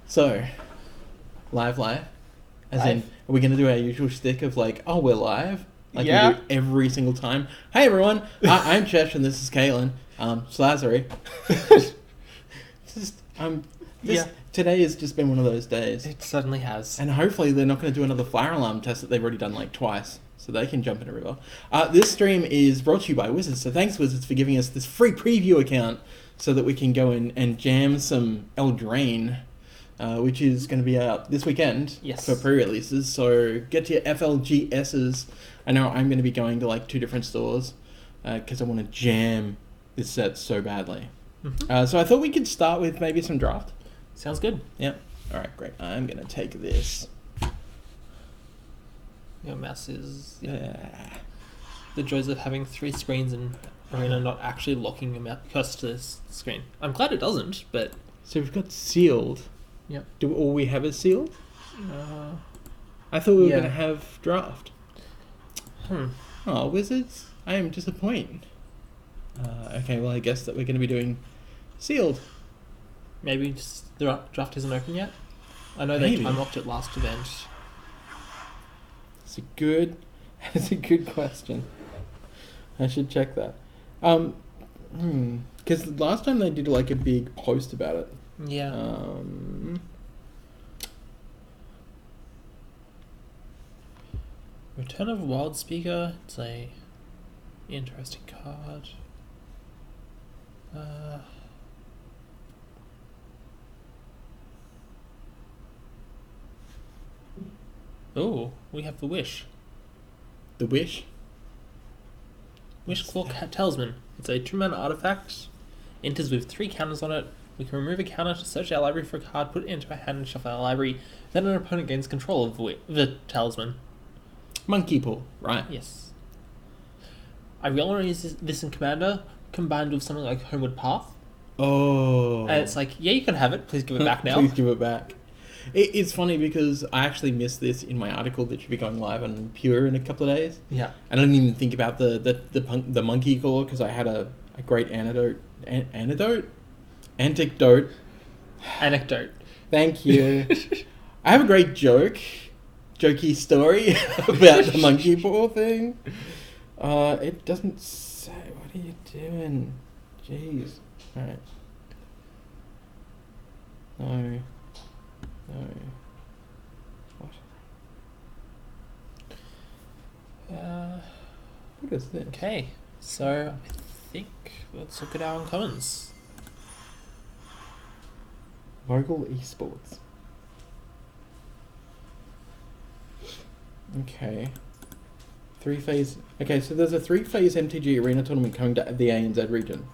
So, live. As in, are we going to do our usual shtick of like, oh, we're live? Like we do every single time. Hey everyone, I'm Chesh and this is Caitlin. Slazary. Today has just been one of those days. It certainly has. And hopefully they're not going to do another fire alarm test that they've already done like twice. So they can jump in a river. This stream is brought to you by Wizards. So thanks Wizards for giving us this free preview account so that we can go in and jam some Eldraine. Which is going to be out this weekend for pre-releases. So get to your FLGSs. I know I'm going to be going to like 2 different stores because I want to jam this set so badly. Mm-hmm. So I thought we could start with maybe some draft. Sounds good. Yeah. All right, great. I'm going to take this. Your mouse is... The joys of having 3 screens and Arena not actually locking your mouse to this screen. I'm glad it doesn't, but... So we've got sealed. Yep. Do all we have is sealed? I thought we were going to have draft. Oh, Wizards. I am disappointed. Okay, well, I guess that we're going to be doing sealed. Maybe just the draft isn't open yet? I know they unlocked it last event. It's a good question. I should check that. Because last time they did like a big post about it. Yeah. Return of Wild Speaker. It's a interesting card. Oh, we have the Wish. The Wish? Wish Claw Talisman. It's a 2-mana artifact. Enters with 3 counters on it. We can remove a counter to search our library for a card, put it into our hand and shuffle our library. Then an opponent gains control of the talisman. Monkey Paw, right? Yes. I really want to use this in Commander, combined with something like Homeward Path. Oh. And it's like, yeah, you can have it. Please give it back now. Please give it back. It's funny because I actually missed this in my article that should be going live on Pure in a couple of days. Yeah. I didn't even think about the monkey claw because I had a great anecdote. Thank you. I have a great jokey story about the monkey paw thing. It doesn't say. What are you doing? Jeez. All right. No. What? What is this? Okay, so I think let's look at our uncommons. Mogul Esports. Okay. 3-phase. Okay, so there's a 3-phase MTG Arena tournament coming to the ANZ region.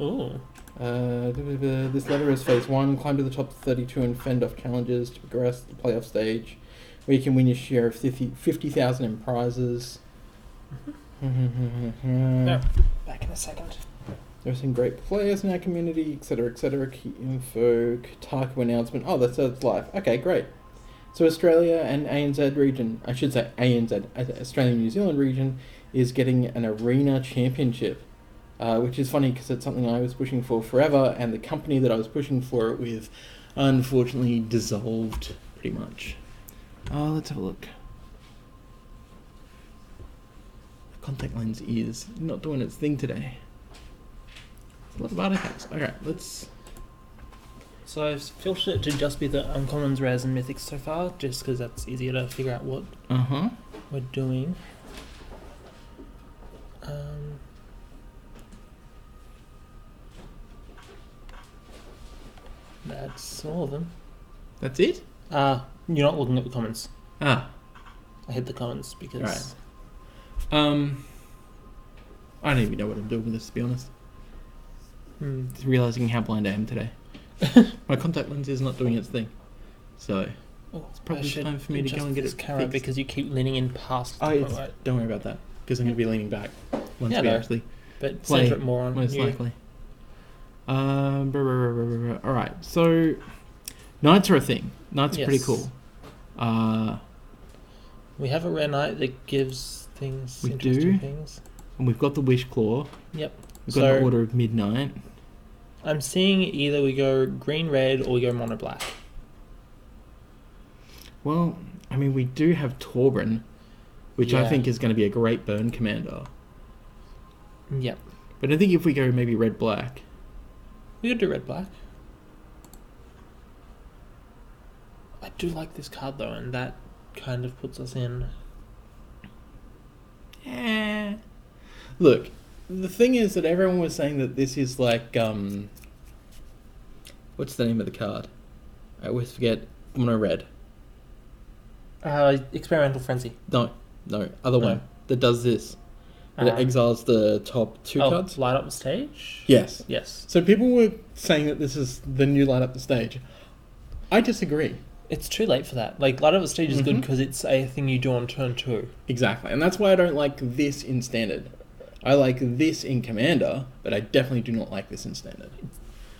Ooh. This letter is phase 1. Climb to the top 32 and fend off challenges to progress to the playoff stage, where you can win your share of 50,000 in prizes. No, back in a second. There are some great players in our community, etc., etc. Key info, Kotaku announcement. Oh, that's live. Okay, great. So Australia and ANZ region, I should say ANZ, Australia and New Zealand region, is getting an arena championship. Which is funny because it's something I was pushing for forever, and the company that I was pushing for it with unfortunately dissolved pretty much. Let's have a look. The contact lens is not doing its thing today. It's a lot of artifacts. Okay, let's... So I've filtered it to just be the uncommons, rares, and mythics so far, just because that's easier to figure out what we're doing. That's all of them. That's it? You're not looking at the comments. I hit the comments because... Right. I don't even know what I'm doing with this, to be honest. Just realising how blind I am today. My contact lens is not doing its thing. So, it's probably time for me to go and get it fixed. Because you keep leaning in past the point. Don't worry about that. Because I'm going to be leaning back once we actually but play, center it more on most you. likely. Alright, so Knights are a thing. Knights are pretty cool. We have a rare knight that gives things. We interesting do. Things. And we've got the Wish Claw. Yep. We've got the Order of Midnight. I'm seeing either we go green red or we go mono black. Well, I mean, we do have Torbrun, which I Yeah. think is going to be a great burn commander. Yep. But I think if we go maybe red-black... We could do red-black. I do like this card though, and that kind of puts us in. Look, the thing is that everyone was saying that this is like... What's the name of the card? I always forget. Mono-red. Experimental Frenzy. No, other one that does this. That exiles the top 2 cards. Light up the stage? Yes. Yes. So people were saying that this is the new light up the stage. I disagree. It's too late for that. Like, light up the stage is good because it's a thing you do on turn 2. Exactly. And that's why I don't like this in Standard. I like this in Commander, but I definitely do not like this in Standard.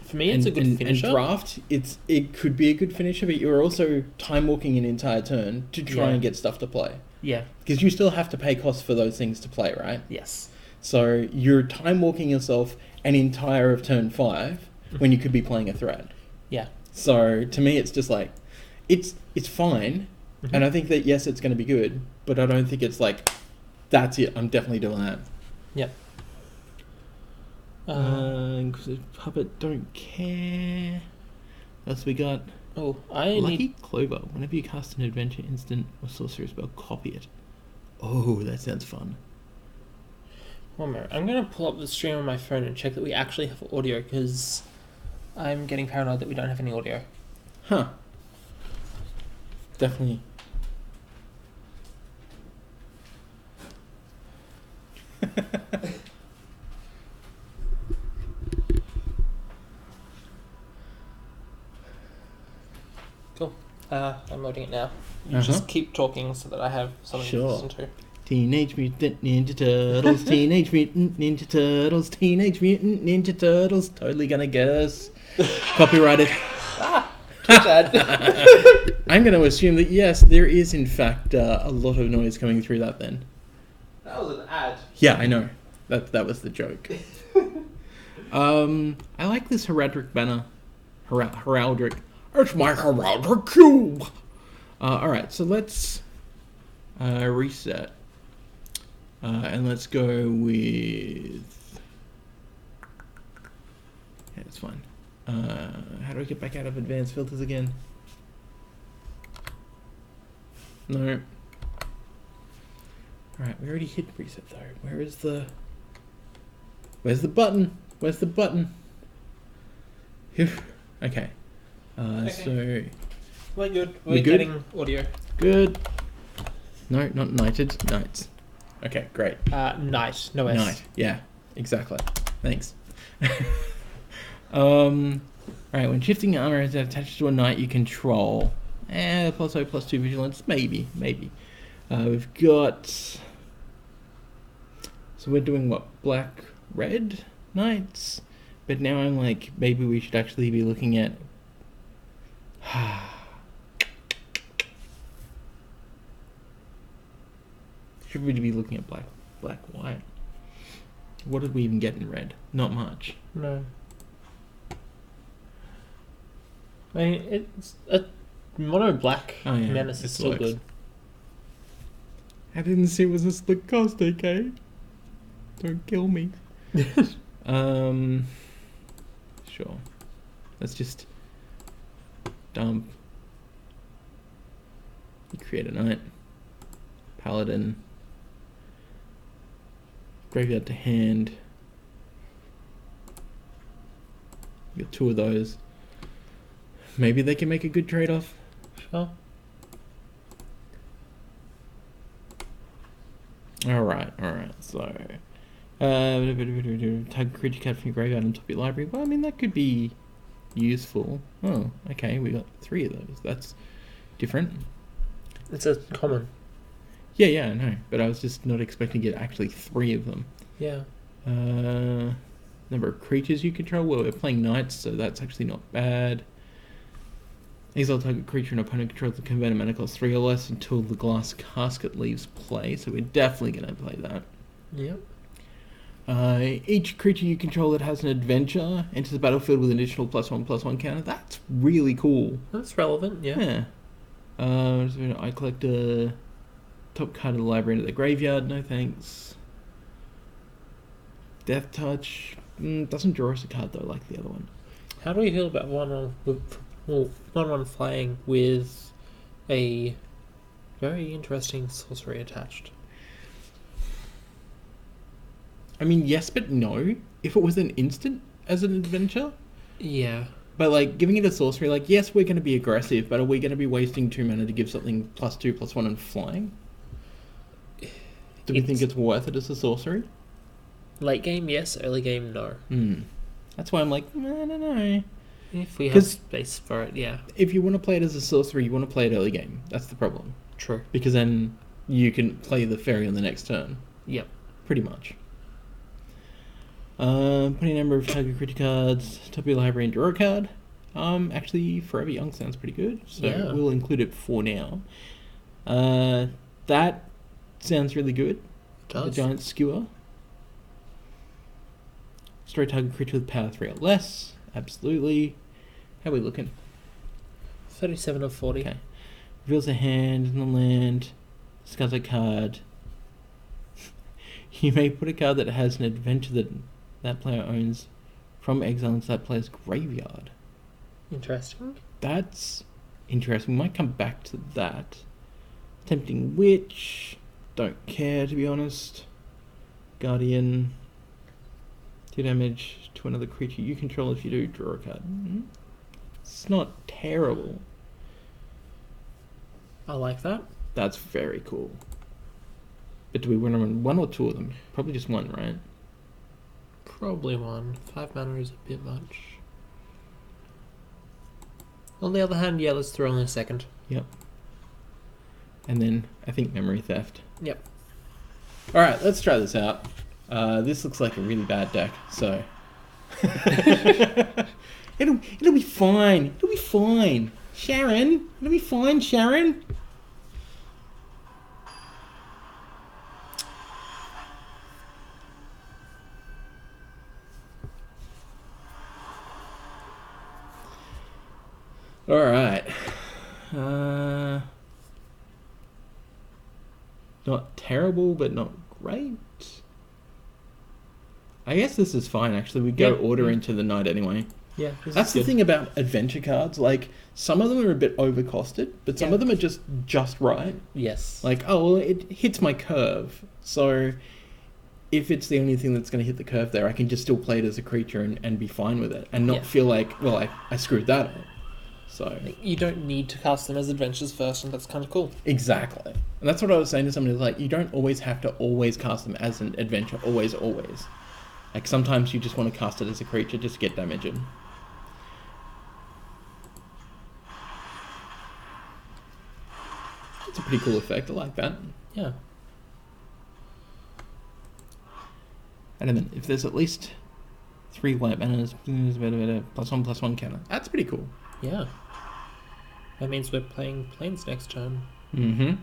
For me, it's a good finisher. And Draft, it could be a good finisher, but you're also time walking an entire turn to try and get stuff to play. Yeah. Because you still have to pay costs for those things to play, right? Yes. So you're time walking yourself an entire of turn 5 when you could be playing a threat. Yeah. So to me, it's just like, it's fine, and I think that yes, it's going to be good, but I don't think it's like, that's it. I'm definitely doing that. Yep. Puppet don't care. What else we got? Oh, Lucky Clover. Whenever you cast an adventure instant or sorcery spell, copy it. Oh, that sounds fun. One minute. I'm going to pull up the stream on my phone and check that we actually have audio, because I'm getting paranoid that we don't have any audio. Huh. Definitely. Cool. I'm loading it now. You just keep talking so that I have something to listen to. Teenage Mutant Ninja Turtles, Teenage Mutant Ninja Turtles, Teenage Mutant Ninja Turtles. Totally gonna get us copyrighted. I'm going to assume that yes, there is in fact a lot of noise coming through that. Then That was an ad. yeah, I know that was the joke. I like this heraldic banner. Heraldic. It's my heraldic cube. All right, so let's reset, and let's go with. Yeah, it's fine. How do I get back out of advanced filters again? No. Alright, we already hit reset though. Where's the button? Where's the button? Okay. So... We're good. We're good? Getting audio. Good. No, not knighted. Knights. Okay, great. Knight. No S. Knight. Yeah, exactly. Thanks. Alright, when shifting armor is attached to a knight you control. +0, +2 vigilance. Maybe. We've got... So we're doing what? Black, red knights? But now I'm like, maybe we should actually be looking at... Should we be looking at black, white? What did we even get in red? Not much. No. I mean, it's a mono black menace is still good. I didn't see it was a split cost, okay? Don't kill me. Sure. Let's just dump. You create a knight. Paladin. Graveyard to hand. You got 2 of those. Maybe they can make a good trade-off. Sure. Alright. So, tag creature card from your graveyard on top of your library. Well, I mean, that could be useful. Oh, okay, we got 3 of those. That's different. It's a common. Yeah, I know. But I was just not expecting to get actually 3 of them. Yeah. Number of creatures you control. Well, we're playing knights, so that's actually not bad. Exile target creature and opponent controls the convert mana cost 3 or less until the glass casket leaves play, so we're definitely going to play that. Yep. Each creature you control that has an adventure enters the battlefield with an additional +1/+1 counter. That's really cool. That's relevant, yeah. I collect a top card of the library into the graveyard. No thanks. Death Touch doesn't draw us a card though, like the other one. How do we feel about 1/1 flying with a very interesting sorcery attached? I mean, yes, but no. If it was an instant as an adventure, Yeah. but like giving it a sorcery, like yes, we're going to be aggressive, but are we going to be wasting 2 mana to give something +2/+1 and flying? Do we think it's worth it as a sorcery? Late game, yes. Early game, no. That's why I'm like, I don't know. If we have space for it, yeah. If you want to play it as a sorcery, you want to play it early game. That's the problem. True. Because then you can play the fairy on the next turn. Yep. Pretty much. Putting a number of target creature cards, top of your library and draw a card. Actually, Forever Young sounds pretty good, so Yeah. we'll include it for now. That sounds really good. It does. The Giant Skewer. Destroy target creature with power 3 or less. Absolutely. How are we looking? 37 of 40. Okay. Reveals a hand in the land. Discards a card. You may put a card that has an adventure that player owns from exile into that player's graveyard. Interesting. That's interesting. We might come back to that. Tempting Witch. Don't care, to be honest. Guardian. 2 damage to another creature you control. If you do, draw a card. It's not terrible. I like that. That's very cool. But do we want to run 1 or 2 of them? Probably just 1, right? Probably 1. 5 mana is a bit much. On the other hand, yeah, let's throw in a second. Yep. And then I think Memory Theft. Yep. Alright, let's try this out. This looks like a really bad deck, so it'll be fine. It'll be fine. Sharon, it'll be fine, Sharon. Alright. Not terrible, but not great. I guess this is fine, actually. We go order into the night anyway. Yeah. That's the thing about adventure cards. Like, some of them are a bit overcosted, but some of them are just right. Yes. Like, oh, well, it hits my curve. So, if it's the only thing that's going to hit the curve there, I can just still play it as a creature and be fine with it. And not feel like, well, I screwed that up. So you don't need to cast them as adventures first, and that's kind of cool. Exactly. And that's what I was saying to somebody, like, you don't always have to always cast them as an adventure. Always. Like, sometimes you just want to cast it as a creature just to get damage in. It's a pretty cool effect. I like that. Yeah. And then if there's at least 3 white banners, +1/+1 counter. That's pretty cool. Yeah. That means we're playing planes next turn. Mm-hmm.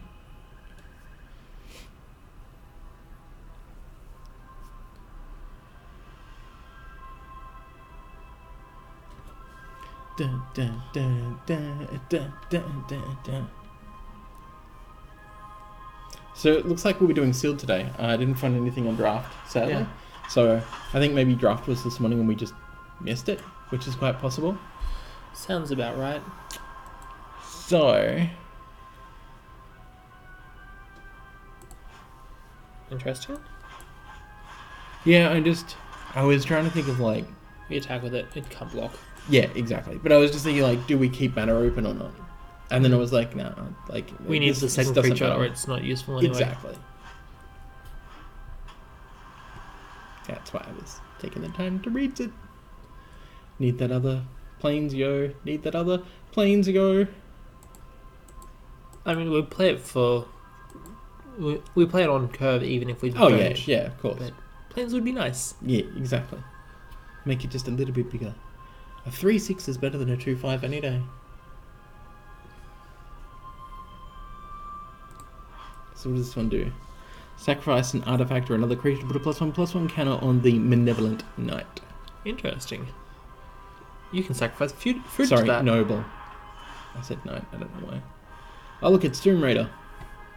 Dun, dun, dun, dun, dun, dun, dun, dun. So it looks like we'll be doing sealed today. I didn't find anything on draft, sadly. Yeah. So I think maybe draft was this morning and we just missed it, which is quite possible. Sounds about right. So Interesting. yeah, I was trying to think of like, We attack with it, it can't block. yeah, exactly. But I was just thinking like, do we keep mana open or not? And then I was like, nah, like We need this the second doesn't creature matter. or it's not useful anyway. Exactly. That's why I was taking the time to read it. Need that other planes, yo. Need that other planes, yo. I mean, we play it for... We play it on curve even if we Oh, don't. yeah, of course. But planes would be nice. Yeah, exactly. Make it just a little bit bigger. A 3/6 is better than a 2/5 any day. So what does this one do? Sacrifice an artifact or another creature to put a +1/+1 counter on the Malevolent Knight. Interesting. You can sacrifice fruit Sorry, to that. noble. I said knight, I don't know why. Oh, look, it's Tomb Raider.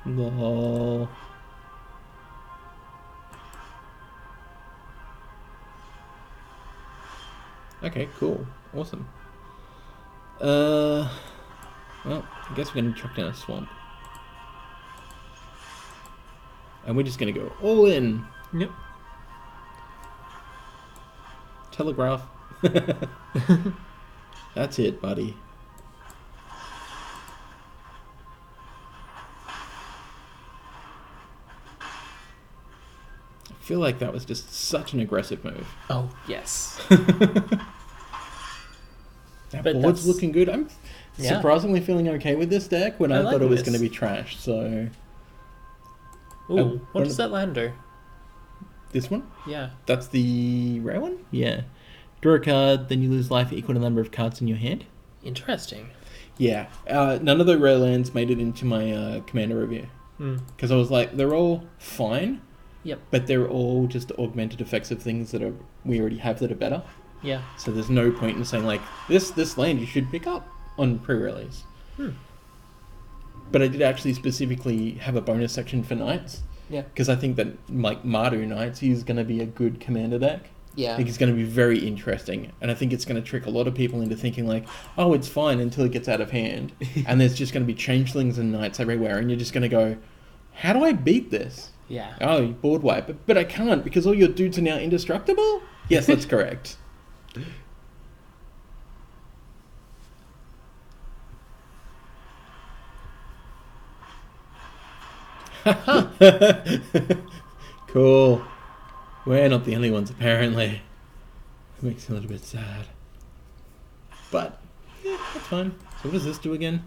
Lol. Okay, cool. Awesome. Well, I guess we're going to chuck down a swamp. And we're just going to go all in. Yep. Telegraph. That's it, buddy. I feel like that was just such an aggressive move. Oh, yes. That But board's that's- looking good. I'm Yeah. surprisingly feeling okay with this deck when I like thought it was this. going to be trash. So Ooh, what one does that land do? this one, Yeah. that's the rare one. Yeah, draw a card, then you lose life equal to the number of cards in your hand. Interesting. Yeah, none of the rare lands made it into my commander review because I was like, they're all fine. Yep. But they're all just augmented effects of things that we already have that are better. Yeah. So there's no point in saying like this land you should pick up on pre-release. But I did actually specifically have a bonus section for Knights. Yeah. Because I think that like Mardu Knights is going to be a good commander deck. I Yeah. think it's going to be very interesting, and I think it's going to trick a lot of people into thinking like, oh, it's fine until it gets out of hand, and there's just going to be changelings and knights everywhere, and you're just going to go, how do I beat this? Yeah. Oh, you board wipe, but I can't because all your dudes are now indestructible? Yes, that's correct. Cool. We're not the only ones, apparently. It makes me a little bit sad. But, yeah, that's fine. So what does this do again?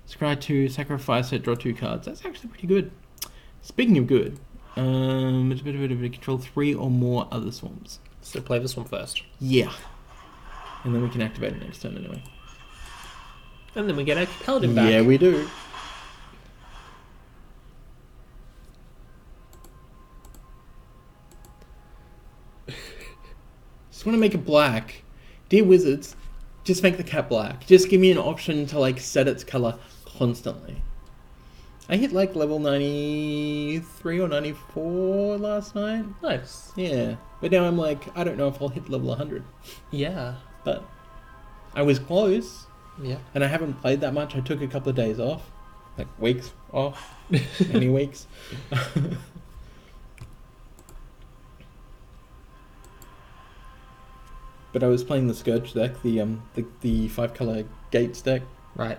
Scry 2, sacrifice it, draw 2 cards. That's actually pretty good. Speaking of good, it's a bit of control 3 or more other swarms. So play this one first. Yeah. And then we can activate it next turn anyway. And then we get our Paladin back. Yeah, we do. Just want to make it black. Dear Wizards, just make the cat black. Just give me an option to like set its color constantly. I hit like level 93 or 94 last night. Nice. Yeah. But now I'm like, I don't know if I'll hit level 100. Yeah. But I was close. Yeah. And I haven't played that much. I took a couple of days off. Like weeks off. Any weeks. But I was playing the Scourge deck, the 5-color Gates deck. Right.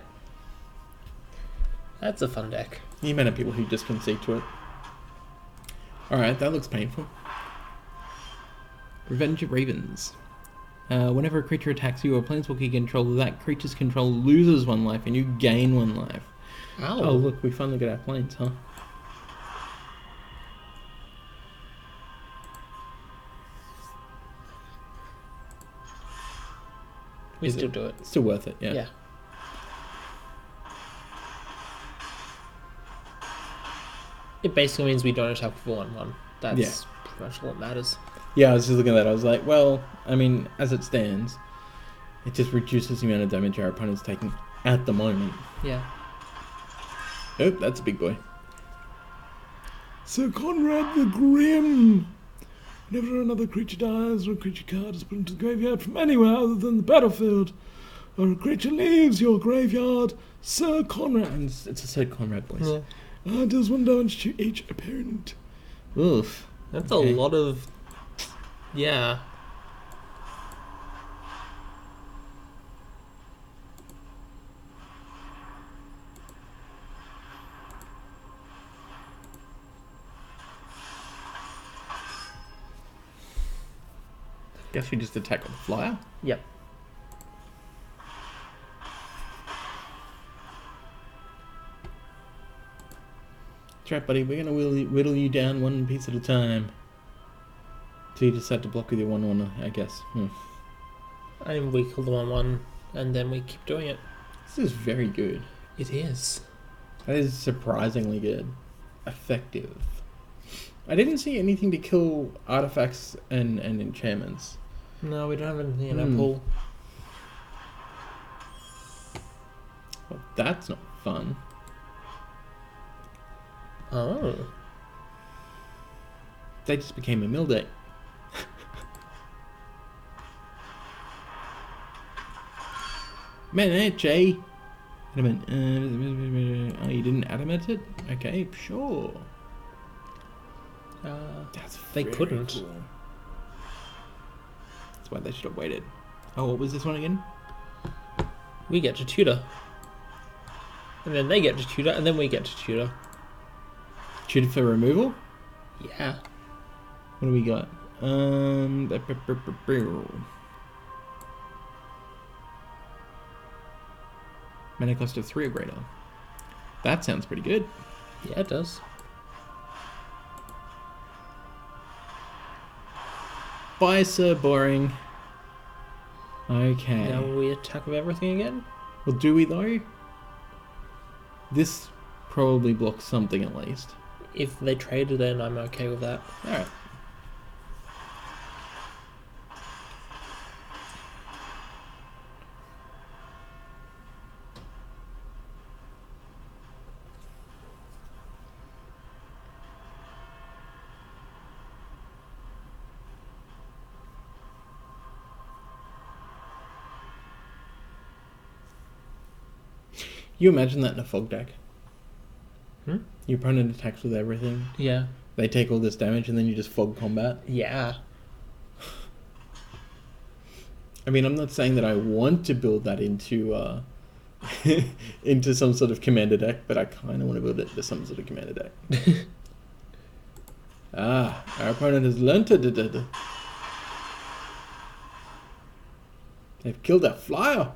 That's a fun deck. The amount of people who just concede to it. Alright, that looks painful. Revenge of Ravens. Whenever a creature attacks you or planeswalker you control, that creature's control loses 1 life and you gain 1 life. Ow. Oh, look, we finally got our planes, huh? We Is still it? do it. Still worth it, yeah. Yeah. It basically means we don't attack for 1/1. That's pretty much all that matters. Yeah, I was just looking at that. I was like, well, I mean, as it stands, it just reduces the amount of damage our opponent's taking at the moment. Yeah. Oh, that's a big boy. Sir Conrad the Grim. Whenever another creature dies or a creature card is put into the graveyard from anywhere other than the battlefield, or a creature leaves your graveyard, Sir Conrad... And it's a Sir Conrad voice. Yeah. Does 1 damage to each opponent. Oof. That's Okay. a lot of... Yeah. Guess we just attack on the flyer. Yep. That's right, buddy. We're going to whittle you down 1 piece at a time. So you just have to block with your 1/1, I guess. And we kill the 1/1, and then we keep doing it. This is very good. It is. That is surprisingly good. Effective. I didn't see anything to kill artifacts and enchantments. No, we don't have anything in our pool. Well, that's not fun. Oh. They just became a mill deck. Man, Jay. Adamant. Oh, you didn't adamant it? Okay, sure. They couldn't. Cool. That's why they should have waited. Oh, what was this one again? We get to tutor. And then they get to tutor, and then we get to tutor. Tutor for removal? Yeah. What do we got? Mana cost of 3 or greater. That sounds pretty good. Yeah, it does. Bye, sir. Boring. Okay. Now we attack with everything again? Well, do we though? This probably blocks something at least. If they trade, then I'm okay with that. Alright. You imagine that in a fog deck? Your opponent attacks with everything. Yeah. They take all this damage and then you just fog combat. Yeah. I mean, I'm not saying that I want to build that into into some sort of commander deck, but I kind of want to build it into some sort of commander deck. Our opponent has learned to... They've killed our flyer.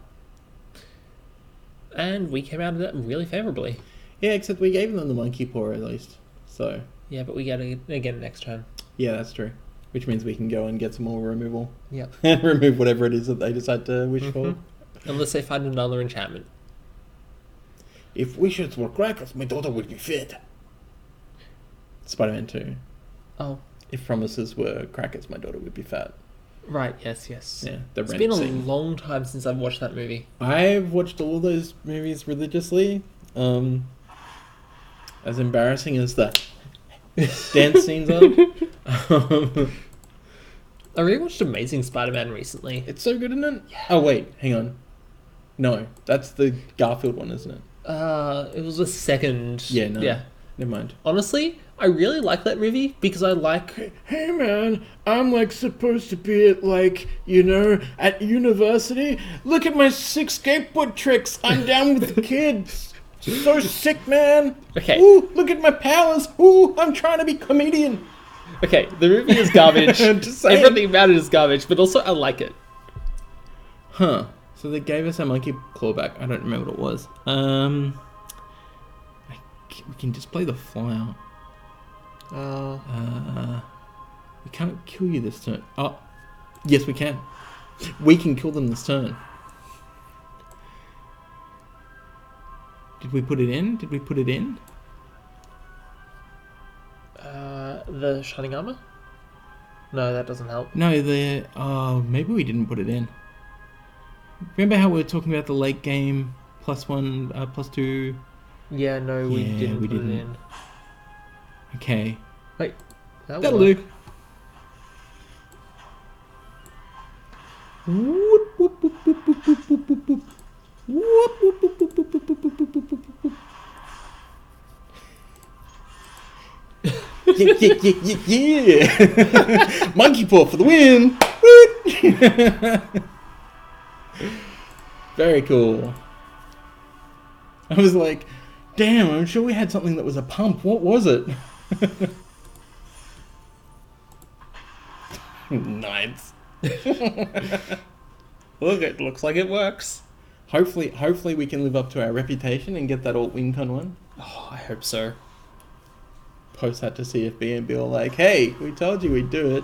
And we came out of that really favourably. Yeah, except we gave them the monkey paw at least. So... Yeah, but we get it again next turn. Yeah, that's true. Which means we can go and get some more removal. Yep. And remove whatever it is that they decide to wish for. Unless they find another enchantment. If wishes were crackers, my daughter would be fed. Spider-Man 2. Oh. If promises were crackers, my daughter would be fat. Right, yes. Yeah, the It's rent been a scene. long time since I've watched that movie. I've watched all those movies religiously. As embarrassing as the dance scenes are. I rewatched Amazing Spider-Man recently. It's so good, isn't it? Yeah. Oh, wait, hang on. No, that's the Garfield one, isn't it? It was the second. Yeah, no. Yeah. Never mind. Honestly, I really like that movie because I like... Hey man, I'm like supposed to be at at university. Look at my 6 skateboard tricks. I'm down with the kids. So sick, man. Okay. Ooh, look at my powers. Ooh, I'm trying to be comedian. Okay, the movie is garbage. Just saying. Everything about it is garbage, but also I like it. Huh. So they gave us a monkey clawback. I don't remember what it was. We can just play the flyer. We can't kill you this turn. Oh, yes we can. We can kill them this turn. Did we put it in? The Shining Armor? No, that doesn't help. No, maybe we didn't put it in. Remember how we were talking about the late game +1, +2? Yeah, no, we didn't put it in. Okay. Wait, that'll do. Whoop, whoop, whoop, whoop, whoop, whoop, whoop, whoop, whoop. Whoop, whoop, whoop, whoop, whoop, whoop, whoop, whoop, whoop, whoop, whoop. Yeah. Monkey paw for the win. Very cool. I was like, damn, I'm sure we had something that was a pump. What was it? Nice. Look, it looks like it works. Hopefully we can live up to our reputation and get that alt WinCon one. Oh, I hope so. Post that to CFB and be all like, hey, we told you we'd do it.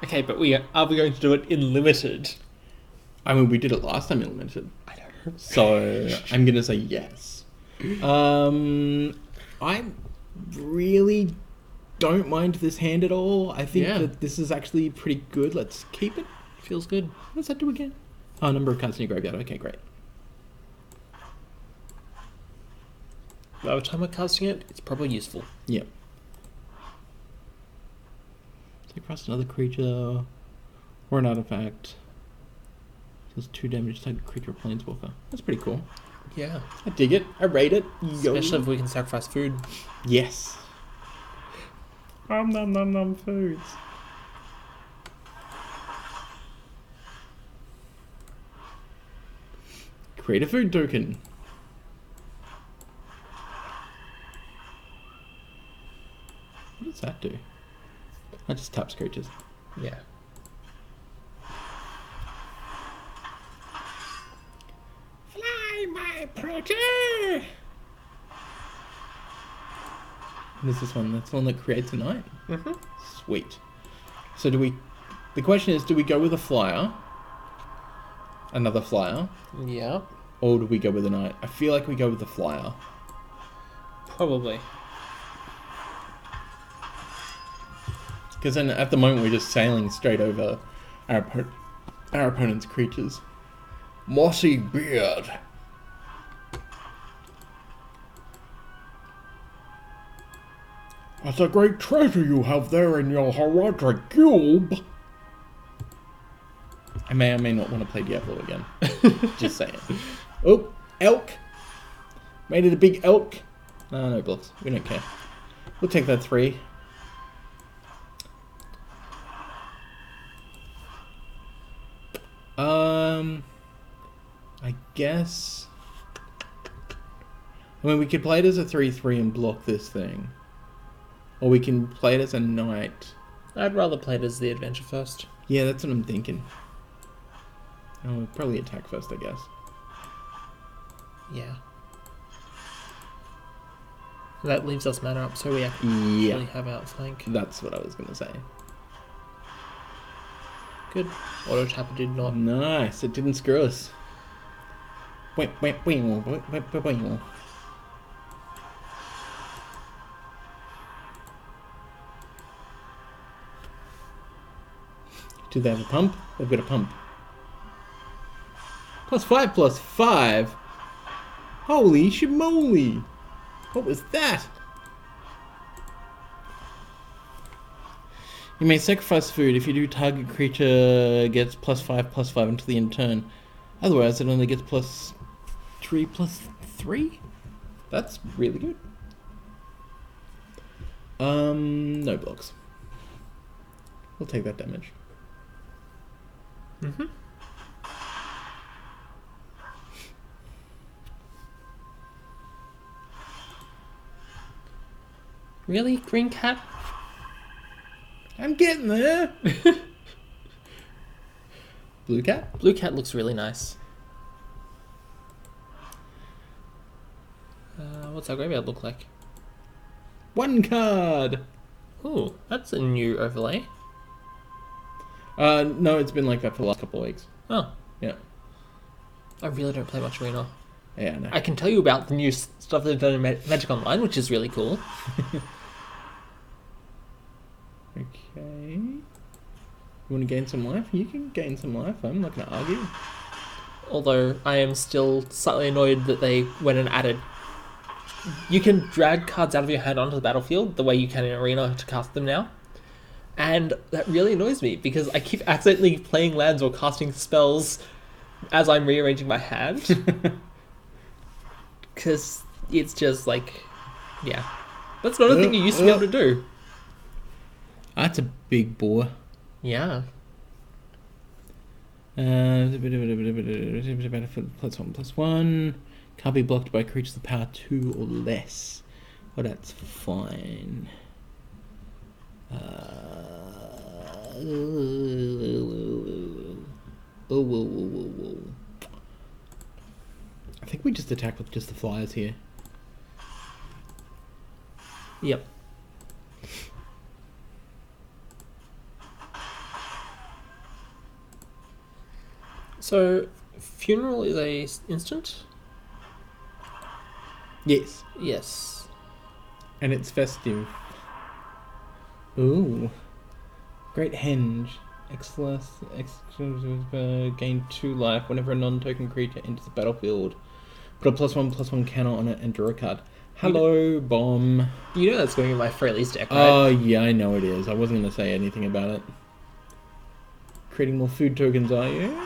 Okay, but are we going to do it in limited? I mean, we did it last time in limited. I don't know. So I'm going to say yes. I really don't mind this hand at all. I think that this is actually pretty good. Let's keep it. Feels good. What's that do again? Oh, number of cards in your graveyard. Okay, great. By the time we're casting it, it's probably useful. Yep. Take across another creature or an artifact. Does 2 damage to a creature or planeswalker. That's pretty cool. Yeah. I dig it. I rate it. Especially if we can sacrifice food. Yes. Nom foods. Create a food token. What does that do? That just taps creatures. Yeah. Fly, my pretty! What is this one? That's the one that creates a knight? Mm-hmm. Sweet. So do we... The question is, do we go with a flyer? Another flyer? Yeah. Or do we go with a knight? I feel like we go with the flyer. Probably. Because then at the moment we're just sailing straight over our opponent's creatures. Mossy beard. That's a great treasure you have there in your Heraldric Cube. I may or may not want to play Diablo again. Just saying. Oh, elk. Made it a big elk. No blocks. We don't care. We'll take that 3. I guess... I mean, we could play it as a 3/3 and block this thing. Or we can play it as a knight. I'd rather play it as the adventure first. Yeah, that's what I'm thinking. Oh, we'll probably attack first, I guess. Yeah. That leaves us mana up, so we actually have outflank. That's what I was going to say. Good. Auto tapper did not. Nice, it didn't screw us. Do they have a pump? They've got a pump. +5/+5? Holy shimoly! What was that? You may sacrifice food. If you do, target creature gets +5/+5 until the end turn. Otherwise, it only gets +3/+3? That's really good. No blocks. We'll take that damage. Mm-hmm. Really? Green cat? I'm getting there! Blue cat? Blue cat looks really nice. What's our graveyard look like? 1 card! Ooh, that's a new overlay. No, it's been like that for the last couple of weeks. Oh. Yeah. I really don't play much Arena. Yeah, no. I can tell you about the new stuff they've done in Magic Online, which is really cool. Okay. You want to gain some life? You can gain some life. I'm not going to argue. Although I am still slightly annoyed that they went and added... You can drag cards out of your hand onto the battlefield the way you can in Arena to cast them now. And that really annoys me because I keep accidentally playing lands or casting spells as I'm rearranging my hand. Because it's just like... Yeah. That's not a thing you used to be able to do. That's a big boy. Yeah. +1/+1. Can't be blocked by creatures of power 2 or less. Well, that's fine. I think we just attack with just the flyers here. Yep. So, Funeral is a instant? Yes. Yes. And it's festive. Ooh. Great Henge. Gain 2 life whenever a non-token creature enters the battlefield. Put a +1/+1 counter on it and draw a card. Hello, bomb. You know that's going to be my free least deck, right? Oh, yeah, I know it is. I wasn't going to say anything about it. Creating more food tokens, are you?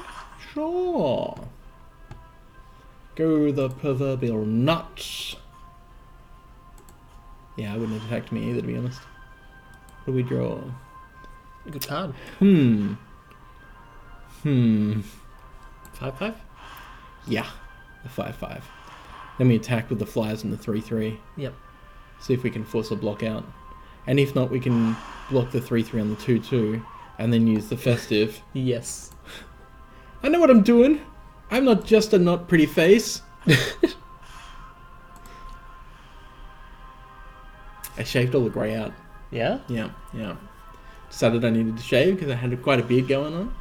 Sure. Go the proverbial nuts. Yeah, I wouldn't have attacked me either, to be honest. What do we draw? Good card. 5/5? Yeah, the 5/5. Then we attack with the flyers and the 3/3. Yep. See if we can force a block out. And if not, we can block the 3/3 on the 2/2 and then use the festive. Yes. I know what I'm doing. I'm not just a not pretty face. I shaved all the grey out. Yeah? Yeah. Decided I needed to shave because I had quite a beard going on.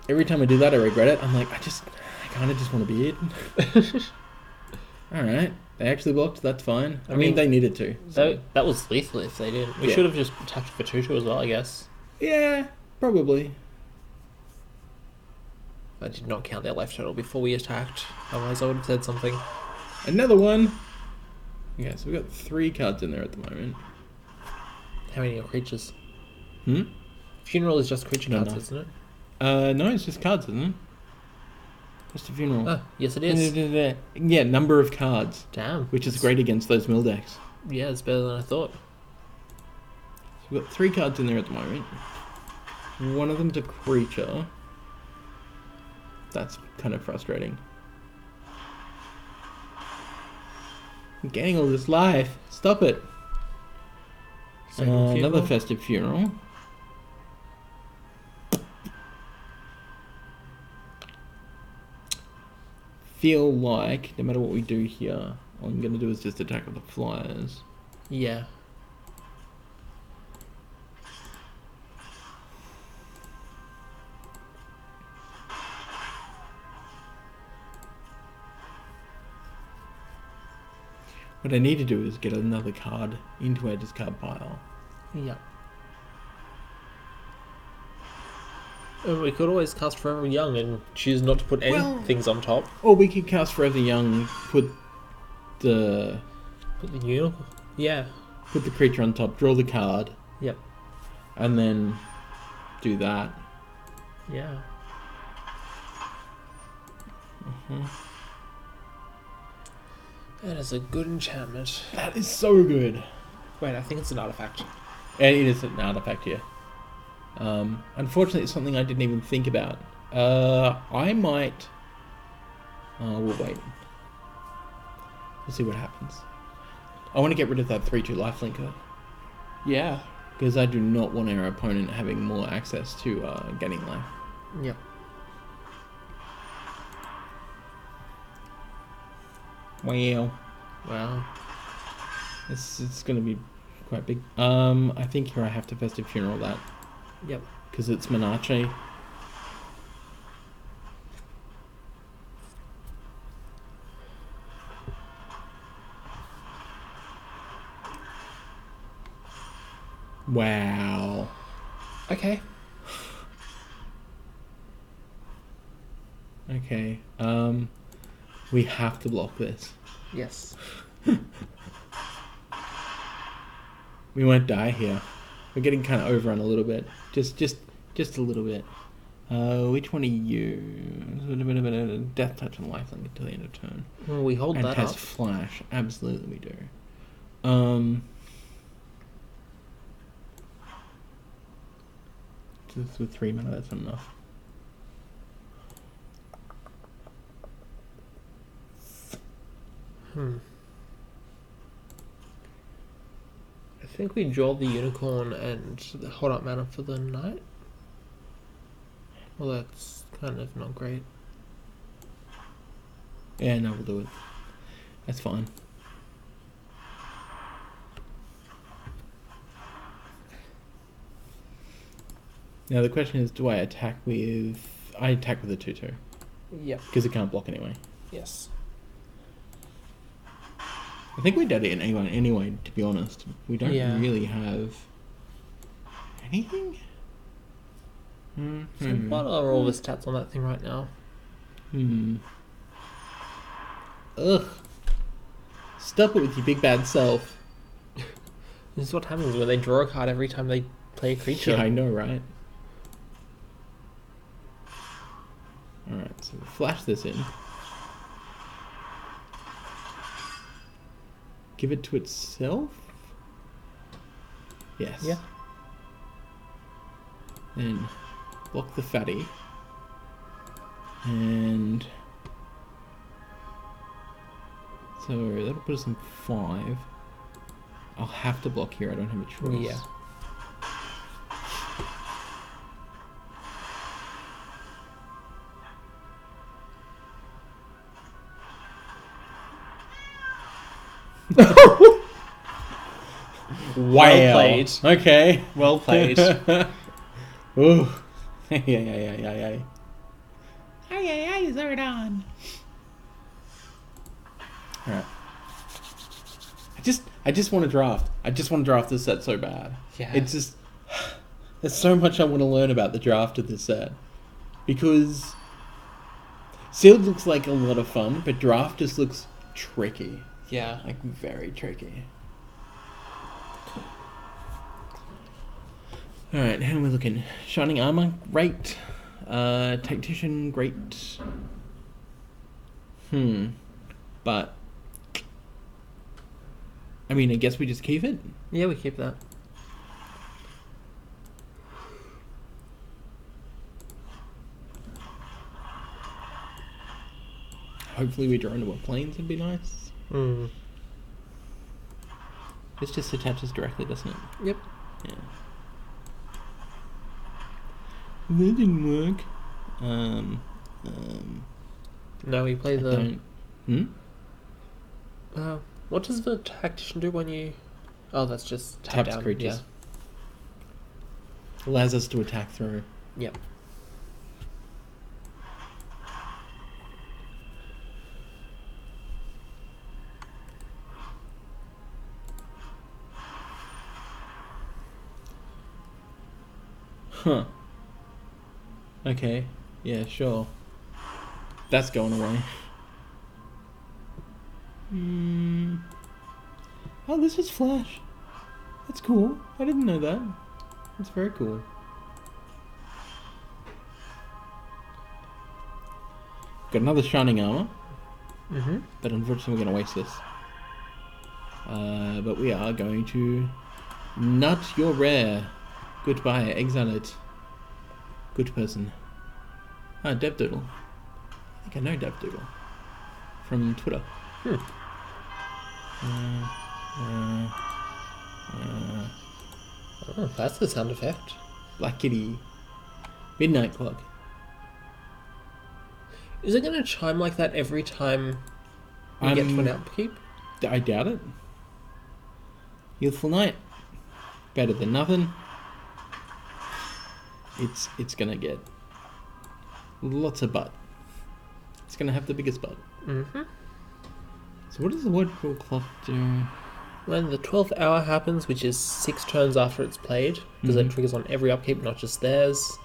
Every time I do that, I regret it. I'm like, I kind of just want a beard. Alright. They actually blocked, that's fine. I mean, they needed to. So. That was lethal if they didn't. We should have just attacked for 2/2 as well, I guess. Yeah, probably. I did not count their life total before we attacked. Otherwise, I would have said something. Another one. Okay, so we've got 3 cards in there at the moment. How many are creatures? Funeral is just creature cards, isn't it? No, it's just cards, isn't it? Just a funeral. Oh, yes it is. Yeah, number of cards. Damn. Which is great against those mill decks. Yeah, it's better than I thought. So we've got 3 cards in there at the moment. One of them's a creature. That's kind of frustrating. I'm getting all this life. Stop it. Another festive funeral. Feel like no matter what we do here, all I'm going to do is just attack with the flyers. Yeah. What I need to do is get another card into our discard pile. Yeah. We could always cast Forever Young and choose not to put any things on top. Or we could cast Forever Young, put the unicorn. Yeah. Put the creature on top, draw the card. Yep. And then do that. Yeah. That is a good enchantment. That is so good. Wait, I think it's an artifact. And it is an artifact, yeah. Unfortunately, it's something I didn't even think about. I might... we'll wait. We'll see what happens. I want to get rid of that 3/2 lifelinker. Yeah. Because I do not want our opponent having more access to getting life. Yep. Wow. It's going to be quite big. I think here I have to festive funeral that. Yep. Because it's Menache. Wow. Okay. Okay. We have to block this. Yes. We won't die here. We're getting kind of overrun a little bit. Just a little bit. Which one are you? Death touch and lifelink until the end of turn. Well, we hold and that has up. flash. Absolutely we do. Just with 3 mana, that's enough. I think we draw the unicorn and hold up mana for the knight. Well, that's kind of not great. Yeah, no, we'll do it. That's fine. Now the question is, do I attack with... I attack with a 2/2. Yep. Because it can't block anyway. Yes. I think we're dead anyway, to be honest. We don't really have... anything? So what are all the stats on that thing right now? Ugh. Stop it with your big bad self. This is what happens when they draw a card every time they play a creature. Yeah, I know, right? Alright, so we'll flash this in. Give it to itself? Yes. Yeah. Then block the fatty. And so that'll put us in 5. I'll have to block here, I don't have a choice. Yeah. Wow. Well played. Okay. Well played. Ooh. Yeah. Hey, Zordon. Alright. I just want to draft. I just want to draft this set so bad. Yeah. It's just... There's so much I want to learn about the draft of this set. Because... Sealed looks like a lot of fun, but draft just looks tricky. Yeah. Like, very tricky. Alright, how are we looking? Shining Armor, great. Tactician, great. But... I mean, I guess we just keep it? Yeah, we keep that. Hopefully we draw into a planes would be nice. This just attaches directly, doesn't it? Yep. Yeah. That didn't work. No, we play the... what does the Tactician do when you... Oh, that's just tap Taps down. creatures. Allows us to attack through. Yeah. Yep. Huh. Okay. Yeah, sure. That's going away. Oh, this is Flash. That's cool. I didn't know that. That's very cool. Got another Shining Armor. But unfortunately we're going to waste this. But we are going to nut your rare. Goodbye, exile it. Good person. Ah, DevDoodle. I think I know DevDoodle. From Twitter. Oh, that's the sound effect. Black Kitty. Midnight Clock. Is it going to chime like that every time we get to an upkeep? I doubt it. Youthful Night. Better than nothing. It's gonna get lots of butt. It's gonna have the biggest butt. So what does the word call clock do? When the 12th hour happens, which is 6 turns after it's played, because it triggers on every upkeep, not just theirs,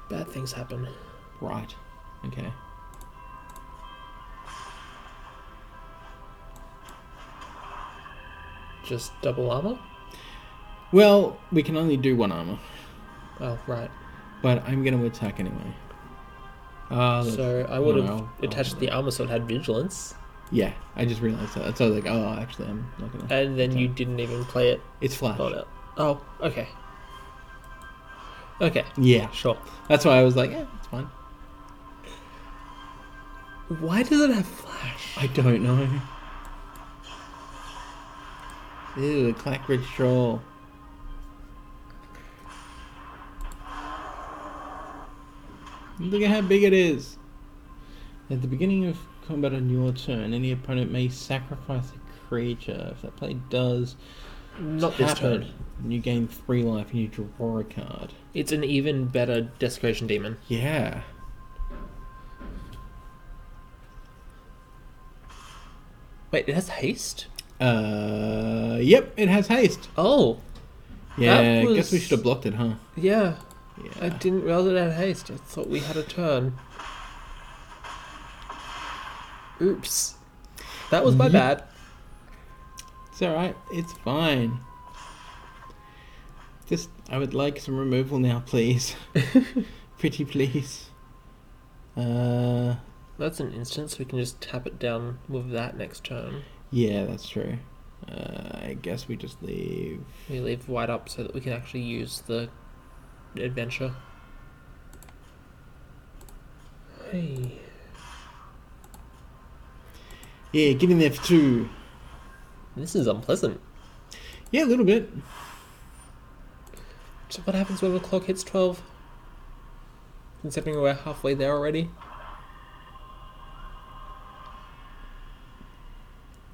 bad things happen. Right. Okay. Just double armor? Well, we can only do 1 armor. Oh, right. But I'm going to attack anyway. So I would have attached the armor so it had vigilance. Yeah, I just realized that. So I was like, oh, actually, I'm not going to... And then you didn't even play it. It's Flash. Oh, okay. Okay. Yeah. Sure. That's why I was like, yeah, it's fine. Why does it have Flash? I don't know. Ew, Clackridge Troll. Look at how big it is. At the beginning of combat on your turn, any opponent may sacrifice a creature. If that play does not this turn, you gain 3 life and you draw a card. It's an even better Desecration Demon. Yeah. Wait, it has haste? Yep, it has haste. Oh. Yeah, I guess we should have blocked it, huh? Yeah. Yeah. I didn't realize it had haste. I thought we had a turn. Oops. That was my bad. It's alright. It's fine. Just, I would like some removal now, please. Pretty please. That's an instance. We can just tap it down with that next turn. Yeah, that's true. I guess we just leave... We leave white up so that we can actually use the adventure. Hey. Yeah, get in there for 2. This is unpleasant. Yeah, a little bit. So what happens when the clock hits 12? Considering we're halfway there already.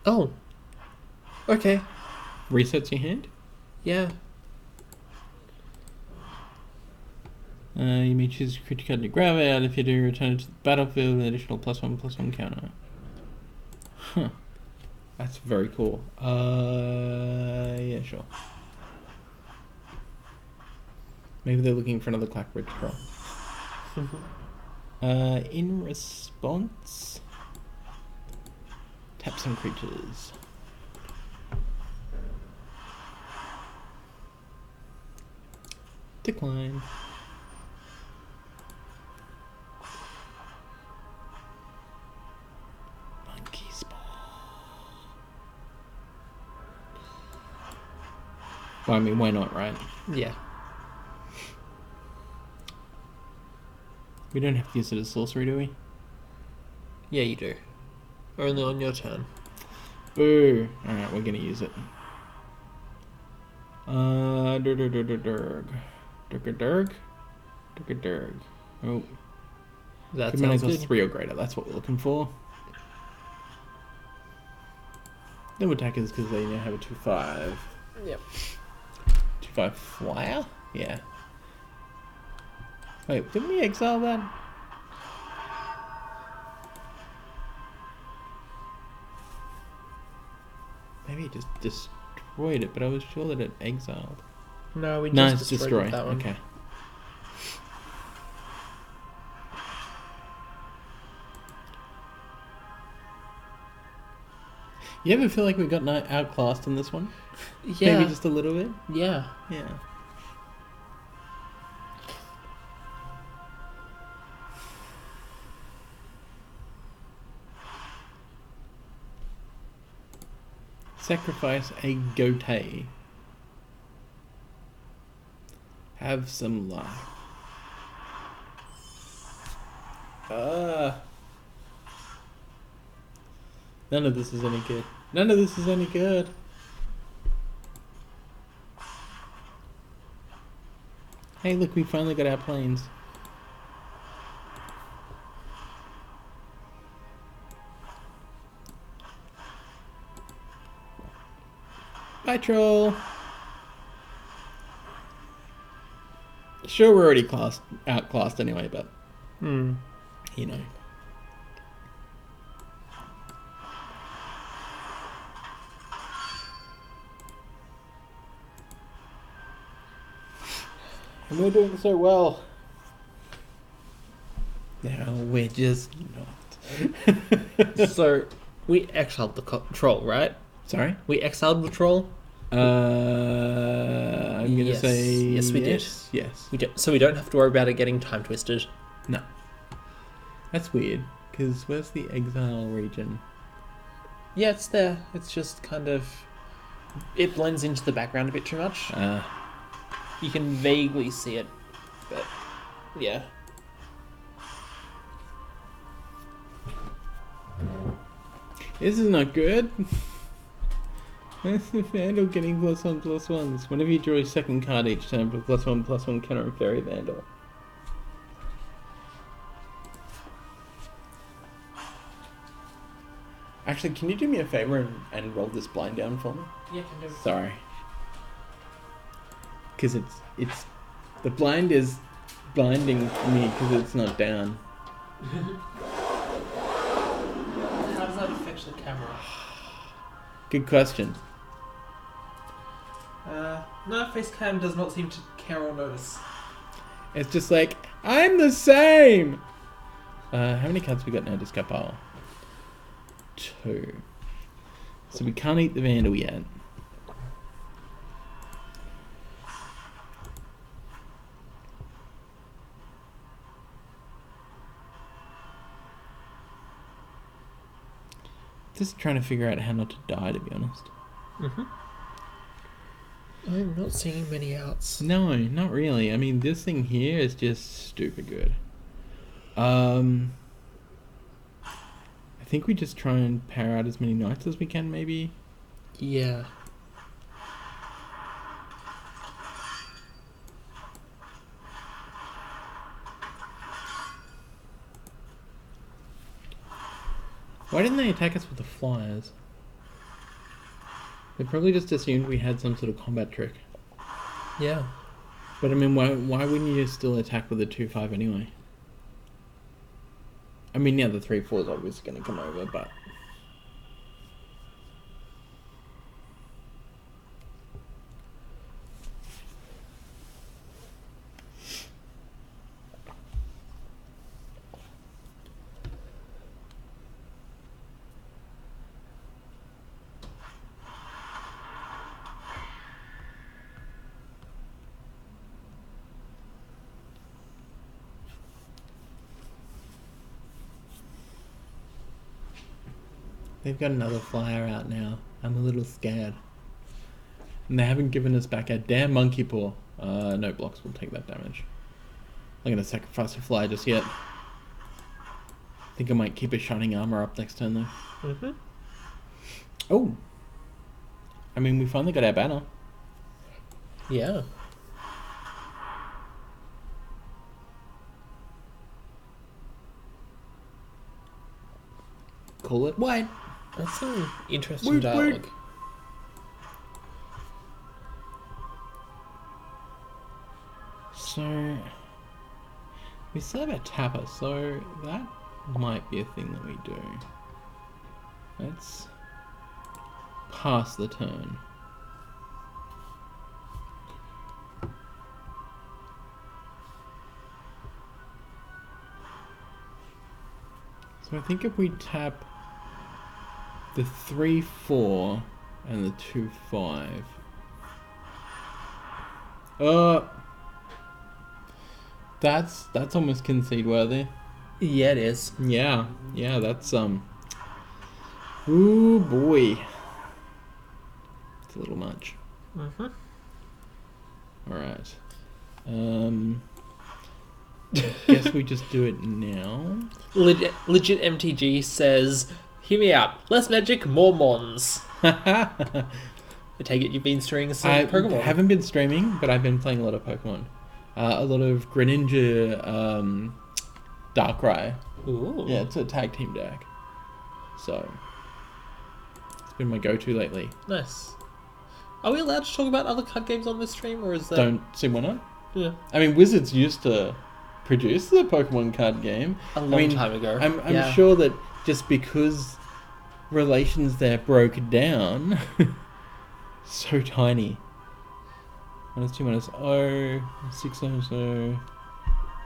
Oh. Okay. Resets your hand. Yeah. You may choose a creature card to grab it out. If you do, return it to the battlefield with an additional +1/+1 counter. Huh. That's very cool. Yeah, sure. Maybe they're looking for another Clackbridge troll. In response, tap some creatures. Decline. Monkey spawn. Well, I mean, why not, right? Yeah. We don't have to use it as sorcery, do we? Yeah, you do. Only on your turn. Boo! Alright, we're gonna use it. Durg. Oh. That Could sounds goes good. 3 or greater, that's what we're looking for. No attackers because they now have a 2/5. Yep. 2/5 flyer? Yeah. Wait, didn't we exile that? Maybe it just destroyed it, but I was sure that it exiled. No, we No, just it's destroyed destroy. that one. Okay. You ever feel like we got outclassed in this one? Yeah. Maybe just a little bit? Yeah. Yeah. Sacrifice a goatee. Have some luck. None of this is any good. None of this is any good. Hey, look, we finally got our planes. Bye, troll. Sure, we're already outclassed anyway, but you know. And we're doing so well. No, we're just not. So, we exiled the troll, right? Sorry? We exiled the troll? I'm gonna say yes, we did. Yes. So we don't have to worry about it getting time twisted. No. That's weird, because where's the exile region? Yeah, it's there. It's just kind of... It blends into the background a bit too much. You can vaguely see it, but yeah. This is not good. Where's the Vandal getting +1/+1s? Whenever you draw a second card each turn, put +1/+1 counter on Fairy Vandal. Actually, can you do me a favor and roll this blind down for me? Yeah, can do. Sorry. Because it's the blind is blinding me because it's not down. How does that affect the camera? Good question. No, face cam does not seem to care or notice. It's just like, I'm the same! How many cards we got now, discard pile? 2. So we can't eat the Vandal yet. Just trying to figure out how not to die, to be honest. I'm not seeing many outs. No, not really. I mean, this thing here is just stupid good. I think we just try and power out as many knights as we can, maybe. Yeah. Why didn't they attack us with the flyers? They probably just assumed we had some sort of combat trick. Yeah. But I mean, why wouldn't you still attack with the 2-5 anyway? I mean, yeah, the 3-4 is obviously going to come over, but... They've got another flyer out now. I'm a little scared. And they haven't given us back our damn monkey paw. No blocks will take that damage. I'm going to sacrifice a flyer just yet. I think I might keep a shining armor up next turn though. Oh! I mean, we finally got our banner. Yeah. Call it white. That's an interesting Wait. dialogue. So... we still have a tapper, so that might be a thing that we do. Let's pass the turn. So I think if we tap the 3-4 and the 2-5. That's almost concede worthy. Yeah, it is. Yeah, that's ooh boy. It's a little much. Alright. Guess we just do it now. Legit MTG says, hear me out. Less magic, more mons. I take it you've been streaming some Pokemon. I haven't been streaming, but I've been playing a lot of Pokemon. A lot of Greninja, Darkrai. Ooh. Yeah, it's a tag team deck. So, it's been my go-to lately. Nice. Are we allowed to talk about other card games on this stream, or is that... Don't see why not. Yeah. I mean, Wizards used to produce the Pokemon card game. A long time ago. I'm sure that just because relations there broke down, so tiny. -2 -0, 6-0, so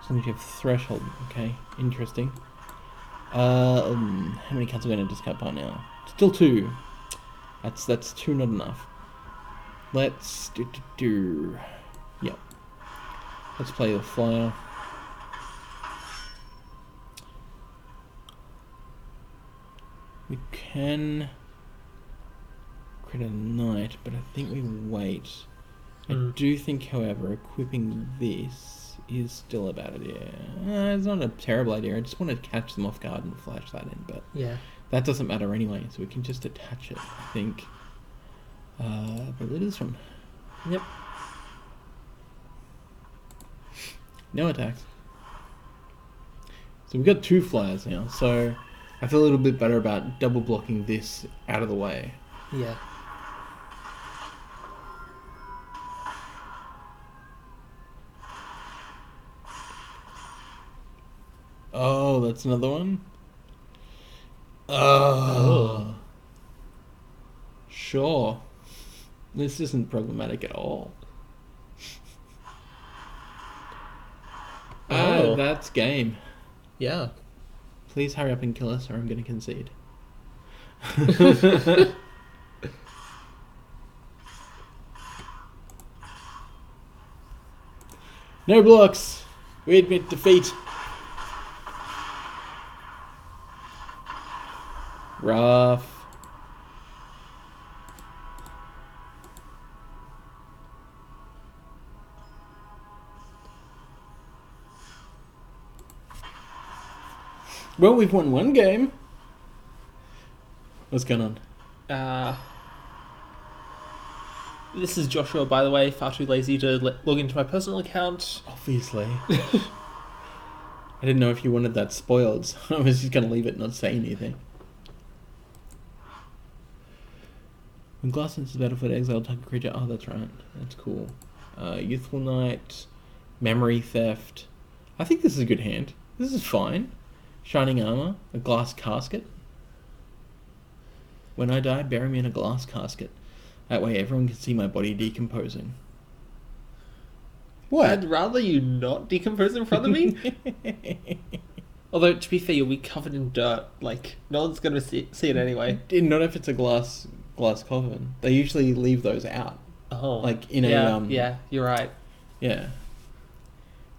as long as you have threshold. Okay, interesting. How many cards are we going to discard by now? Still 2. That's 2 not enough. Let's do. Yep. Let's play the flyer. We can create a knight, but I think we wait. I do think, however, equipping this is still a bad idea. It's not a terrible idea. I just want to catch them off guard and flash that in, but yeah, that doesn't matter anyway, so we can just attach it, I think. But it is one. Yep. No attacks. So we've got 2 flyers now, so I feel a little bit better about double blocking this out of the way. Yeah. Oh, that's another one? Oh. Sure. This isn't problematic at all. Oh. That's game. Yeah. Please hurry up and kill us or I'm going to concede. No blocks. We admit defeat. Rough. Well, we've won one game. What's going on? This is Joshua, by the way, far too lazy to log into my personal account. Obviously. I didn't know if you wanted that spoiled, so I was just going to leave it and not say anything. When glass enters the battlefield, exile target creature. Oh, that's right. That's cool. Youthful Knight, Memory Theft. I think this is a good hand. This is fine. Shining Armor, a glass casket. When I die, bury me in a glass casket. That way everyone can see my body decomposing. What? I'd rather you not decompose in front of me. Although, to be fair, you'll be covered in dirt. Like, no one's going to see it anyway. Not if it's a glass coffin. They usually leave those out. Oh. Like in yeah, you're right. Yeah.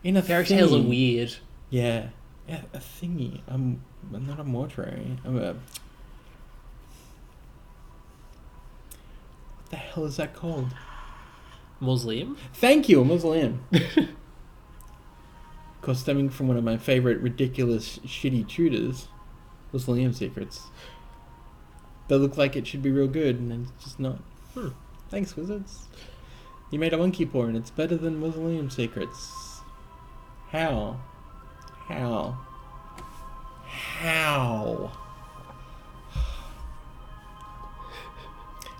In a Fairy thingy. tales are weird. Yeah. Yeah, a thingy. I'm not a mortuary. I'm a... What the hell is that called? Mausoleum? Thank you, a mausoleum. Of course, stemming from one of my favourite ridiculous shitty tutors, Mausoleum Secrets. They look like it should be real good, and it's just not. Thanks, wizards. You made a monkey paw, and it's better than Mausoleum Secrets. How?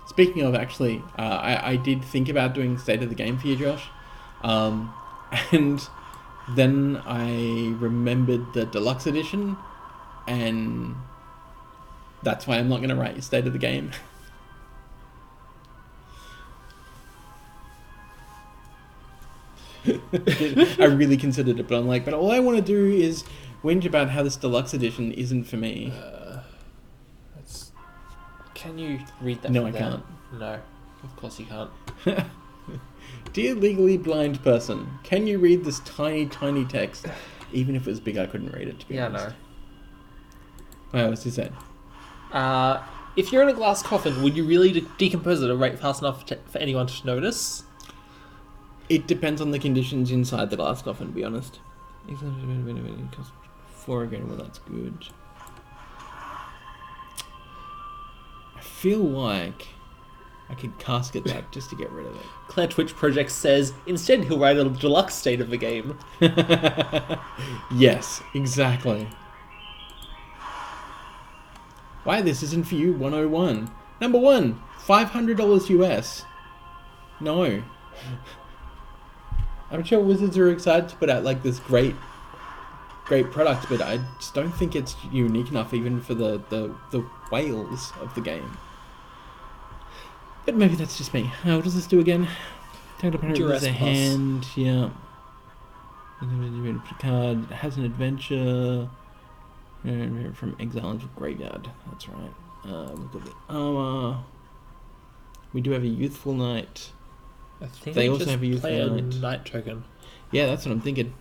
Speaking of, actually, I did think about doing State of the Game for you, Josh. And then I remembered the Deluxe Edition, and that's why I'm not going to write your State of the Game. I really considered it, but I'm like, but all I want to do is whinge about how this Deluxe Edition isn't for me. Can you read that? No, I can't. No, of course you can't. Dear legally blind person, can you read this tiny, tiny text? Even if it was big, I couldn't read it, to be honest. No. Wow, what's he saying? If you're in a glass coffin, would you really decompose at a rate fast enough for anyone to notice? It depends on the conditions inside the glass coffin, to be honest. 4 again, well, that's good. I feel like I could casket that just to get rid of it. Claire Twitch Project says, instead he'll write a deluxe state of the game. Yes, exactly. Why this isn't for you, 101. Number 1, $500 US. No. I'm sure Wizards are excited to put out like this great product, but I just don't think it's unique enough even for the whales of the game. But maybe that's just me. What does this do again? Total opponent with a hand, yeah. Card has an adventure from exile into graveyard. That's right. We've got the armor. We do have a youthful knight. I think they also have a youthful knight token. Yeah, that's what I'm thinking.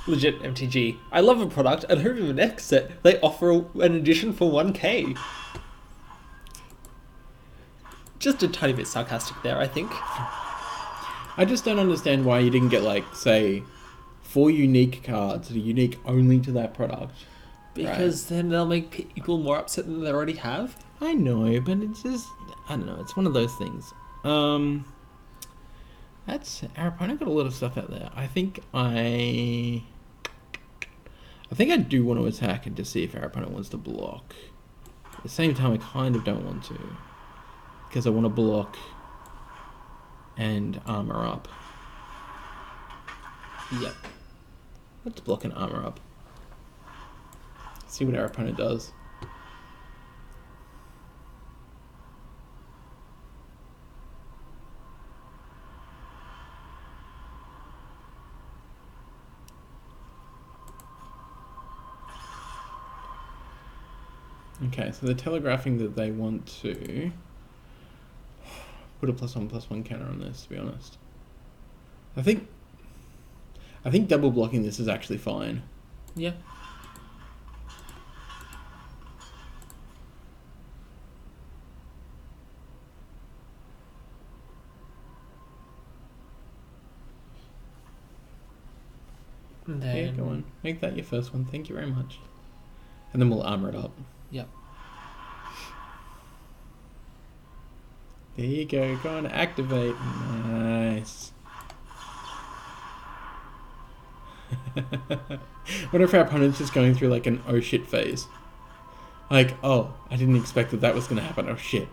Legit MTG. I love a product, and hope in the next set they offer an edition for 1k. Just a tiny bit sarcastic there, I think. I just don't understand why you didn't get, like, say, 4 unique cards that are unique only to that product. Because then they'll make people more upset than they already have. I know, but it's just, I don't know, it's one of those things. That's, our opponent got a lot of stuff out there. I think I do want to attack and to see if our opponent wants to block. At the same time, I kind of don't want to. Because I want to block and armor up. Yep. Let's block and armor up. See what our opponent does. Okay, so they're telegraphing that they want to put a +1/+1 counter on this, to be honest. I think double blocking this is actually fine. Yeah. And then... Yeah, go on. Make that your first one. Thank you very much. And then we'll armor it up. Yep. There you go. Go on, activate. Nice. What if our opponent's just going through like an oh shit phase? Like, oh, I didn't expect that was going to happen. Oh shit.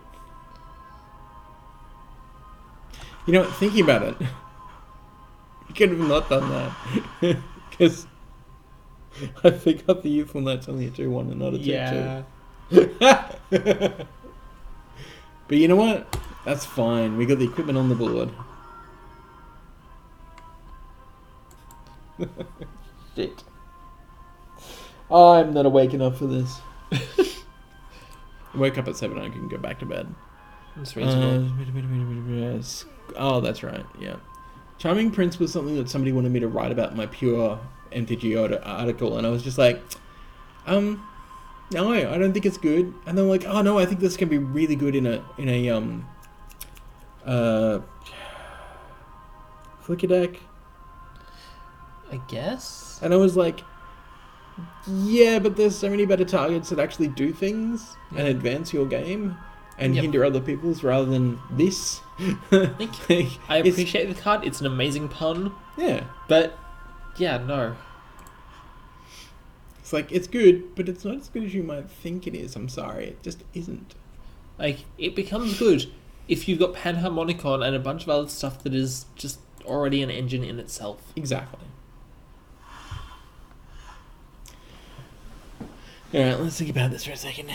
You know, thinking about it, you could have not done that. Because I forgot the Youthful Knight's only a 2-1 and not a 2-2. Yeah. But you know what? That's fine. We got the equipment on the board. Shit. I'm not awake enough for this. I woke up at 7 and I can go back to bed. That's reasonable. Oh, that's right. Yeah. Charming Prince was something that somebody wanted me to write about in my pure MTG article, and I was just like, no, I don't think it's good. And they're like, oh no, I think this can be really good in a flicker deck. I guess. And I was like, yeah, but there's so many better targets that actually do things and advance your game and hinder other people's rather than this. I appreciate the card. It's an amazing pun. Yeah. But, yeah, no. It's like, it's good, but it's not as good as you might think it is. I'm sorry. It just isn't. Like, it becomes good if you've got Panharmonicon and a bunch of other stuff that is just already an engine in itself. Exactly. Alright, let's think about this for a second. I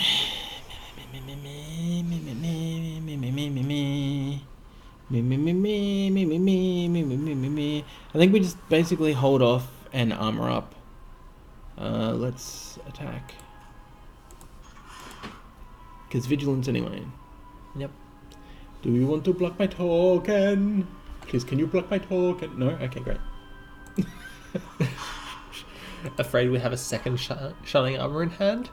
think we just basically hold off and armor up. Let's attack. Because vigilance anyway. Yep. Do you want to block my token? Please, can you block my token? No? Okay, great. Afraid we have a second Shining Armor in hand?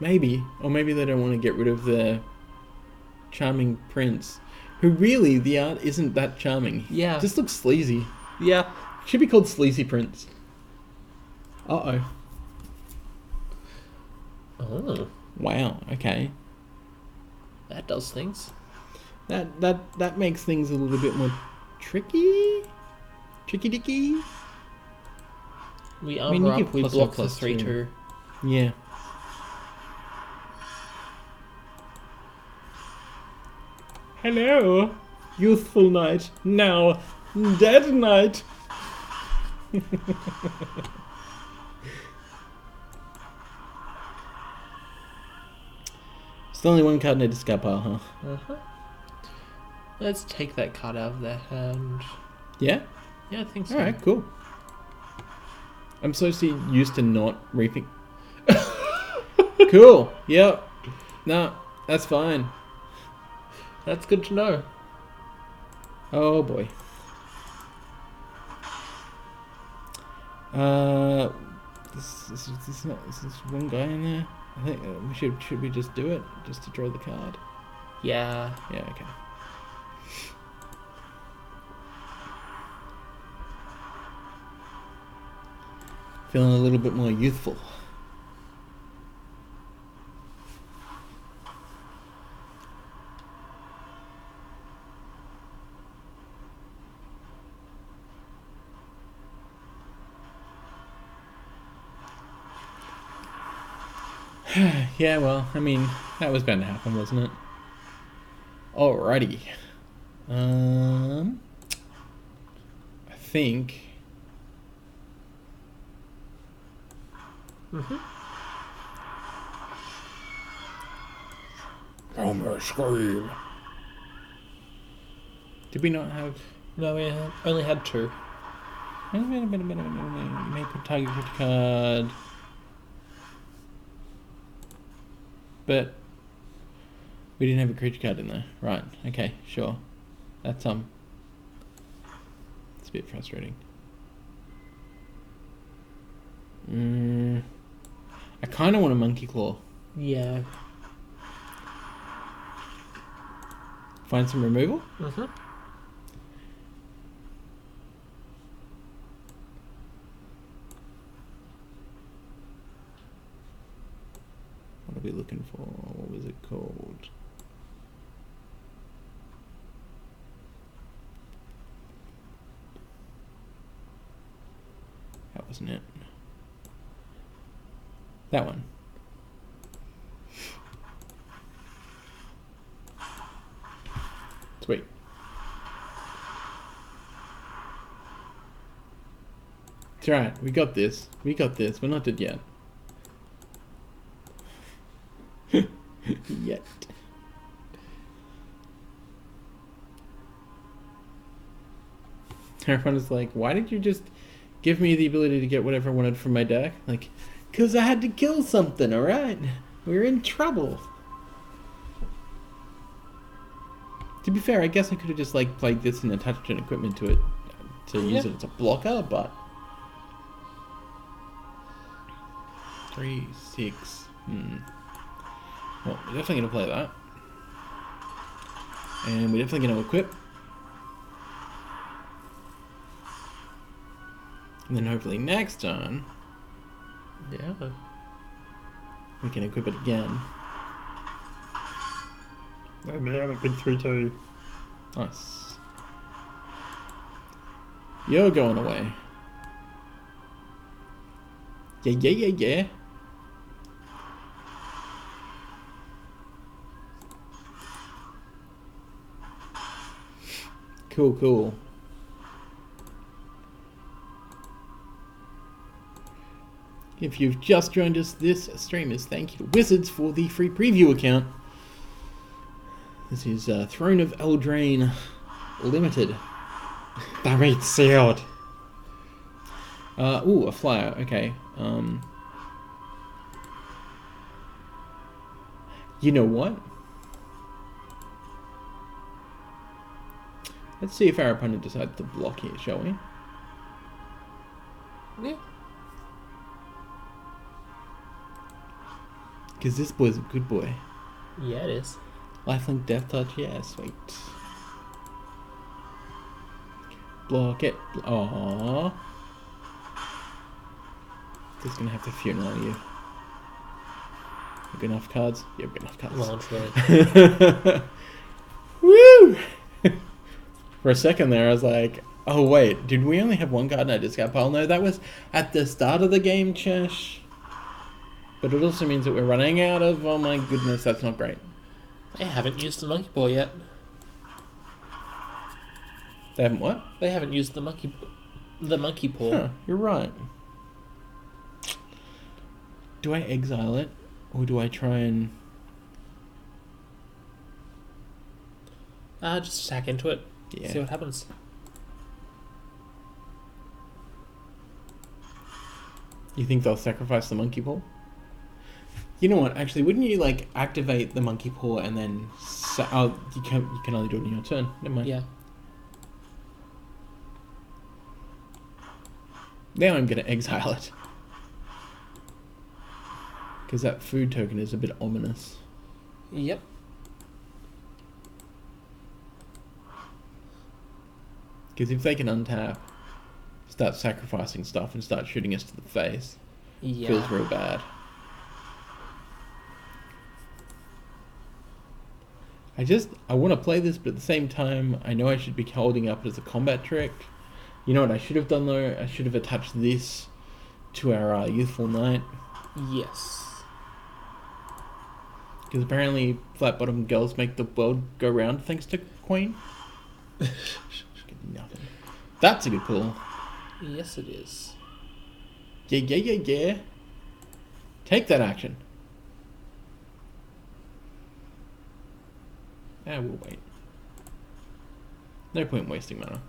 Maybe. Or maybe they don't want to get rid of the Charming Prince. Who really, the art isn't that charming. Yeah. Just looks sleazy. Yeah. Should be called Sleazy Prince. Uh-oh. Oh. Wow, okay. That does things. That makes things a little bit more tricky? Tricky-dicky? We armor you up, give we plus block one, the plus 3/2. Yeah. Hello, youthful knight, now dead knight. Still only one card in a discard pile, huh? Uh-huh. Let's take that card out of their hand. Yeah? Yeah, I think so. Alright, cool. I'm so used to not reaping. Cool. Yep. No, that's fine. That's good to know. Oh boy. This is one guy in there. I think should we just do it just to draw the card? Yeah. Yeah. Okay. Feeling a little bit more youthful. Yeah, well, I mean, that was bound to happen, wasn't it? Alrighty. I think... Homer scream. Did we not have... No, we only had 2. May put target card. but we didn't have a creature card in there. Right, okay, sure. That's, it's a bit frustrating. I kind of want a Monkey Claw. Yeah. Find some removal? Mm-hmm. What are we looking for? What was it called? That wasn't it. That one. Sweet. It's right. We got this. We got this. We're not dead yet. Yet. Everyone is like, why did you just give me the ability to get whatever I wanted from my deck? Like, because I had to kill something, alright? We're in trouble. To be fair, I guess I could have just like played this and attached an equipment to it to use it as a blocker, but 3, 6. Well, we're definitely gonna play that. And we're definitely gonna equip. And then hopefully next turn, Yeah. we can equip it again. Oh man, a big 3-2. Nice. You're going away. Yeah. Cool. If you've just joined us, this stream is thank you to Wizards for the free preview account. This is Throne of Eldraine Limited. Damn it, sealed. Ooh, a flyer. Okay. You know what? Let's see if our opponent decides to block here, shall we? Yeah. Because this boy's a good boy. Yeah, it is. Lifelink Death Touch, yeah, sweet. Block it. Aww. Just gonna have to funeral you. You got enough cards? Yeah, I've got enough cards. Well, true. Woo! For a second there, I was like, oh wait, did we only have one card in our discard pile? No, that was at the start of the game, Chesh. But it also means that we're running out of, oh my goodness, that's not great. They haven't used the monkey paw yet. They haven't what? They haven't used the monkey paw. Huh, you're right. Do I exile it? Or do I try and... Just attack into it. Yeah. See what happens. You think they'll sacrifice the monkey paw? You know what? Actually, wouldn't you like activate the monkey paw and then? You can only do it in your turn. Never mind. Yeah. Now I'm gonna exile it because that food token is a bit ominous. Yep. Because if they can untap, start sacrificing stuff, and start shooting us to the face, Yeah. feels real bad. I want to play this, but at the same time, I know I should be holding up as a combat trick. You know what I should have done though? I should have attached this to our Youthful Knight. Yes. Because apparently flat-bottom girls make the world go round thanks to Queen. Nothing. That's a good pull. Yes, it is. Yeah. Take that action. We'll wait. No point wasting mana.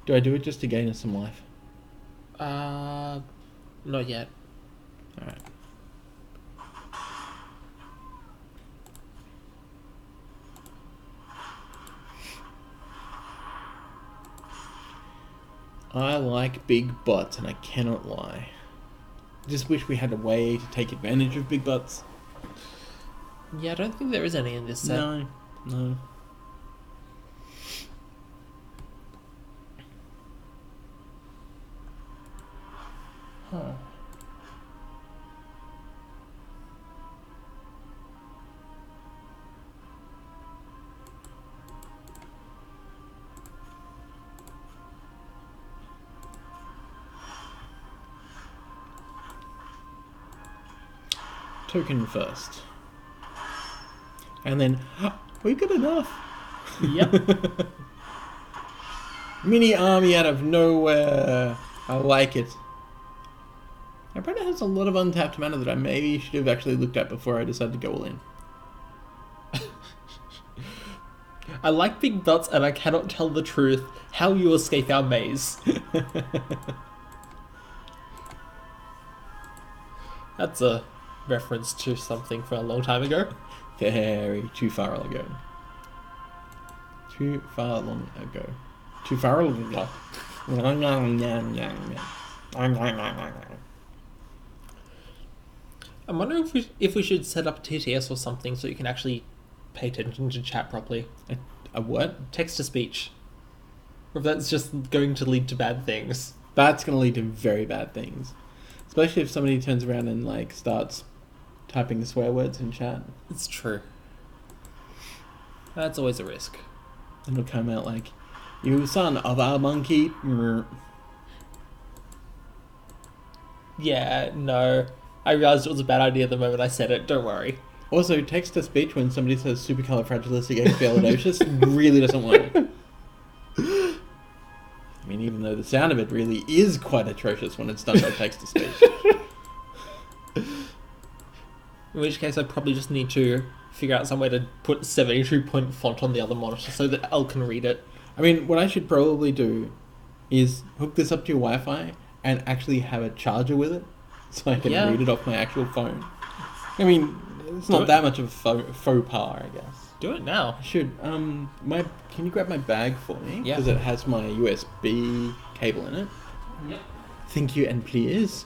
Do I do it just to gain us some life? Not yet. Alright. I like big butts, and I cannot lie. Just wish we had a way to take advantage of big butts. Yeah, I don't think there is any in this set. No. Huh. Token first. And then, we've got enough. Yep. Mini army out of nowhere. I like it. My opponent has a lot of untapped mana that I maybe should have actually looked at before I decided to go all in. I like big butts and I cannot tell the truth. How you escape our maze. That's a reference to something from a long time ago. Very too far ago. Too far long ago. Too far ago. I'm wondering if we should set up a TTS or something so you can actually pay attention to chat properly. A what? Text to speech. Or if that's just going to lead to bad things. That's going to lead to very bad things. Especially if somebody turns around and like starts typing swear words in chat. It's true. That's always a risk. And it'll come out like, "You son of a monkey." Yeah, no. I realised it was a bad idea the moment I said it, don't worry. Also, text to speech when somebody says supercalifragilisticexpialidocious really doesn't work. I mean, even though the sound of it really is quite atrocious when it's done by text to speech. In which case I probably just need to figure out some way to put 72-point font on the other monitor so that Elle can read it. I mean, what I should probably do is hook this up to your Wi-Fi and actually have a charger with it so I can read it off my actual phone. I mean, it's not that much of a faux pas, I guess. Do it now. I should. Can you grab my bag for me? Yeah. Because it has my USB cable in it. Yep. Thank you and please.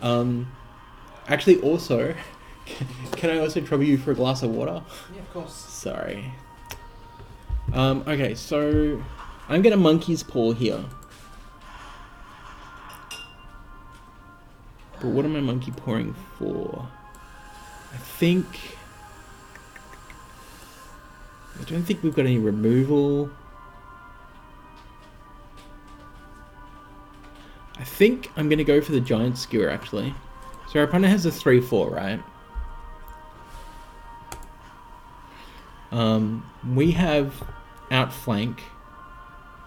Actually, also, can I also trouble you for a glass of water? Yeah, of course. Sorry. Okay, so I'm gonna monkey's paw here. But what am I monkey pawing for? I don't think we've got any removal. I think I'm going to go for the giant skewer, actually. So our opponent has a 3-4, right? We have outflank.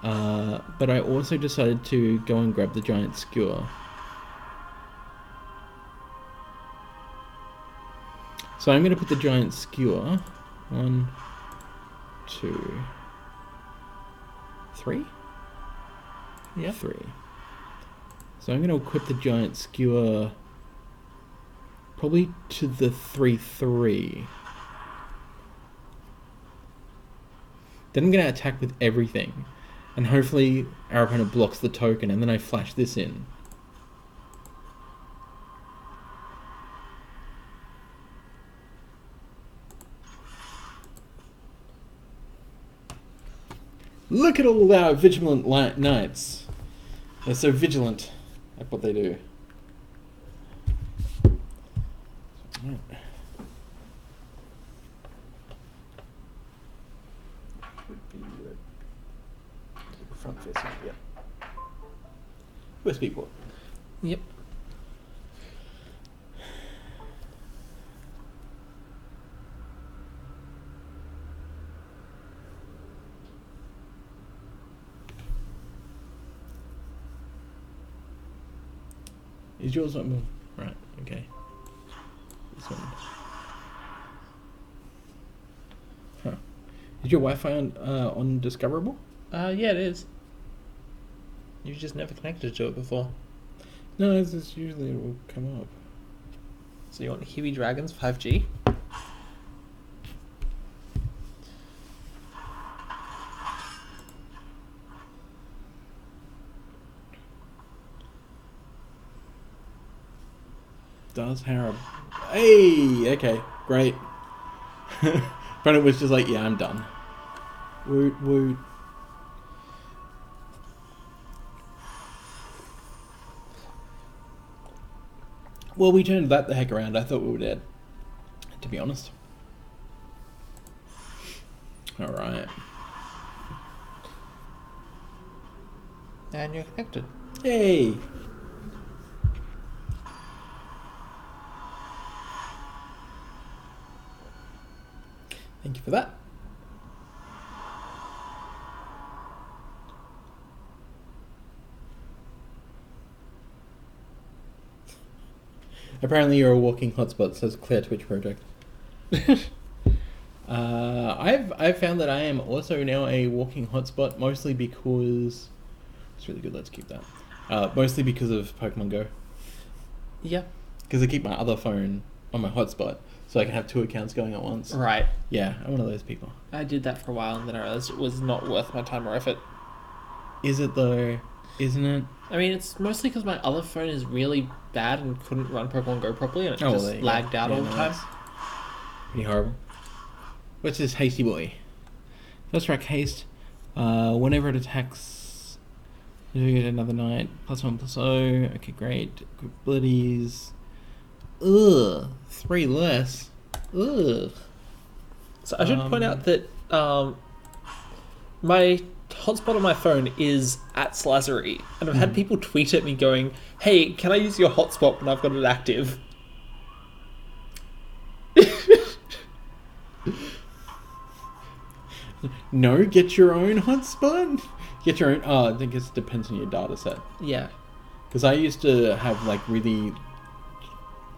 But I also decided to go and grab the giant skewer. So I'm going to put the giant skewer. 1, 2, 3? Yeah. 3. So I'm going to equip the giant skewer probably to the 3-3. Then I'm going to attack with everything. And hopefully our opponent blocks the token and then I flash this in. Look at all our vigilant knights. They're so vigilant at what they do. Right. Should be front facing, yeah. USB port. Yep. Is yours not moving? Right, okay. This one. Huh. Is your Wi-Fi on discoverable? Yeah, it is. You've just never connected to it before. No, it's just usually it will come up. So you want Heavy Dragons 5G? Does Harrow? Hey, okay, great. Brennan was just like, yeah, I'm done. Woot woot. Well, we turned that the heck around. I thought we were dead, to be honest. Alright. And you're connected. Hey! Thank you for that. Apparently you're a walking hotspot, says Clear Twitch Project. I've found that I am also now a walking hotspot, mostly because it's really good. Let's keep that. Mostly because of Pokemon Go, Yeah. because I keep my other phone on my hotspot, so I can have 2 accounts going at once. Right. Yeah, I'm one of those people. I did that for a while and then I realized it was not worth my time or effort. Is it though? Isn't it? I mean, it's mostly because my other phone is really bad and couldn't run Pokemon Go properly and it Oh, well, just there you go. lagged out Yeah, all the no, time. that's pretty horrible. What's this hasty boy? First track haste. Whenever it attacks, you get another knight. +1/+0. Okay, great. Good abilities. Ugh. 3 less. Ugh. So I should point out that my hotspot on my phone is at Slazzery, and I've had people tweet at me going, "Hey, can I use your hotspot when I've got it active?" No, get your own hotspot. Get your own. Oh, I think it depends on your data set. Yeah. Because I used to have like really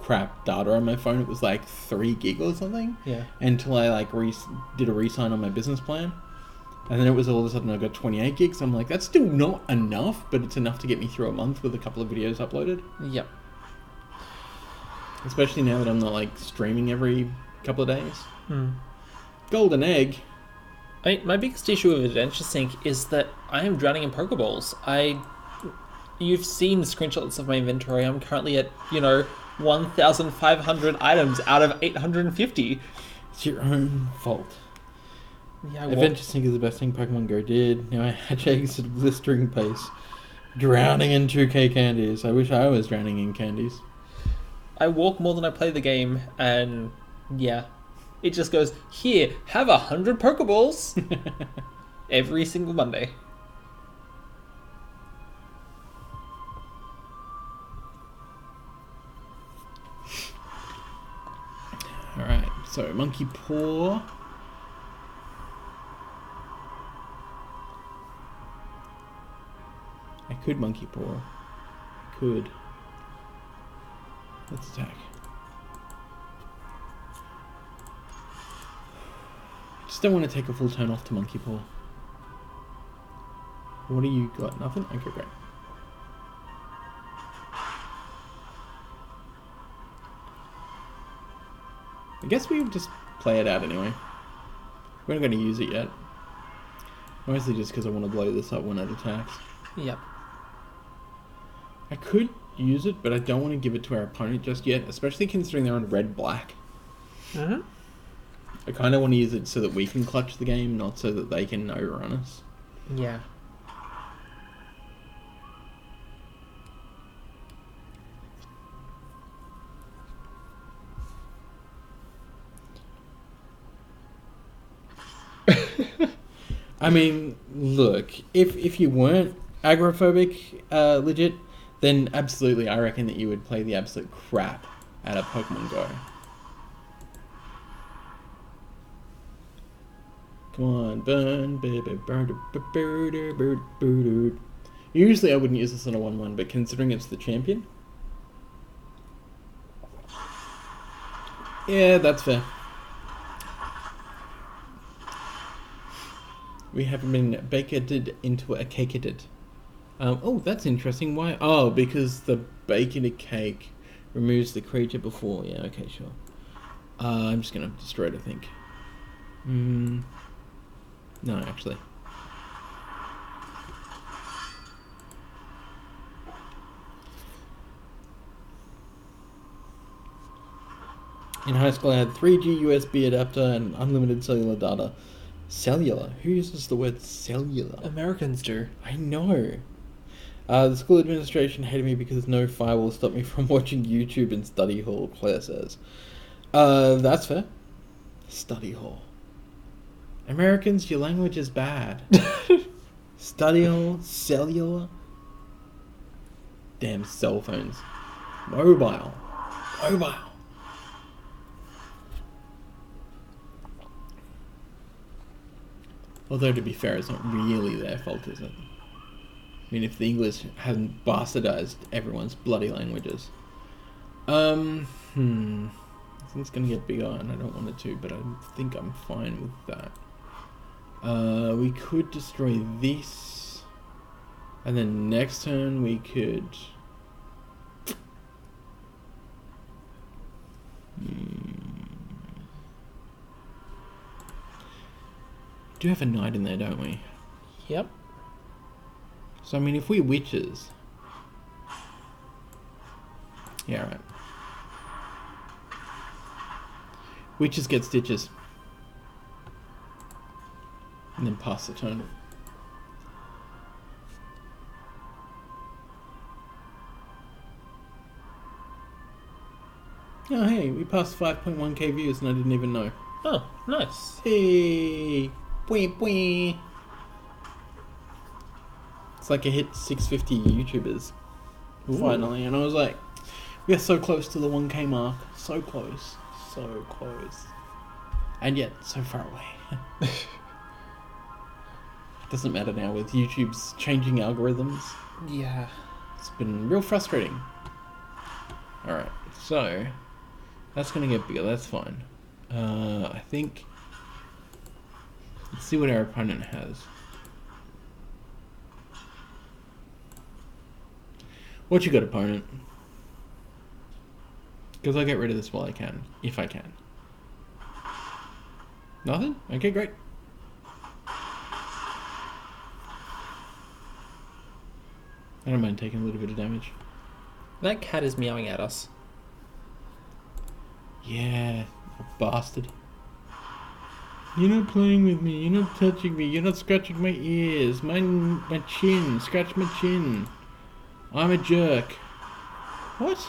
crap data on my phone. It was like 3 gig or something. Yeah. Until I like did a re-sign on my business plan. And then it was all of a sudden I got 28 gigs. I'm like, that's still not enough, but it's enough to get me through a month with a couple of videos uploaded. Yep. Especially now that I'm not like streaming every couple of days. Hmm. Golden egg. I mean, my biggest issue with Adventure Sync is that I am drowning in Pokeballs. You've seen screenshots of my inventory. I'm currently at, 1,500 items out of 850. It's your own fault. Yeah, Adventure Sync is the best thing Pokemon Go did. Now I hatch eggs at a blistering pace. Drowning in 2K candies. I wish I was drowning in candies. I walk more than I play the game, and yeah. It just goes, here, have 100 Pokeballs every single Monday. Alright, so Monkey Paw. I could Monkey Paw. I could. Let's attack. Just don't want to take a full turn off to Monkey Paw. What do you got? Nothing? Okay, great. I guess we would just play it out anyway. We're not going to use it yet. Mostly just because I want to blow this up when it attacks. Yep. I could use it, but I don't want to give it to our opponent just yet, especially considering they're on red-black. Mm-hmm. I kind of want to use it so that we can clutch the game, not so that they can overrun us. Yeah. I mean, look, if you weren't agoraphobic, legit, then absolutely, I reckon that you would play the absolute crap out of Pokemon Go. Come on, burn, baby, burn, burn. Usually I wouldn't use this on a 1-1, but considering it's the champion... Yeah, that's fair. We haven't been baked into a caketed. Oh, that's interesting. Why? Oh, because the bake in a cake removes the creature before. Yeah, okay, sure. I'm just going to destroy it, I think. No, actually. In high school, I had 3G USB adapter and unlimited cellular data. Cellular? Who uses the word cellular? Americans do. I know. The school administration hated me because no firewall stopped me from watching YouTube in study hall, Claire says. That's fair. Study hall. Americans, your language is bad. Study hall, cellular. Damn cell phones. Mobile. Although, to be fair, it's not really their fault, is it? I mean, if the English hadn't bastardized everyone's bloody languages. This thing's gonna get bigger, and I don't want it to, but I think I'm fine with that. We could destroy this, and then next turn we could... We do have a knight in there, don't we? Yep. So, I mean, if we witches... Yeah, right. Witches get stitches. And then pass the turn. Oh, hey, we passed 5.1k views and I didn't even know. Oh, nice. Hey! Bwee, bwee. It's like I hit 650 YouTubers. Ooh. Finally, and I was like, we are so close to the 1k mark. So close. So close. And yet, so far away. Doesn't matter now with YouTube's changing algorithms. Yeah. It's been real frustrating. Alright, so that's gonna get bigger, that's fine. I think... Let's see what our opponent has. What you got, opponent? Because I'll get rid of this while I can, if I can. Nothing? Okay, great. I don't mind taking a little bit of damage. That cat is meowing at us. Yeah, a bastard. You're not playing with me, you're not touching me, you're not scratching my ears, my chin, scratch my chin. I'm a jerk. What?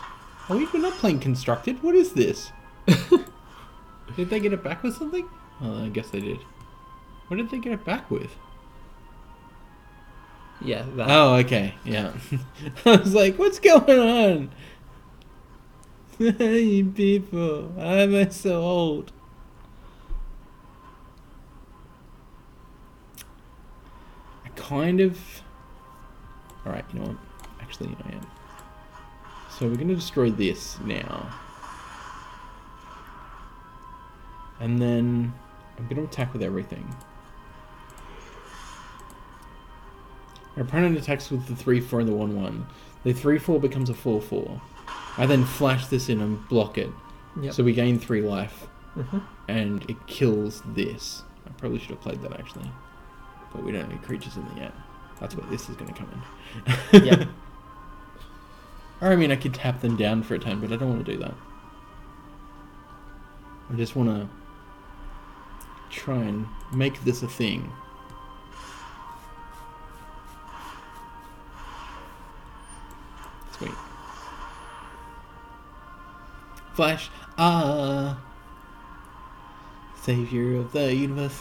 Are we not playing constructed? What is this? Did they get it back with something? Oh, I guess they did. What did they get it back with? Yeah, that. Oh, okay, yeah. I was like, what's going on? You people, why am I so old? I kind of... Alright, you know what? Actually, I am. So we're going to destroy this now. And then I'm going to attack with everything. Our opponent attacks with the 3-4 and the 1-1. The 3-4 becomes a 4-4. I then flash this in and block it. Yep. So we gain 3 life. Mm-hmm. And it kills this. I probably should have played that actually. But we don't have any creatures in there yet. That's where this is going to come in. Yep. Or I mean, I could tap them down for a turn, but I don't want to do that. I just want to try and make this a thing. Sweet. Flash. Savior of the universe.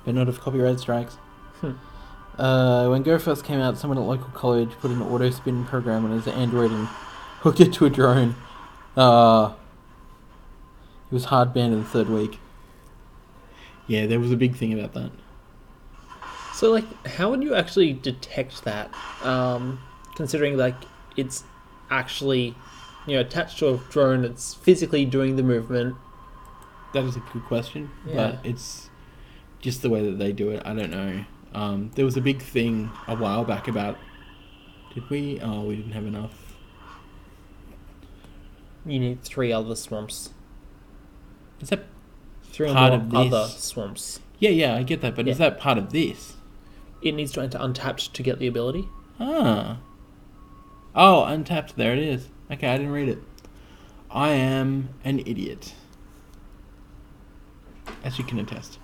But not if copyright strikes. When Go first came out, someone at local college put an auto spin program on his Android and hooked it to a drone. It was hard banned in the 3rd week. Yeah, there was a big thing about that. So, like, how would you actually detect that? Considering, like, it's actually, you know, attached to a drone, it's physically doing the movement. That is a good question, Yeah. but it's just the way that they do it. I don't know. There was a big thing a while back about. Did we? Oh, we didn't have enough. You need 3 other swamps. Is that 3 or part more of this? other swamps. Yeah, I get that, but Yeah. is that part of this? It needs to enter untapped to get the ability. Ah. Oh, untapped. There it is. Okay, I didn't read it. I am an idiot. As you can attest.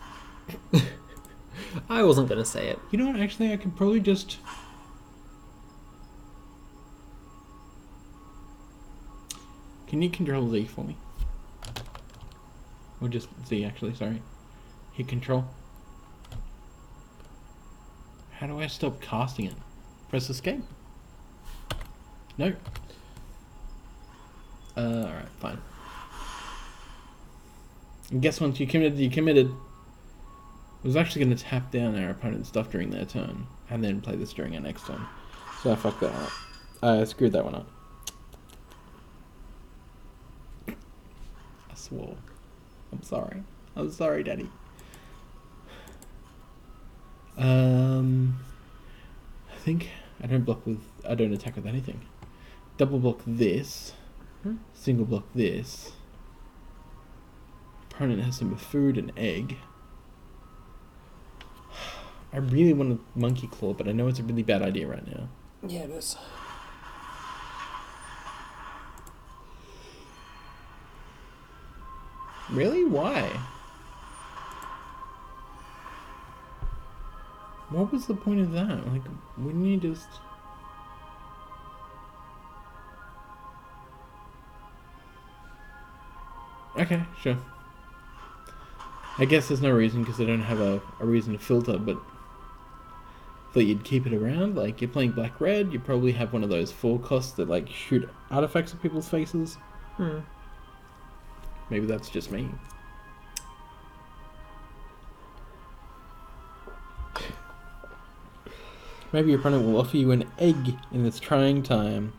I wasn't going to say it. You know what? Actually, I could probably just... Can you control Z for me? Or just Z, actually, sorry. Hit control. How do I stop casting it? Press escape? No. Alright, fine. And guess once you committed, you committed. I was actually going to tap down our opponent's stuff during their turn, and then play this during our next turn. So I fucked that up. I screwed that one up. I swore. I'm sorry. I'm sorry, Daddy. I think I don't attack with anything. Double block this. Single block this. Opponent has some food and egg. I really want a monkey claw, but I know it's a really bad idea right now. Yeah, it is. Really? Why? What was the point of that? Like, wouldn't you just... Okay, sure. I guess there's no reason because I don't have a reason to filter, but thought you'd keep it around. Like, you're playing black-red, you probably have one of those 4 costs that, like, shoot artifacts at people's faces. Maybe that's just me. Maybe your opponent will offer you an egg in this trying time.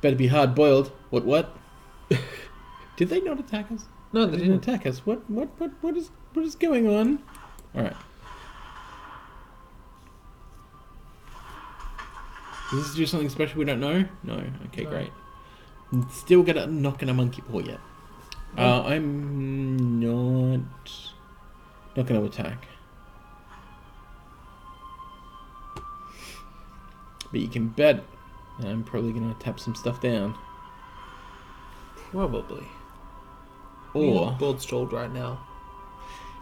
Better be hard-boiled. What? Did they not attack us? No, They didn't attack us. What is going on? Alright. Does this do something special we don't know? No. Okay, No. great. Still not gonna monkey paw yet. I'm not gonna attack. But you can bet I'm probably gonna tap some stuff down. Probably. Or board stalled right now.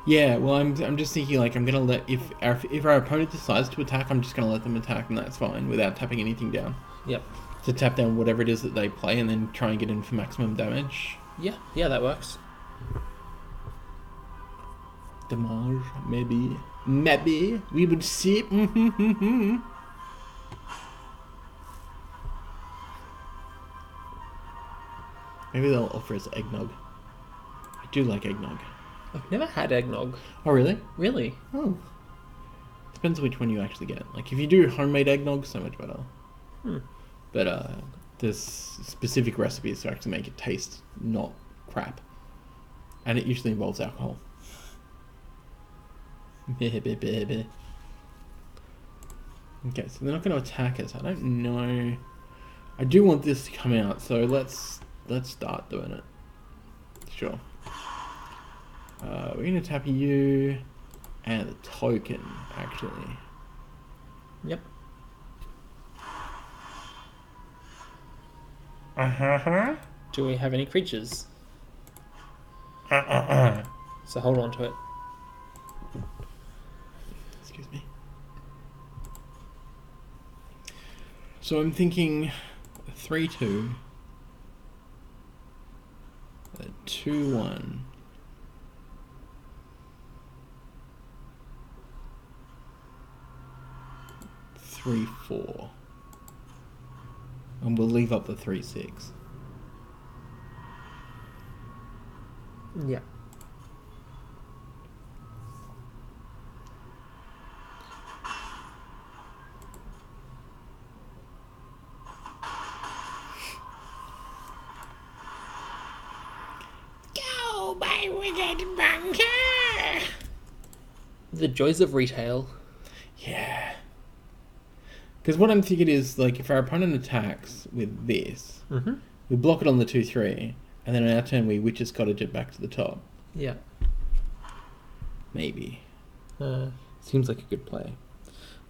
yeah, well, I'm just thinking like I'm gonna let if our opponent decides to attack, I'm just gonna let them attack, and that's fine without tapping anything down. Yep. To tap down whatever it is that they play, and then try and get in for maximum damage. Yeah, that works. Damage, maybe we would see. Maybe they'll offer us eggnog. I do like eggnog. I've never had eggnog. Oh, really? Really? Oh. Depends which one you actually get. Like, if you do homemade eggnog, so much better. But there's specific recipes to actually make it taste not crap. And it usually involves alcohol. Okay, so they're not going to attack us. I don't know. I do want this to come out, so let's start doing it. Sure. We're going to tap you and the token, actually. Yep. Do we have any creatures? So hold on to it. Excuse me. So I'm thinking 3/2, 2/1. Three, 4. And we'll leave up the 3/6. Yeah. Go, my wicked bunker! The joys of retail. Yeah. Because what I'm thinking is, like, if our opponent attacks with this, Mm-hmm. we block it on the 2/3, and then on our turn we Witch's Cottage it back to the top. Yeah. Maybe. Uh, Seems like a good play.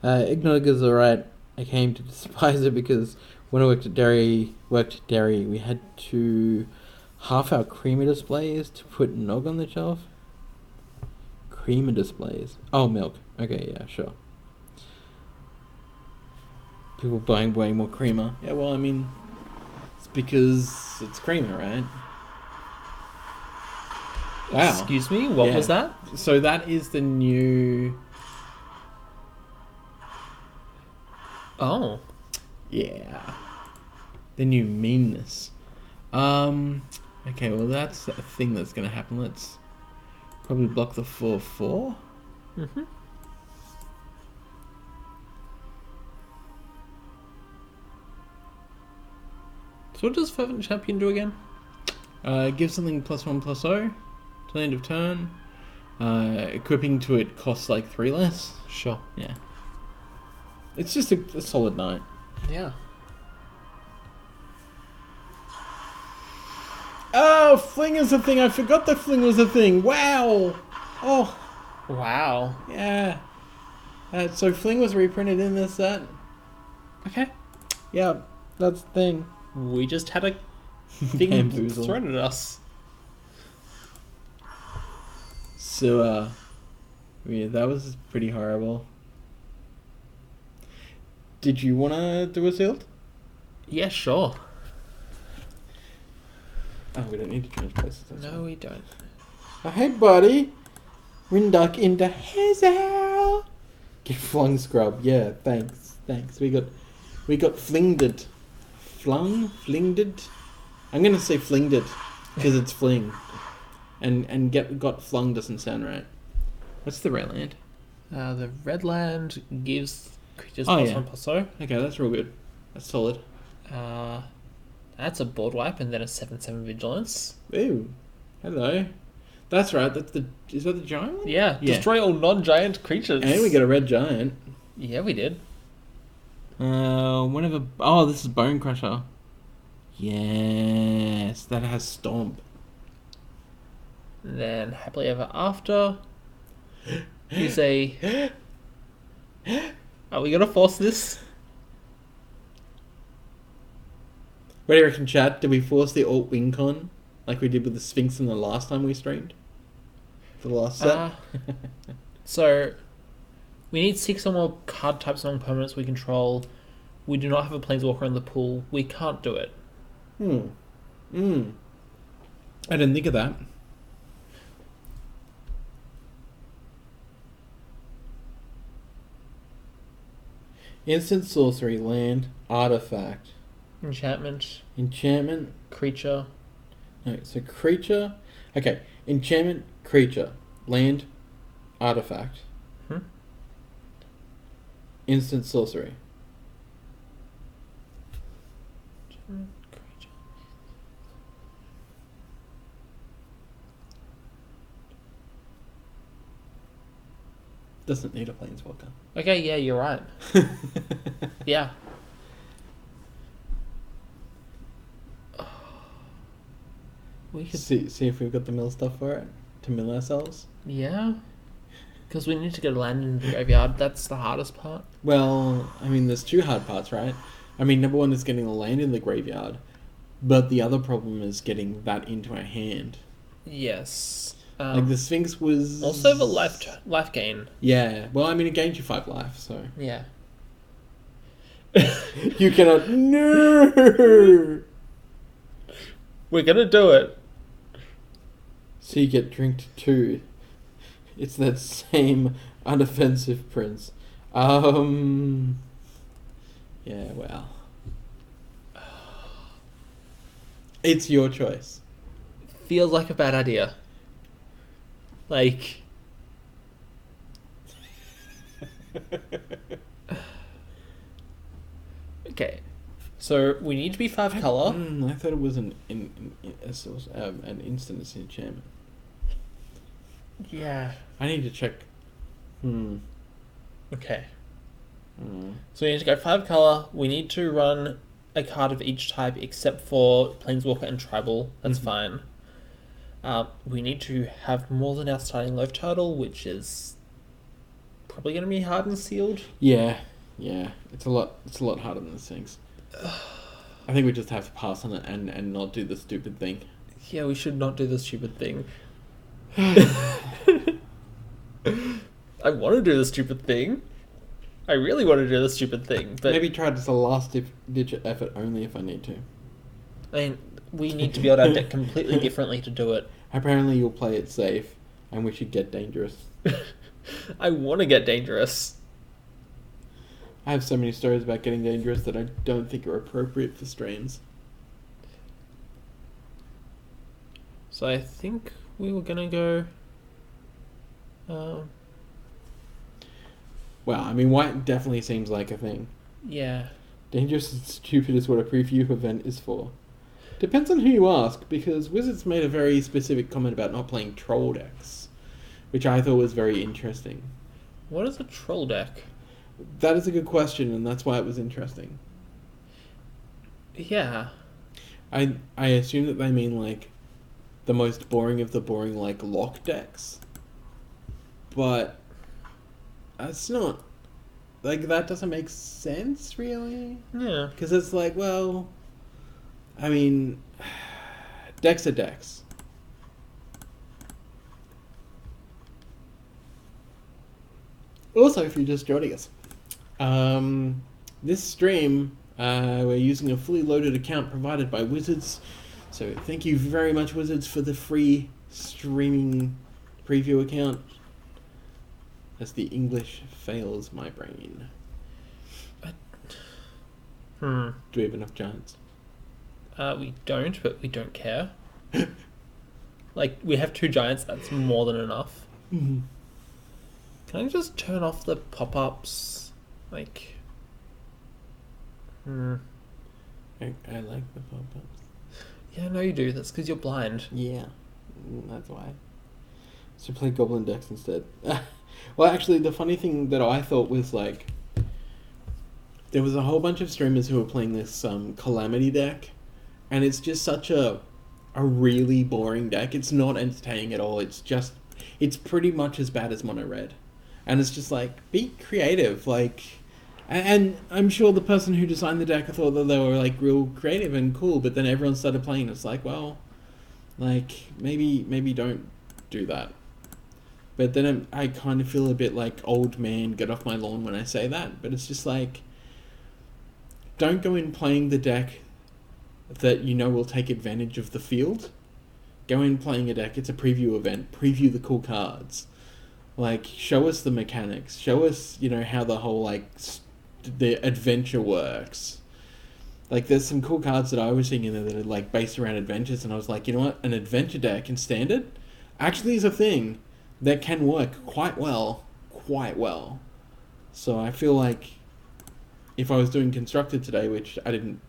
Ignorga's alright. I came to despise it because when I worked at Derry, we had to half our creamer displays to put Nog on the shelf. Creamer displays. Oh, milk. Okay, yeah, sure. People buying way more creamer. Yeah, well, I mean, it's because it's creamer, right? Wow. Excuse me, what Yeah. was that? So that is the new... Oh. Yeah. The new meanness. Okay, well that's a thing that's gonna happen. Let's probably block the 4/4. Mm-hmm. So what does Fervent Champion do again? Give something +1/+0 to the end of turn. Equipping to it costs like 3 less. Sure. Yeah. It's just a solid knight. Yeah. Oh, fling is a thing. I forgot that fling was a thing. Wow. Oh, Wow. yeah. So fling was reprinted in this set. Okay. Yeah, that's the thing. We just had a thing Bamboozle. thrown at us. So, yeah, that was pretty horrible. Did you want to do a sealed? Yeah, sure. Oh, we don't need to change places. That's No, fine. we don't. Oh, hey, buddy. Rinduck into Hazel. Get flung scrub. Yeah, thanks. We got flinged. Flinged? I'm gonna say flinged because it's fling. And got flung doesn't sound right. What's the red land? The red land gives creatures Oh, +1/+0. Okay, that's real good. That's solid. That's a board wipe and then a 7/7 vigilance. Ooh, hello. That's right. Is that the giant one? Yeah, Yeah. destroy all non-giant creatures. And we got a red giant. Yeah, we did. Whenever. Oh, this is Bone Crusher. Yes, that has Stomp. And then happily ever after is a. Are we gonna force this? What do you reckon, Chad? Did we force the alt wing con like we did with the Sphinx in the last time we streamed? For the last set? So we need 6 or more card types among permanents we control. We do not have a planeswalker in the pool. We can't do it. I didn't think of that. Instant sorcery, land, artifact, Enchantment, enchantment. creature. No, so creature. Okay, enchantment, creature, land, artifact, instant sorcery. Creature. Doesn't need a planeswalker. Okay, yeah, you're right. Yeah. We could. See if we've got the mill stuff for it to mill ourselves. Yeah. Because we need to get a land in the graveyard. That's the hardest part. Well, I mean, there's 2 hard parts, right? I mean, number 1 is getting the land in the graveyard, but the other problem is getting that into our hand. Yes. Like the Sphinx was Also the life gain. Yeah. Well, I mean, it gains you 5 life, so Yeah. you cannot. No. We're gonna do it. So you get drinked 2. It's that same unoffensive prince. Yeah. Well. It's your choice. Feels like a bad idea. Like. Okay. So we need to be 5 color. I thought it was an instant enchantment. Yeah. I need to check Okay. Hmm. So we need to go 5 color. We need to run a card of each type except for Planeswalker and Tribal. That's fine. We need to have more than our starting loaf turtle, which is probably going to be hard and sealed. Yeah. It's a lot harder than these things. I think we just have to pass on it and not do the stupid thing. Yeah, we should not do the stupid thing. I want to do the stupid thing. I really want to do the stupid thing, but Maybe try this a last ditch effort only if I need to. I mean, we need to build our deck completely differently to do it. Apparently you'll play it safe, and we should get dangerous. I want to get dangerous. I have so many stories about getting dangerous that I don't think are appropriate for streams. So I think we were gonna go. Well, I mean, white definitely seems like a thing. Yeah. Dangerous and stupid is what a preview event is for. Depends on who you ask, because Wizards made a very specific comment about not playing troll decks, which I thought was very interesting. What is a troll deck? That is a good question, and that's why it was interesting. Yeah. I assume that they mean, like, the most boring of the boring, like, lock decks. But that's not... Like, that doesn't make sense, really. Yeah. Because it's like, well... I mean... Decks are decks. Also, if you're just joining us, this stream, we're using a fully loaded account provided by Wizards. So thank you very much, Wizards, for the free streaming preview account. As the English fails my brain. Do we have enough giants? We don't, but we don't care. Like, we have 2 giants, that's more than enough. Mm-hmm. Can I just turn off the pop-ups? Like... I like the pop-ups. Yeah, I know you do. That's because you're blind. Yeah, that's why. So play Goblin decks instead. Well, actually, the funny thing that I thought was, like... There was a whole bunch of streamers who were playing this Calamity deck, and it's just such a really boring deck. It's not entertaining at all. It's pretty much as bad as Mono Red. And it's just like, be creative, like... And I'm sure the person who designed the deck thought that they were, like, real creative and cool, but then everyone started playing, it's like, well, like, maybe don't do that. But then I kind of feel a bit like old man, get off my lawn when I say that. But it's just like, don't go in playing the deck that you know will take advantage of the field. Go in playing a deck, it's a preview event, preview the cool cards. Like, show us the mechanics, show us, how the whole, like, the adventure works. Like, there's some cool cards that I was seeing in there that are, like, based around adventures, and I was like, you know what, an adventure deck in Standard actually is a thing that can work quite well. So I feel like if I was doing Constructed today, which I didn't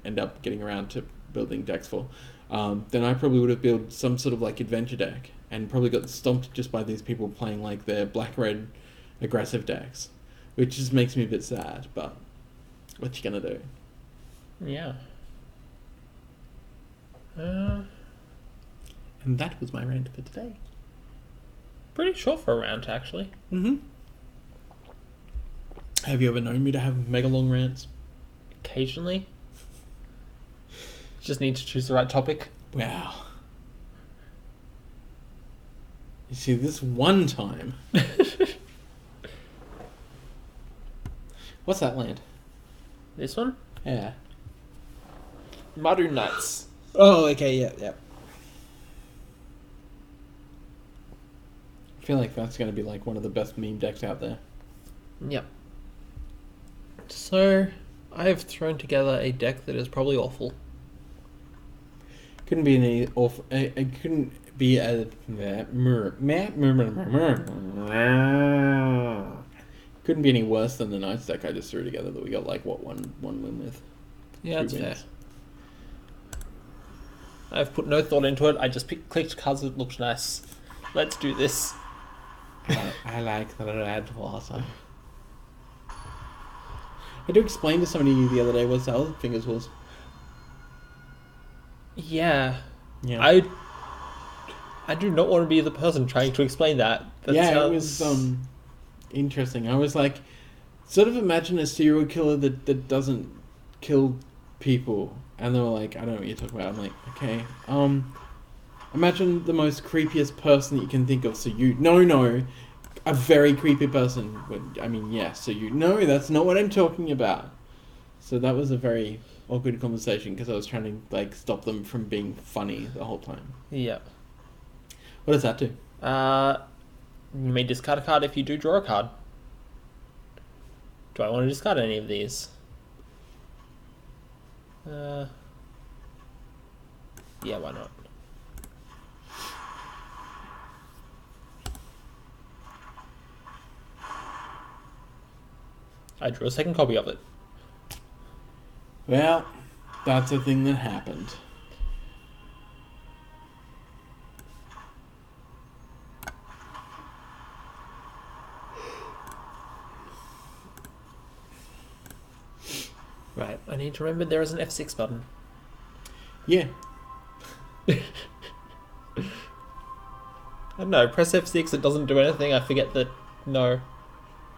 end up getting around to building decks for, then I probably would have built some sort of, like, adventure deck, and probably got stomped just by these people playing, like, their black-red aggressive decks, which just makes me a bit sad, but what you gonna do? Yeah. And that was my rant for today. Pretty short for a rant, actually. Mm-hmm. Have you ever known me to have mega long rants? Occasionally. Just need to choose the right topic. Wow. You see, this one time... What's that land? This one? Yeah. Maru Knights. Oh, okay, yeah. I feel like that's going to be, like, one of the best meme decks out there. Yep. So, I have thrown together a deck that is probably awful. Couldn't be any awful... It couldn't be a... Couldn't be any worse than the Knights deck I just threw together that we got, like, what, one win with? Yeah, that's 3 fair. wins. I've put no thought into it. I just clicked cards that looked nice. Let's do this. I like the red water. I had to explain to somebody the other day what salad fingers was. Yeah. Yeah. I do not want to be the person trying to explain that. That It was interesting. I was like, sort of imagine a serial killer that doesn't kill people, and they were like, I don't know what you're talking about. I'm like, okay, imagine the most creepiest person that you can think of. So a very creepy person. I mean, yes. So that's not what I'm talking about. So that was a very awkward conversation because I was trying to like stop them from being funny the whole time. Yeah. What does that do? You may discard a card if you do draw a card. Do I want to discard any of these? Yeah, why not? I drew a second copy of it. Well, that's a thing that happened. Right, I need to remember there is an F6 button. Yeah. I don't know, press F6, it doesn't do anything, I forget that... No,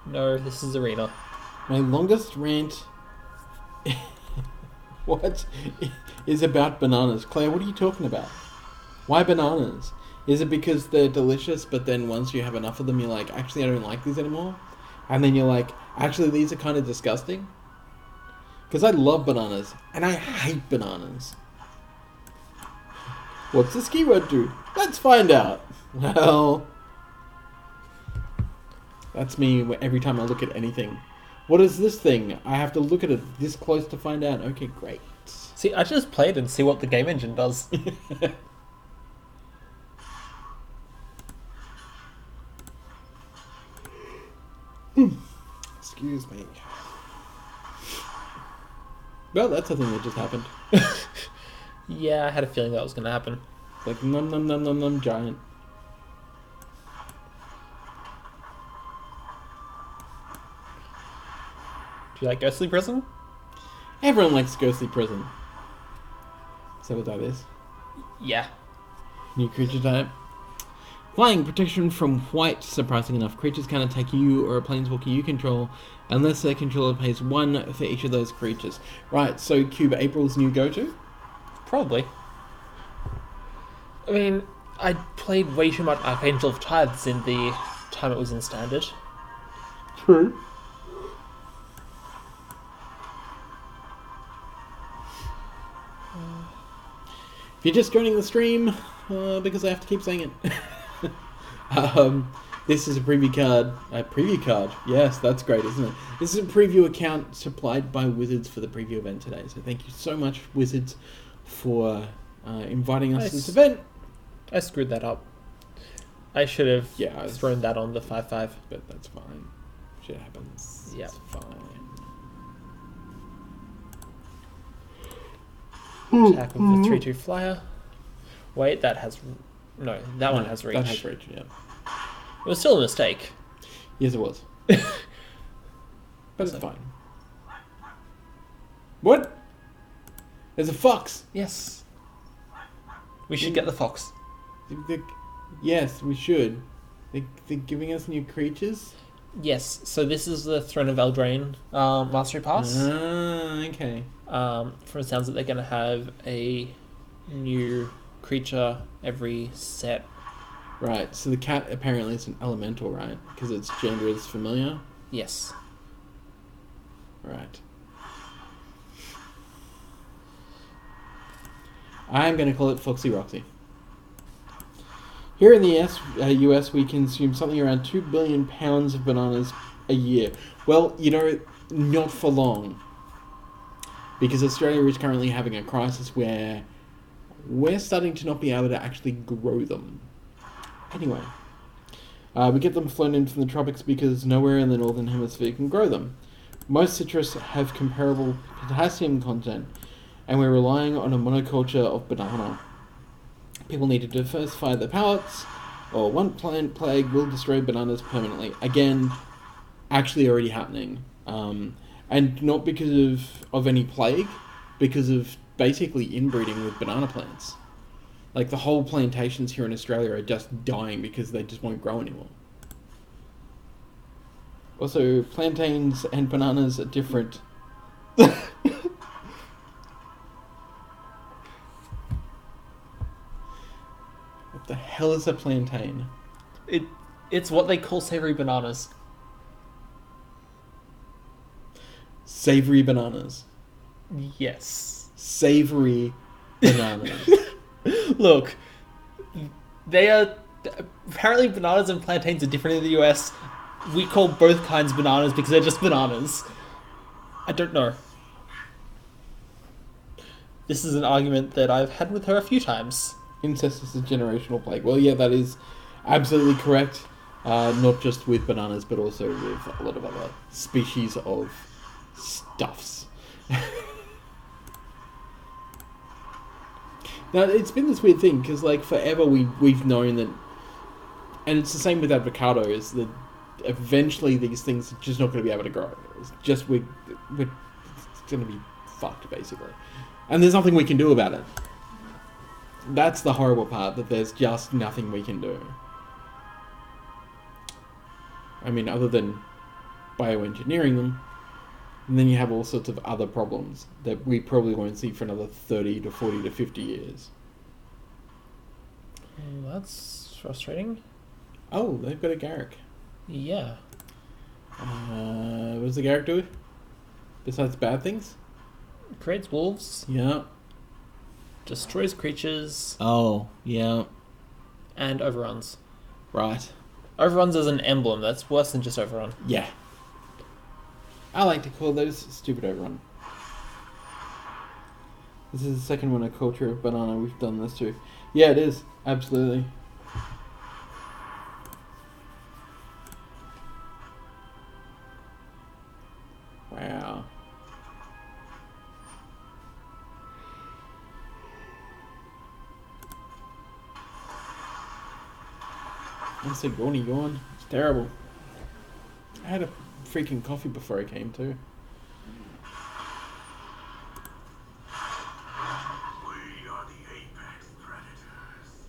this is Arena. My longest rant... What? Is about bananas. Claire, what are you talking about? Why bananas? Is it because they're delicious, but then once you have enough of them, you're like, actually, I don't like these anymore? And then you're like, actually, these are kind of disgusting? Because I love bananas, and I hate bananas. What's this keyword do? Let's find out. Well, that's me every time I look at anything. What is this thing? I have to look at it this close to find out. Okay, great. See, I just played and see what the game engine does. Excuse me. Well, that's a thing that just happened. Yeah, I had a feeling that was going to happen. It's like num num num num num giant. Do you like Ghostly Prison? Everyone likes Ghostly Prison. Is that what that is? Yeah. New creature type. Flying, protection from white. Surprising enough, creatures can't attack you or a planeswalker you control unless their controller pays 1 for each of those creatures. Right, so Cube April's new go-to? Probably. I mean, I played way too much Archangel of Tithes in the time it was in Standard. True. If you're just joining the stream, because I have to keep saying it, this is a preview card. A preview card. Yes, that's great, isn't it? This is a preview account supplied by Wizards for the preview event today. So thank you so much, Wizards, for inviting us to this event. I screwed that up. I should have Yeah, thrown that on the 5/5. But that's fine. Shit happens. Yeah. It's fine. Attack with the 3/2 flyer. Wait, that has... No, that one has reach. That has reach, yeah. It was still a mistake. Yes, it was. But it's fine. What? There's a fox! Yes. We should get the fox. Yes, we should. They're giving us new creatures? Yes, so this is the Throne of Eldraine Mastery Pass. Ah, okay. From the sounds that they're going to have a new creature every set. Right, so the cat apparently is an elemental, right? Because its gender is familiar? Yes. Right. I'm going to call it Foxy Roxy. Here in the US, we consume something around 2 billion pounds of bananas a year. Well, not for long. Because Australia is currently having a crisis where we're starting to not be able to actually grow them. Anyway, we get them flown in from the tropics because nowhere in the northern hemisphere can grow them. Most citrus have comparable potassium content, and we're relying on a monoculture of banana. People need to diversify their palates, or one plant plague will destroy bananas permanently. Again, actually already happening. And not because of any plague, because of basically inbreeding with banana plants. Like the whole plantations here in Australia are just dying because they just won't grow anymore. Also, plantains and bananas are different. What the hell is a plantain? It's what they call savory bananas. Savory bananas. Yes. Savory bananas. Look, they are... Apparently bananas and plantains are different in the US. We call both kinds bananas because they're just bananas. I don't know. This is an argument that I've had with her a few times. Incest is a generational plague. Well, yeah, that is absolutely correct. Not just with bananas, but also with a lot of other species of stuffs. Now, it's been this weird thing, because, like, forever we've known that... And it's the same with avocados, that eventually these things are just not going to be able to grow. It's just, we're it's going to be fucked, basically. And there's nothing we can do about it. That's the horrible part, that there's just nothing we can do. I mean, other than bioengineering them, and then you have all sorts of other problems that we probably won't see for another 30 to 40 to 50 years. That's frustrating. Oh, they've got a Garrick. Yeah. What does the Garrick do? Besides bad things? Creates wolves. Yeah. Destroys creatures. Oh, yeah. And overruns. Right. Overruns as an emblem. That's worse than just overrun. Yeah. I like to call those stupid overrun. This is the second one, a culture of banana. We've done this too. Yeah, it is. Absolutely. Wow. I'm so yawn. It's terrible. I had a freaking coffee before I came too. We are the apex predators.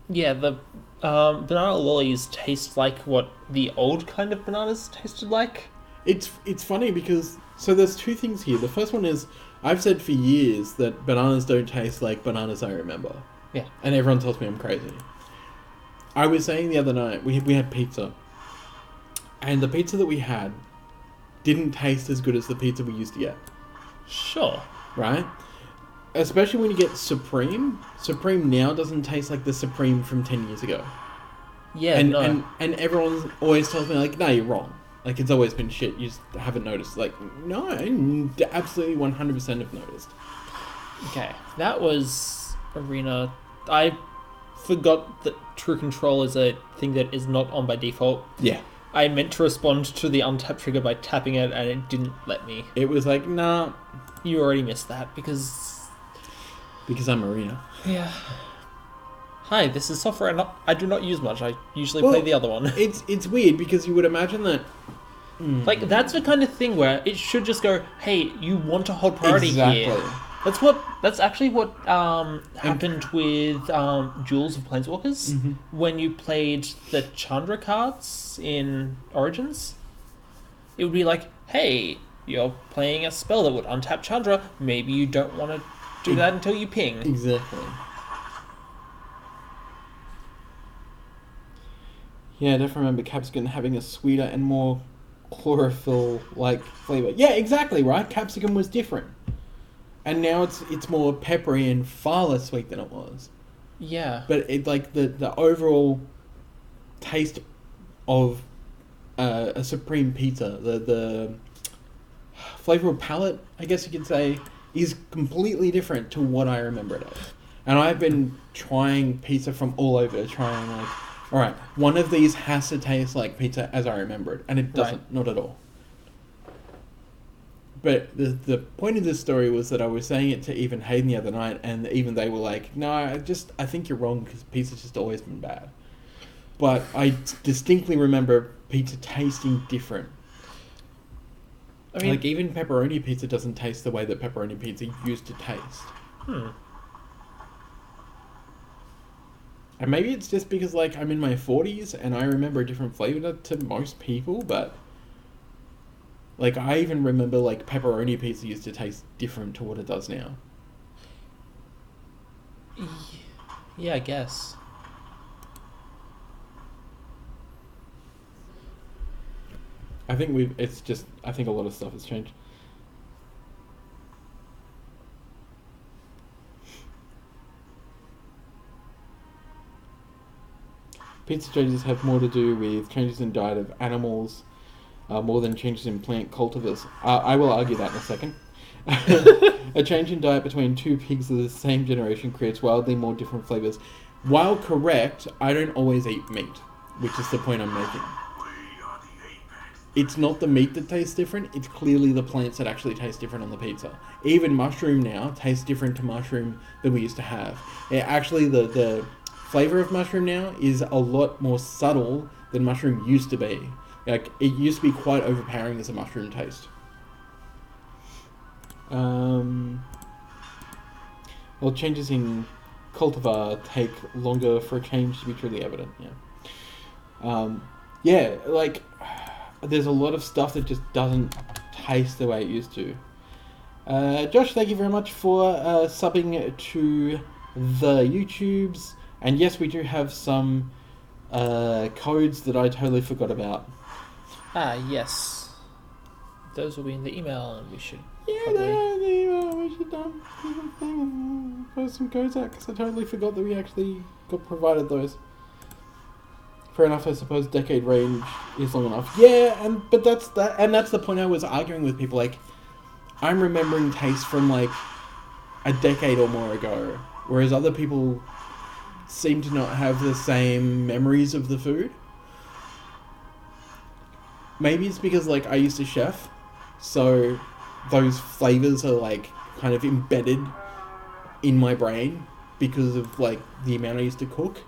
Yeah, the banana lollies taste like what the old kind of bananas tasted like. It's funny because so there's two things here. The first one is I've said for years that bananas don't taste like bananas I remember. Yeah. And everyone tells me I'm crazy. I was saying the other night we had pizza. And the pizza that we had didn't taste as good as the pizza we used to get. Sure. Right? Especially when you get Supreme. Supreme now doesn't taste like the Supreme from 10 years ago. Yeah, and, no. and everyone always tells me, like, no, you're wrong. Like, it's always been shit. You just haven't noticed. Like, no, I absolutely 100% have noticed. Okay, that was Arena. I forgot that True Control is a thing that is not on by default. Yeah. I meant to respond to the untap trigger by tapping it, and it didn't let me. It was like, nah. You already missed that, because... Because I'm Arena. Yeah. Hi, this is software I do not use much. I usually play the other one. It's weird, because you would imagine that... Like, that's the kind of thing where it should just go, hey, you want to hold priority here. Exactly. That's actually what happened with Jewels of Planeswalkers when you played the Chandra cards in Origins. It would be like, hey, you're playing a spell that would untap Chandra. Maybe you don't want to do that until you ping. Exactly. Yeah, I definitely remember Capsicum having a sweeter and more chlorophyll-like flavor. Yeah, exactly, right? Capsicum was different. And now it's more peppery and far less sweet than it was. Yeah. But it like the overall taste of a Supreme pizza, the flavorful palate, I guess you could say, is completely different to what I remember it as. And I've been trying pizza from all over, trying like, all right, one of these has to taste like pizza as I remember it, and it doesn't, not at all. But the point of this story was that I was saying it to even Hayden the other night, and even they were like, no, I think you're wrong, because pizza's just always been bad. but I distinctly remember pizza tasting different. I mean, Like, even pepperoni pizza doesn't taste the way that pepperoni pizza used to taste. And maybe it's just because, like, I'm in my 40s and I remember a different flavor to most people, but... Like, I even remember, like, pepperoni pizza used to taste different to what it does now. yeah, I guess. I think I think a lot of stuff has changed. Pizza changes have more to do with changes in diet of animals, more than changes in plant cultivars. I will argue that in a second. A change in diet between two pigs of the same generation creates wildly more different flavors. While correct, I don't always eat meat, which is the point I'm making. We are the apex. It's not the meat that tastes different, it's clearly the plants that actually taste different on the pizza. Even mushroom now tastes different to mushroom than we used to have. Actually, the flavour of mushroom now is a lot more subtle than mushroom used to be. Like, it used to be quite overpowering as a mushroom taste. Well, changes in cultivar take longer for a change to be truly evident, yeah. Like, there's a lot of stuff that just doesn't taste the way it used to. Josh, thank you very much for subbing to the YouTubes. And yes, we do have some codes that I totally forgot about. Yes. Those will be in the email, and we should Yeah, probably... we should post some codes out, because I totally forgot that we actually got provided those. Fair enough, I suppose decade range is long enough. Yeah, but that's the point I was arguing with people. Like, I'm remembering taste from like a decade or more ago, whereas other people seem to not have the same memories of the food. Maybe it's because, like, I used to chef, so those flavors are like kind of embedded in my brain because of like the amount I used to cook.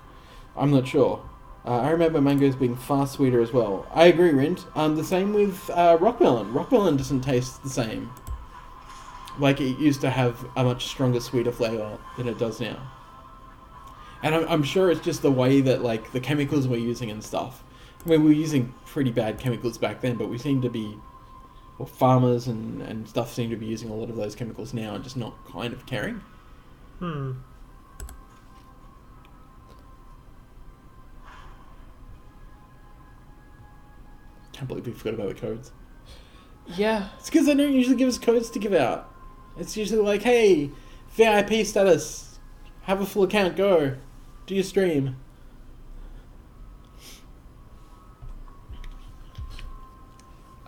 I'm not sure. I remember mangoes being far sweeter as well. I agree, Rint. The same with rockmelon. Rockmelon doesn't taste the same. Like, it used to have a much stronger, sweeter flavour than it does now. And I'm sure it's just the way that, like, the chemicals we're using and stuff. I mean, we were using pretty bad chemicals back then, but we seem to be... Well, farmers and stuff seem to be using a lot of those chemicals now and just not kind of caring. Can't believe we forgot about the codes. Yeah. It's because they don't usually give us codes to give out. It's usually like, hey, VIP status, have a full account, go, do your stream.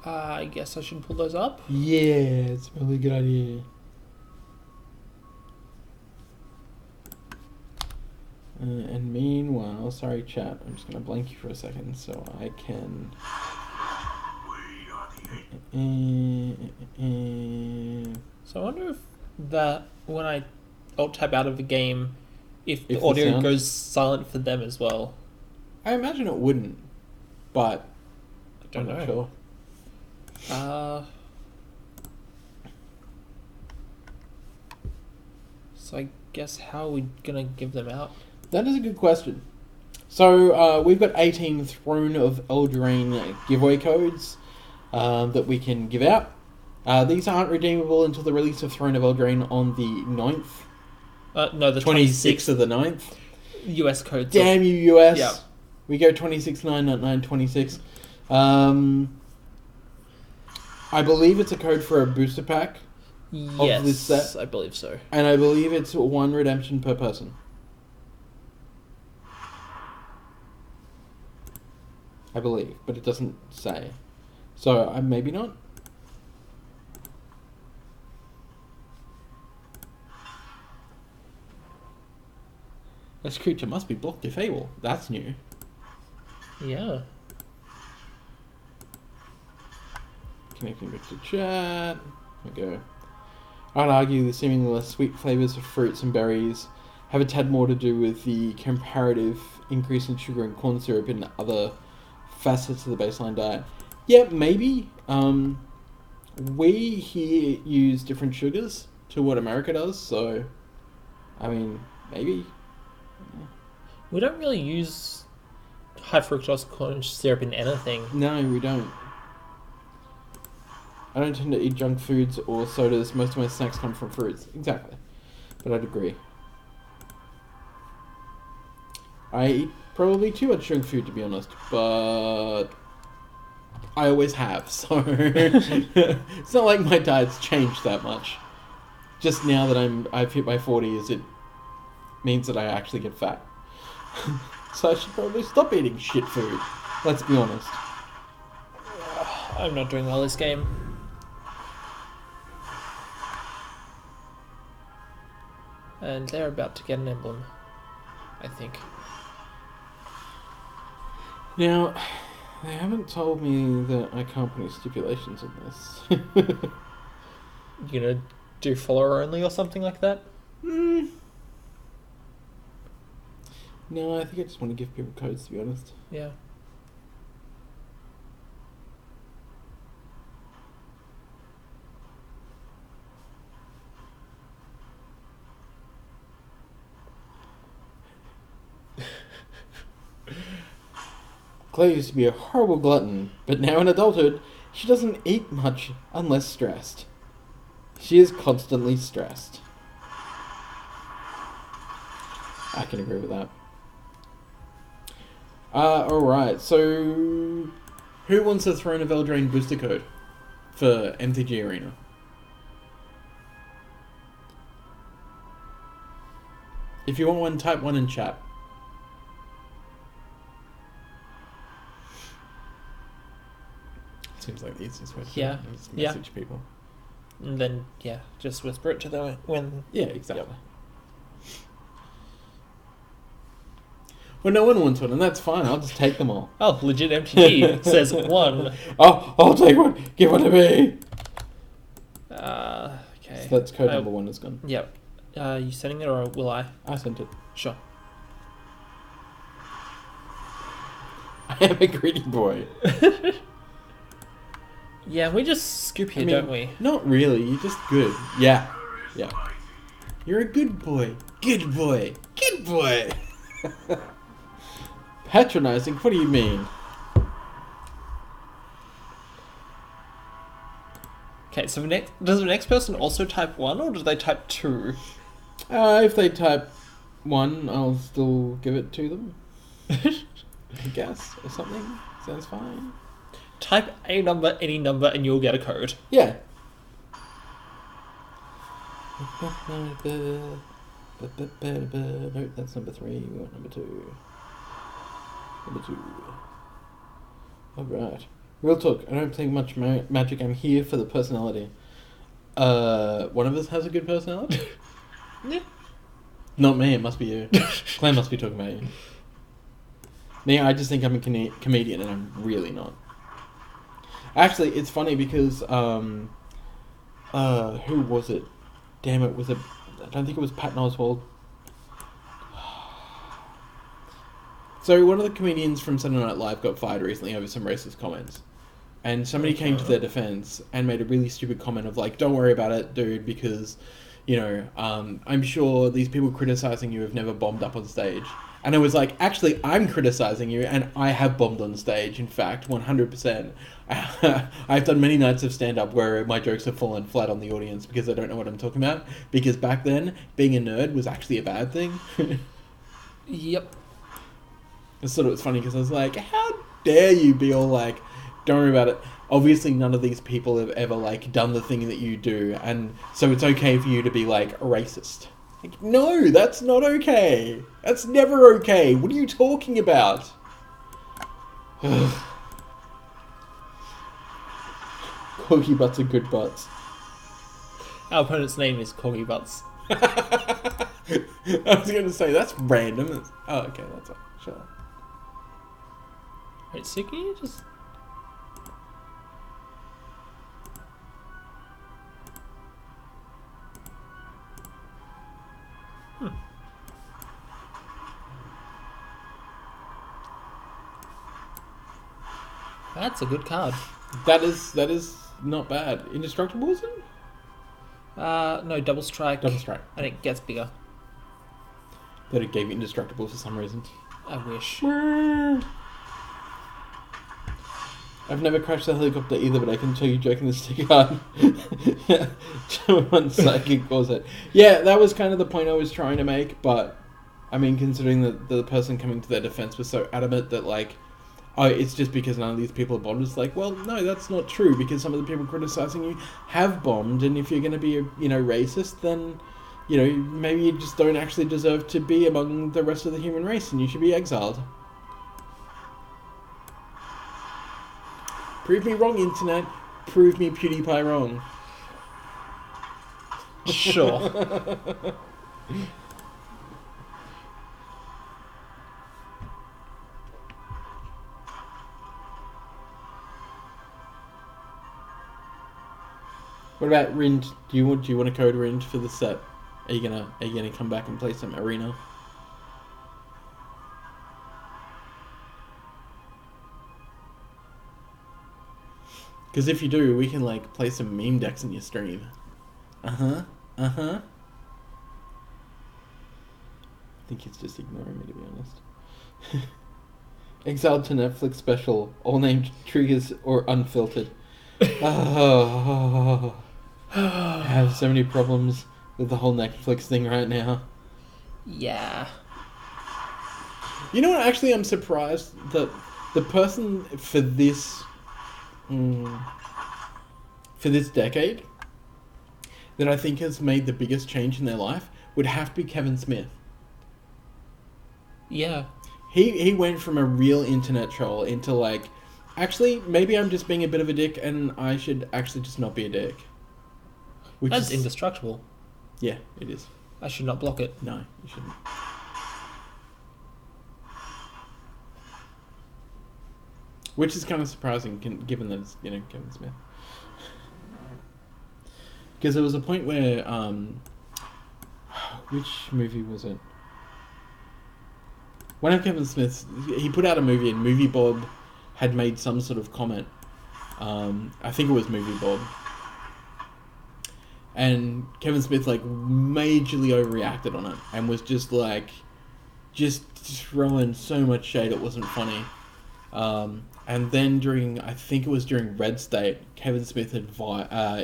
I guess I should pull those up. Yeah, it's a really good idea. And meanwhile, sorry chat, I'm just going to blank you for a second so I can... We are the apex. So I wonder if that, when I alt-tab out of the game, if the If the audio sound- goes silent for them as well. I imagine it wouldn't, but I don't I'm not know. sure. So I guess how are we gonna give them out? That is a good question. So we've got 18 Throne of Eldraine giveaway codes that we can give out. These aren't redeemable until the release of Throne of Eldraine on the 9th. No, the 26th of the 9th. US code. Damn you, US. Yeah. We go 26/9, not 9/26. I believe it's a code for a booster pack, Yes, this set? I believe so. and I believe it's one redemption per person. I believe, but it doesn't say. So, maybe not. This creature must be blocked if able. That's new. Yeah. Connecting back to chat. There we go. I'd argue the seemingly less sweet flavours of fruits and berries have a tad more to do with the comparative increase in sugar and corn syrup in other facets of the baseline diet. Yeah, maybe. We here use different sugars to what America does, so I mean, maybe. We don't really use high fructose corn syrup in anything. No, we don't. I don't tend to eat junk foods or sodas. Most of my snacks come from fruits. Exactly. But I'd agree. I eat probably too much junk food, to be honest, but I always have, so it's not like my diet's changed that much. Just now that I've hit my 40s, it means that I actually get fat. So I should probably stop eating shit food. Let's be honest. I'm not doing well this game. And they're about to get an emblem, I think. Now, they haven't told me that I can't put any stipulations on this. You gonna do follower only or something like that? No, I think I just want to give people codes, to be honest. Yeah. Claire used to be a horrible glutton, but now in adulthood, she doesn't eat much unless stressed. She is constantly stressed. I can agree with that. Alright, so who wants a Throne of Eldraine booster code for MTG Arena? If you want one, type one in chat. Seems like the easiest way to Yeah, do it, is yeah. message people. And then, yeah, just whisper it to them when... Yeah, exactly. Well, no one wants one, and that's fine. I'll just take them all. Oh, legit MTG says one. Oh, I'll take one. Give one to me. Okay. So that's code number one is gone. Yep. You sending it or will I? I sent it. Sure. I am a greedy boy. Yeah, we just scoop here, I mean, don't we? Not really. You're just good. Yeah. Yeah. You're a good boy. Good boy. Good boy. Patronizing? What do you mean? Okay, so does the next person also type 1 or do they type 2? If they type one, I'll still give it to them. I guess, or something. Sounds fine. Type a number, any number, and you'll get a code. Yeah. Nope, that's number 3. We want number 2. Number 2. Alright. Real talk, I don't play much magic. I'm here for the personality. One of us has a good personality? Yeah. Not me, it must be you. Claire must be talking about you. Me, I just think I'm a comedian and I'm really not. Actually, it's funny because, who was it? Damn it, I don't think it was Patton Oswalt. So one of the comedians from Saturday Night Live got fired recently over some racist comments. And somebody came to their defense and made a really stupid comment of like, don't worry about it, dude, because, you know, I'm sure these people criticizing you have never bombed up on stage. And I was like, actually, I'm criticizing you, and I have bombed on stage, in fact, 100%. I've done many nights of stand-up where my jokes have fallen flat on the audience because I don't know what I'm talking about. Because back then, being a nerd was actually a bad thing. Yep. I thought it was funny because I was like, how dare you be all like, don't worry about it. Obviously, none of these people have ever, like, done the thing that you do, and so it's okay for you to be, like, a racist. Like, no, that's not okay. That's never okay. What are you talking about? Corgi butts are good butts. Our opponent's name is Corgi Butts. I was going to say, that's random. Oh, okay, that's all. Sure. Wait, so can you just... That's a good card. That is not bad. Indestructible, is it? No, double strike. Double strike. And it gets bigger. That it gave indestructible for some reason. I wish. I've never crashed a helicopter either, but I can tell you joking this stick hard. One psychic calls it. Yeah, that was kind of the point I was trying to make, but I mean, considering that the person coming to their defense was so adamant that, like, oh, it's just because none of these people are bombed. It's like, well, no, that's not true, because some of the people criticizing you have bombed, and if you're going to be, racist, then, maybe you just don't actually deserve to be among the rest of the human race, and you should be exiled. Prove me wrong, internet. Prove me PewDiePie wrong. Sure. What about Rind? Do you want to code Rind for the set? Are you gonna come back and play some Arena? Because if you do, we can like play some meme decks in your stream. I think it's just ignoring me, to be honest. Exiled to Netflix special, all named triggers or unfiltered. I have so many problems with the whole Netflix thing right now. Yeah. You know what? Actually, I'm surprised that the person for this decade that I think has made the biggest change in their life would have to be Kevin Smith. Yeah. He went from a real internet troll into like, actually, maybe I'm just being a bit of a dick and I should actually just not be a dick. Which That's is indestructible. Yeah, it is. I should not block it. No, you shouldn't. Which is kind of surprising, given that it's, Kevin Smith. Because there was a point where, which movie was it? One of Kevin Smith's, he put out a movie and Movie Bob had made some sort of comment. I think it was Movie Bob. And Kevin Smith, like, majorly overreacted on it and was just, like, just throwing so much shade it wasn't funny. And then I think it was during Red State, Kevin Smith had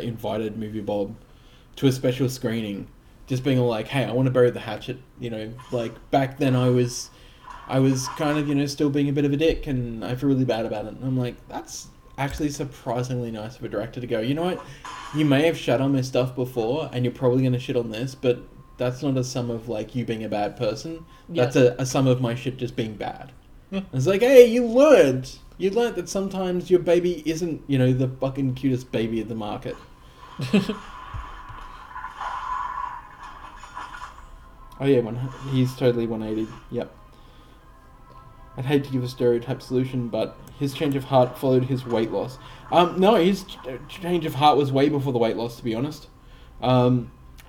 invited Movie Bob to a special screening, just being all like, hey, I want to bury the hatchet, like, back then I was kind of, still being a bit of a dick, and I feel really bad about it. And I'm like, that's actually surprisingly nice of a director to go, you know what, you may have shut on my stuff before, and you're probably going to shit on this, but that's not a sum of, like, you being a bad person. Yeah. That's a sum of my shit just being bad. Yeah. It's like, hey, you learned that sometimes your baby isn't, the fucking cutest baby at the market. Oh yeah, he's totally 180. Yep. I'd hate to give a stereotype solution, but his change of heart followed his weight loss. No, his change of heart was way before the weight loss, to be honest.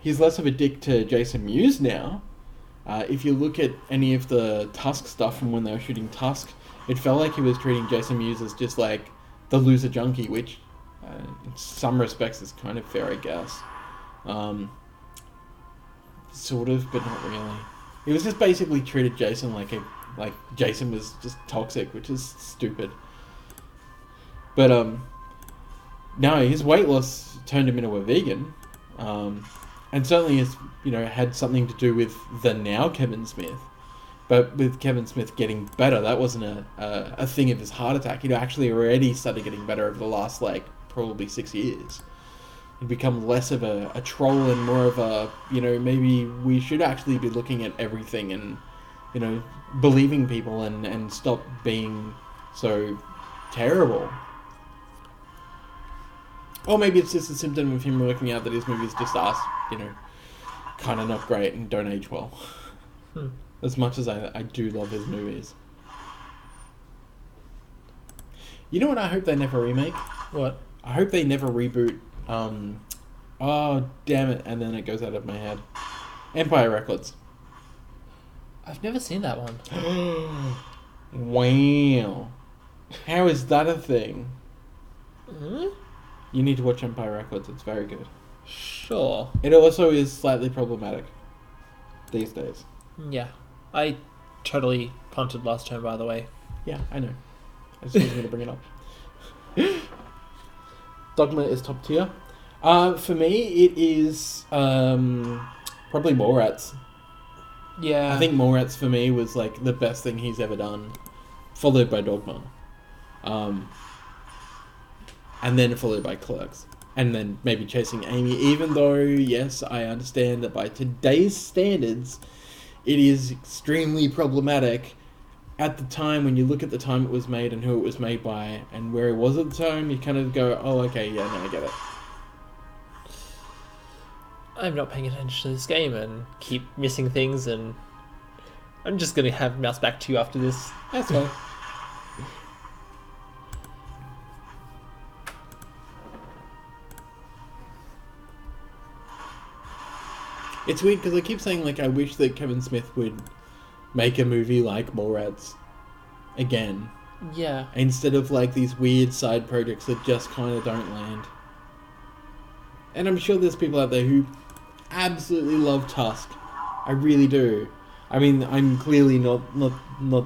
He's less of a dick to Jason Mewes now. If you look at any of the Tusk stuff from when they were shooting Tusk, it felt like he was treating Jason Mewes as just like the loser junkie, which in some respects is kind of fair, I guess. Sort of, but not really. He was just basically treated Jason like Jason was just toxic, which is stupid. But no, his weight loss turned him into a vegan. And certainly has, had something to do with the now Kevin Smith. But with Kevin Smith getting better, that wasn't a thing of his heart attack. He'd actually already started getting better over the last, probably 6 years. He'd become less of a troll and more of a, maybe we should actually be looking at everything and, believing people and stop being so terrible. Or maybe it's just a symptom of him working out that his movies just are, kind of not great and don't age well. As much as I do love his movies. You know what I hope they never remake? What? I hope they never reboot, oh, damn it, and then it goes out of my head. Empire Records. I've never seen that one. Wow. How is that a thing? Hmm? You need to watch Empire Records. It's very good. Sure. It also is slightly problematic these days. Yeah. I totally punted last turn, by the way. Yeah, I know. I just wasn't going to bring it up. Dogma is top tier. For me, it is probably Mallrats. Yeah. I think Mallrats for me was like the best thing he's ever done, followed by Dogma, and then followed by Clerks, and then maybe Chasing Amy. Even though, yes, I understand that by today's standards, it is extremely problematic. At the time, when you look at the time it was made and who it was made by and where it was at the time, you kind of go, "Oh, okay, yeah, no, I get it." I'm not paying attention to this game and keep missing things, and I'm just going to have mouse back to you after this. That's fine. It's weird because I keep saying, like, I wish that Kevin Smith would make a movie like Mallrats again, Yeah. instead of, like, these weird side projects that just kind of don't land. And I'm sure there's people out there who absolutely love Tusk. I really do. I mean, I'm clearly not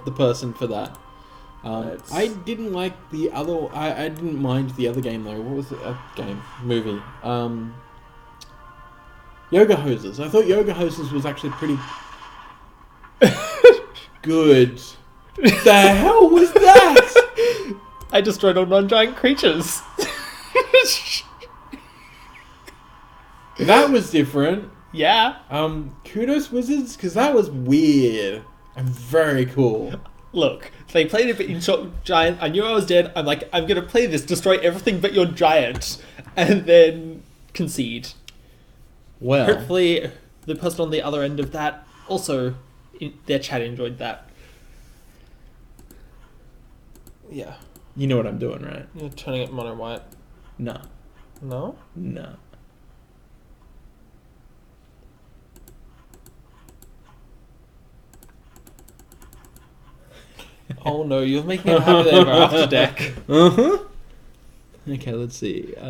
the person for that. I didn't like the other... I didn't mind the other game, though. What was it? A game? Movie. Yoga Hoses. I thought Yoga Hoses was actually pretty good. The hell was that? I destroyed all non-giant creatures. That was different. Yeah. Kudos Wizards, because that was weird and very cool. Look, they played it in short giant. I knew I was dead. I'm like, I'm going to play this, destroy everything but your giant, and then concede. Well, Hopefully, the person on the other end of that also, their chat enjoyed that. Yeah. you know what I'm doing, right? You're turning it mono white. No. No? No. Oh no, you're making it happen there after deck. Uh-huh. Okay, let's see. Yeah,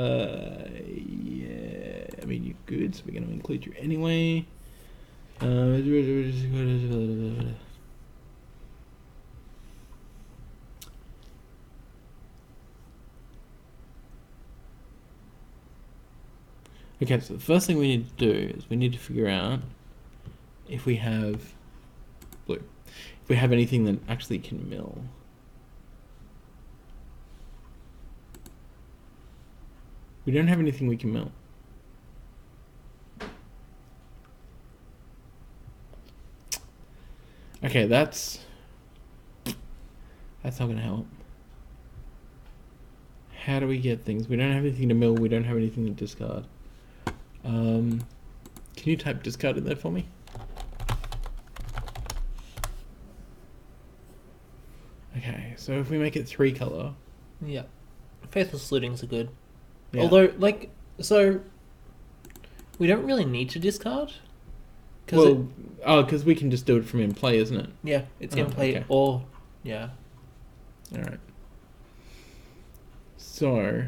I mean, you're good, so we're going to include you anyway. Okay, so the first thing we need to do is we need to figure out if we have blue. If we have anything that actually can mill. We don't have anything we can mill. Okay, that's not going to help. How do we get things? We don't have anything to mill. We don't have anything to discard. Can you type discard in there for me? Okay, so if we make it 3 color. Yeah. Faithless Lootings are good. Yeah. Although, like, so we don't really need to discard. Because we can just do it from in play, isn't it? Yeah, it's Oh, in play okay. or yeah. All right. So,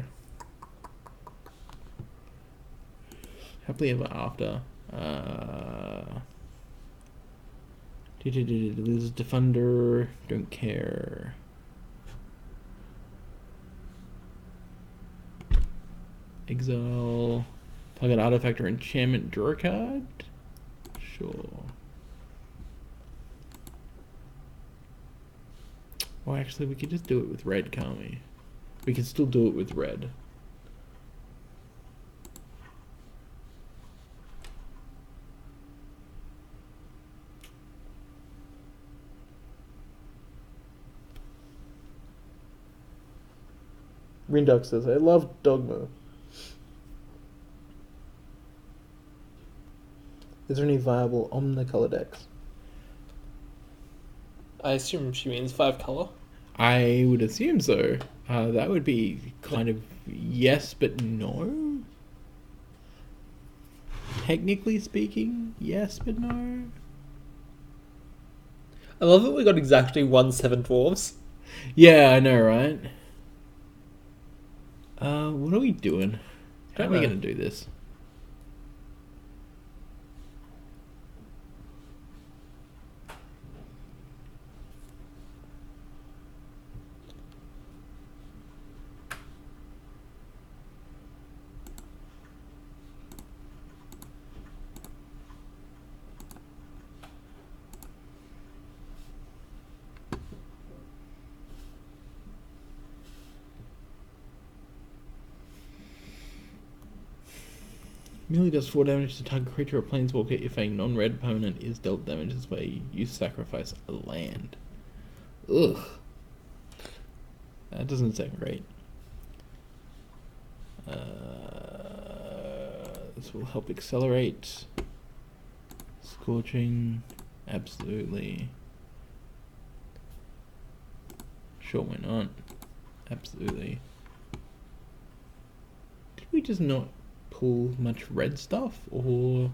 happily ever after. Lose Defender. Don't care. Exile. Target artifact or enchantment. Draw a card. Sure. Well, actually, we could just do it with red, can't we? We can still do it with red. Rinduck says, I love Dogma. Is there any viable omnicolor decks? I assume she means 5 color. I would assume so. That would be kind of yes, but no. Technically speaking, yes, but no. I love that we got exactly 1 7 dwarves. Yeah, I know, right? What are we doing? How are we Don't know. going to do this? Merely does 4 damage to target creature or planeswalker if a non-red opponent is dealt damage this way. You sacrifice a land. Ugh. That doesn't sound great. This will help accelerate. Scorching. Absolutely. Sure, why not? Absolutely. Did we just not pull much red stuff, or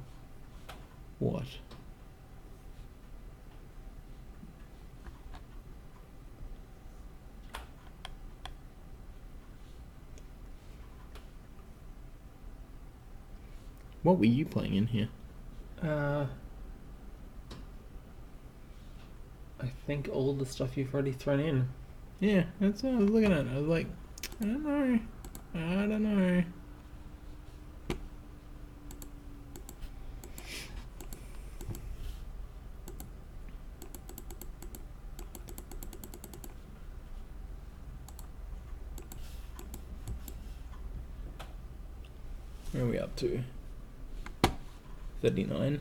what? What were you playing in here? I think all the stuff you've already thrown in. Yeah, that's what I was looking at. I was like, I don't know. I don't know. Where are we up to? 39.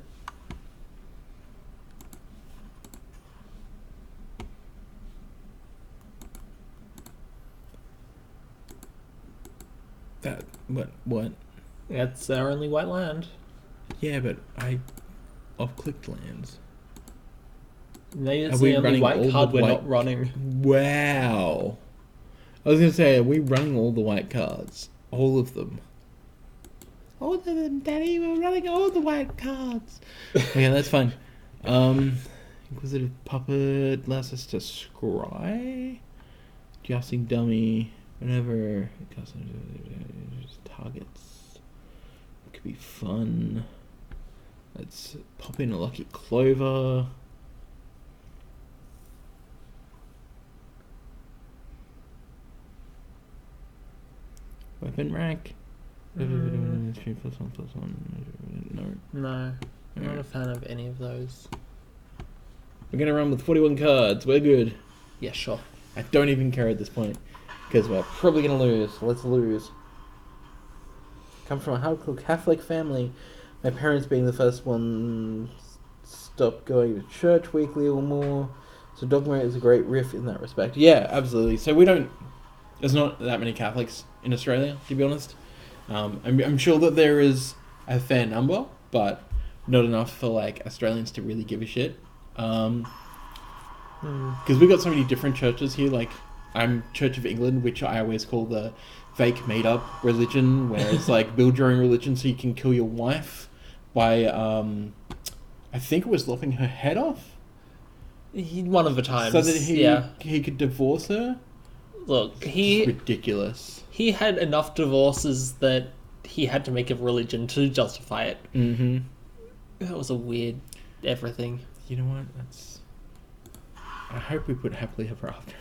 That what? That's our only white land. Yeah, but I off-clicked lands. Maybe Are it's we the only running all white card the we're white- not running. Wow. I was gonna say, are we running all the white cards? All of them. All of them, Daddy. We're running all the white cards. Okay, that's fine. Inquisitive Puppet allows us to scry. Jousting Dummy. Whenever targets. It could be fun. Let's pop in a Lucky Clover. Weapon rack. Mm. 3+1+1. No. No, I'm not Alright. a fan of any of those. We're gonna run with 41 cards. We're good. Yeah, sure. I don't even care at this point because we're probably gonna lose. Let's lose. Come from a hardcore Catholic family. My parents being the first one stopped going to church weekly or more. So Dogma is a great riff in that respect. Yeah, absolutely. So we don't. There's not that many Catholics in Australia, to be honest. I'm sure that there is a fair number, but not enough for like Australians to really give a shit. Because we've got so many different churches here. Like I'm Church of England, which I always call the fake made-up religion, where it's like build your own religion so you can kill your wife by I think it was lopping her head off, One of the times. so that yeah. he could divorce her. Look, It's he ridiculous. he had enough divorces that he had to make a religion to justify it. Mm-hmm. That was a weird everything. You know what? That's. I hope we put happily ever after.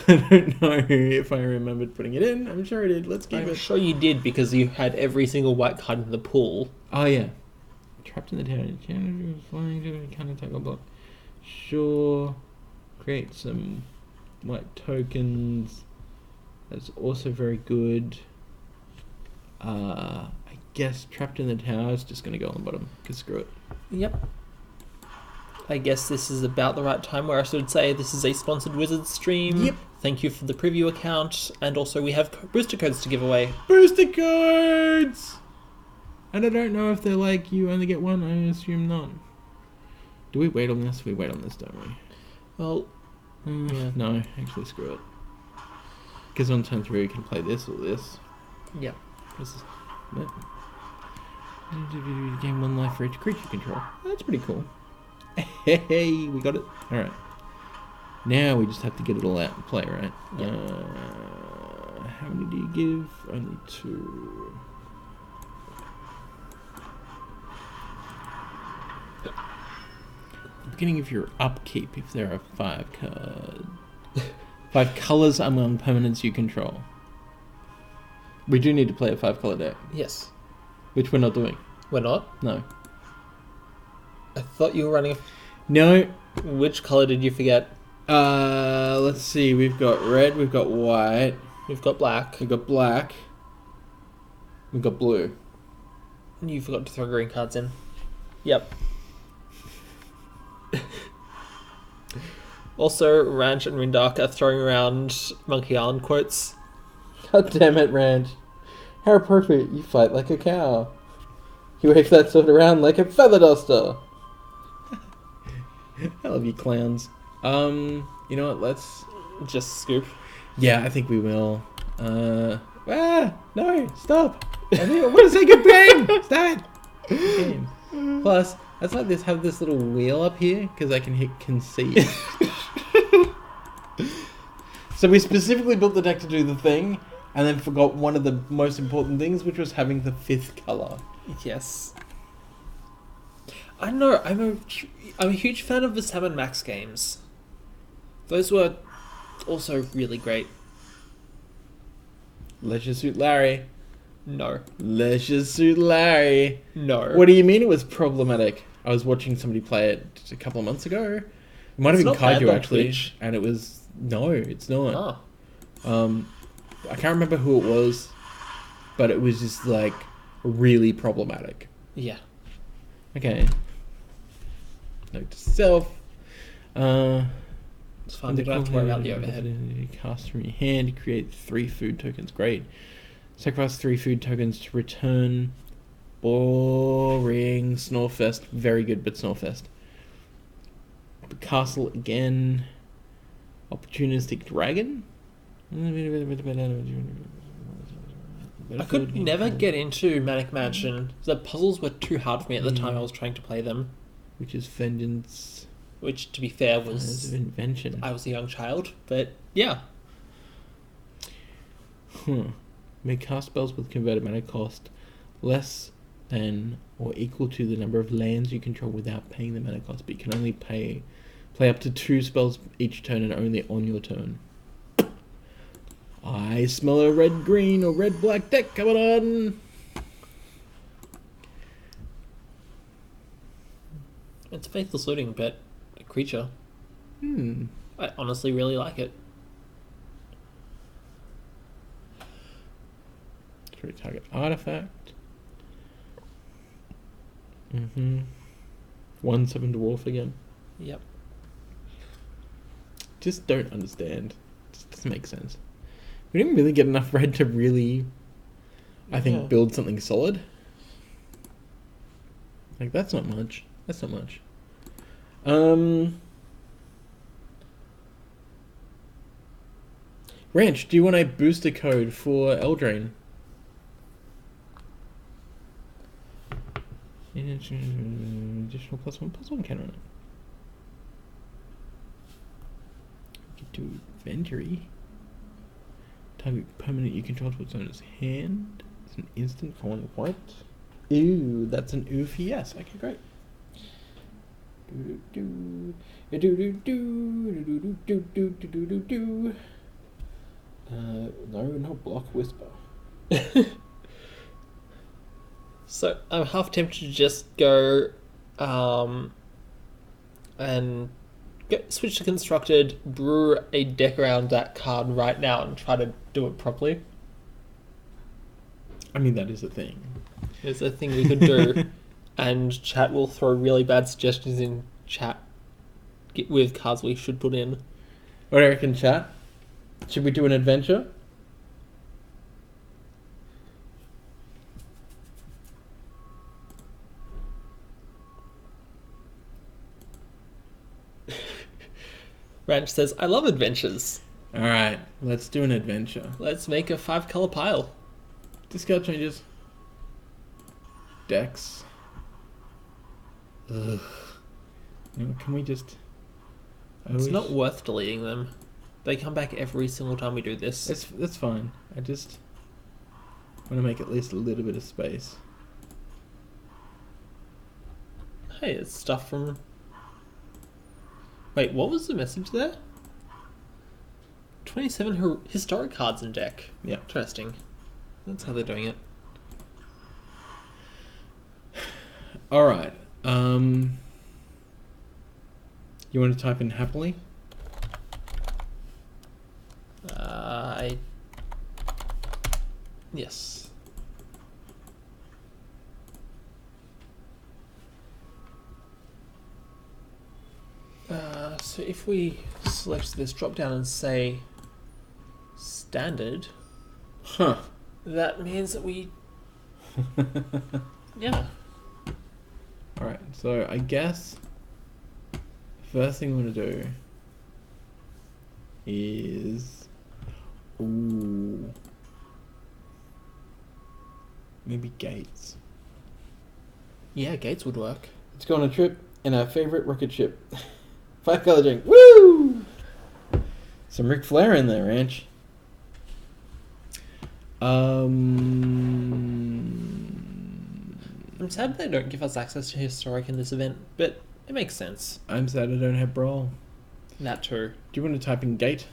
I don't know if I remembered putting it in. I'm sure I did. Let's keep I'm it. sure you did because you had every single white card in the pool. Oh yeah. Trapped in the town. Flying kind of tackle block. Sure. Create some white tokens. That's also very good. I guess trapped in the tower is just gonna go on the bottom. Cause screw it. Yep. I guess this is about the right time where I should say this is a sponsored Wizards stream. Yep. Thank you for the preview account, and also we have booster codes to give away. Booster codes! And I don't know if they're like you only get one. I assume not. Do we wait on this? We wait on this, don't we? Well, yeah. No, actually screw it. Because on turn 3 we can play this or this. Yeah. This is it. Gain 1 life for each creature control. That's pretty cool. Hey, we got it. Alright. Now we just have to get it all out and play, right? Yeah. How many do you give? Only 2. The beginning of your upkeep, if there are 5 cards. 5 colors among permanents you control. We do need to play a 5-color deck, Yes. which we're not doing. We're not? No. I thought you were running No. Which colour did you forget? Let's see. We've got red, we've got white, We've got black. we've got black, we've got blue. And you forgot to throw green cards in. Yep. Also, Ranch and Rindark are throwing around Monkey Island quotes. God damn it, Ranch. How appropriate. You fight like a cow. You wave that sword around like a feather duster. I love you, clowns. You know what? Let's... Just scoop. Yeah, I think we will. No, stop. I want to say good game. Stop it. Good game. Plus, let's let this have this little wheel up here because I can hit concede. So we specifically built the deck to do the thing, and then forgot one of the most important things, which was having the 5th color. Yes. I know, I'm a huge fan of the Sam and Max games. Those were also really great. Leisure Suit Larry. No. Leisure Suit Larry. No. What do you mean it was problematic? I was watching somebody play it just a couple of months ago. It might have It's been not banned Kaiju on actually, Twitch. and it was no, it's not. Oh. I can't remember who it was, but it was just like really problematic. Yeah. Okay. Note to self. It's fine, we don't have to worry about the overhead. Cast from your hand, create 3 food tokens. Great. Sacrifice 3 food tokens to return. Boring. Snorefest. Very good, but Snorefest. Castle again. Opportunistic Dragon. I could never get into Manic Mansion. The puzzles were too hard for me at the time I was trying to play them. Which is Vengeance. Which, to be fair, Plans was... of Invention. I was a young child, but yeah. May cast spells with converted mana cost less than or equal to the number of lands you control without paying the mana cost, but you can only play up to 2 spells each turn and only on your turn. I smell a red-green or red-black deck coming on! It's faithless looting, but a creature. I I honestly really like it. target artifact. 1/7 dwarf again. Yep. Just don't understand. Just doesn't make sense. We didn't really get enough red to really, I think, Yeah. build something solid. Like, that's not much. That's not much. Ranch, do you want a booster code for Eldraine? Additional +1/+1 cannon. You can do Vengery. Target permanent you control to its owner's hand. It's an instant calling white. Ooh, that's an ooh for yes. Okay, great. No, block whisper. So I'm half tempted to just go and switch to constructed, brew a deck around that card right now and try to do it properly. I mean, that is a thing. There's a thing we could do, and chat will throw really bad suggestions in chat with cards we should put in. What do you reckon, chat? Should we do an adventure? Ranch says, I love adventures. Alright, let's do an adventure. Let's make a 5-color pile. Discard changes. Decks. Ugh. You know, can we just... It's not worth deleting them. They come back every single time we do this. That's fine. I just want to make at least a little bit of space. Hey, it's stuff from... Wait, what was the message there? 27 historic cards in deck. Yeah. Interesting. That's how they're doing it. All right. You want to type in happily? Yes. So if we select this drop down and say standard, Huh. that means that we... Yeah. All right. So I guess first thing we want to do is maybe gates. Yeah, gates would work. Let's go on a trip in our favorite rocket ship. 5-color drink. Woo! Some Ric Flair in there, Ranch. I'm sad they don't give us access to historic in this event, but it makes sense. I'm sad I don't have Brawl. That too. Do you want to type in gate?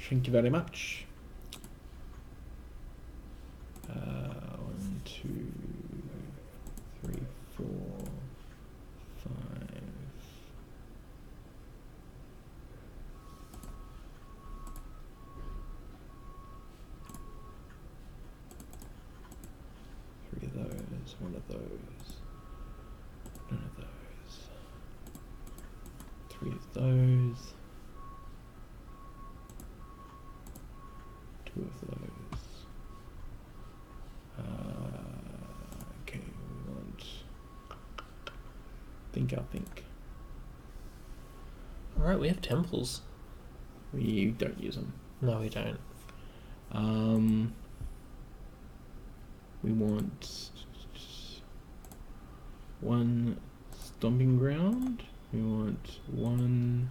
Thank you very much. 1, 2, 3, 4, 5. Three of those, one of those, none of those, 3 of those, 2 of those. Okay, we want. I'll think. Alright, we have temples. We don't use them. No, we don't. We want 1 stomping ground. We want 1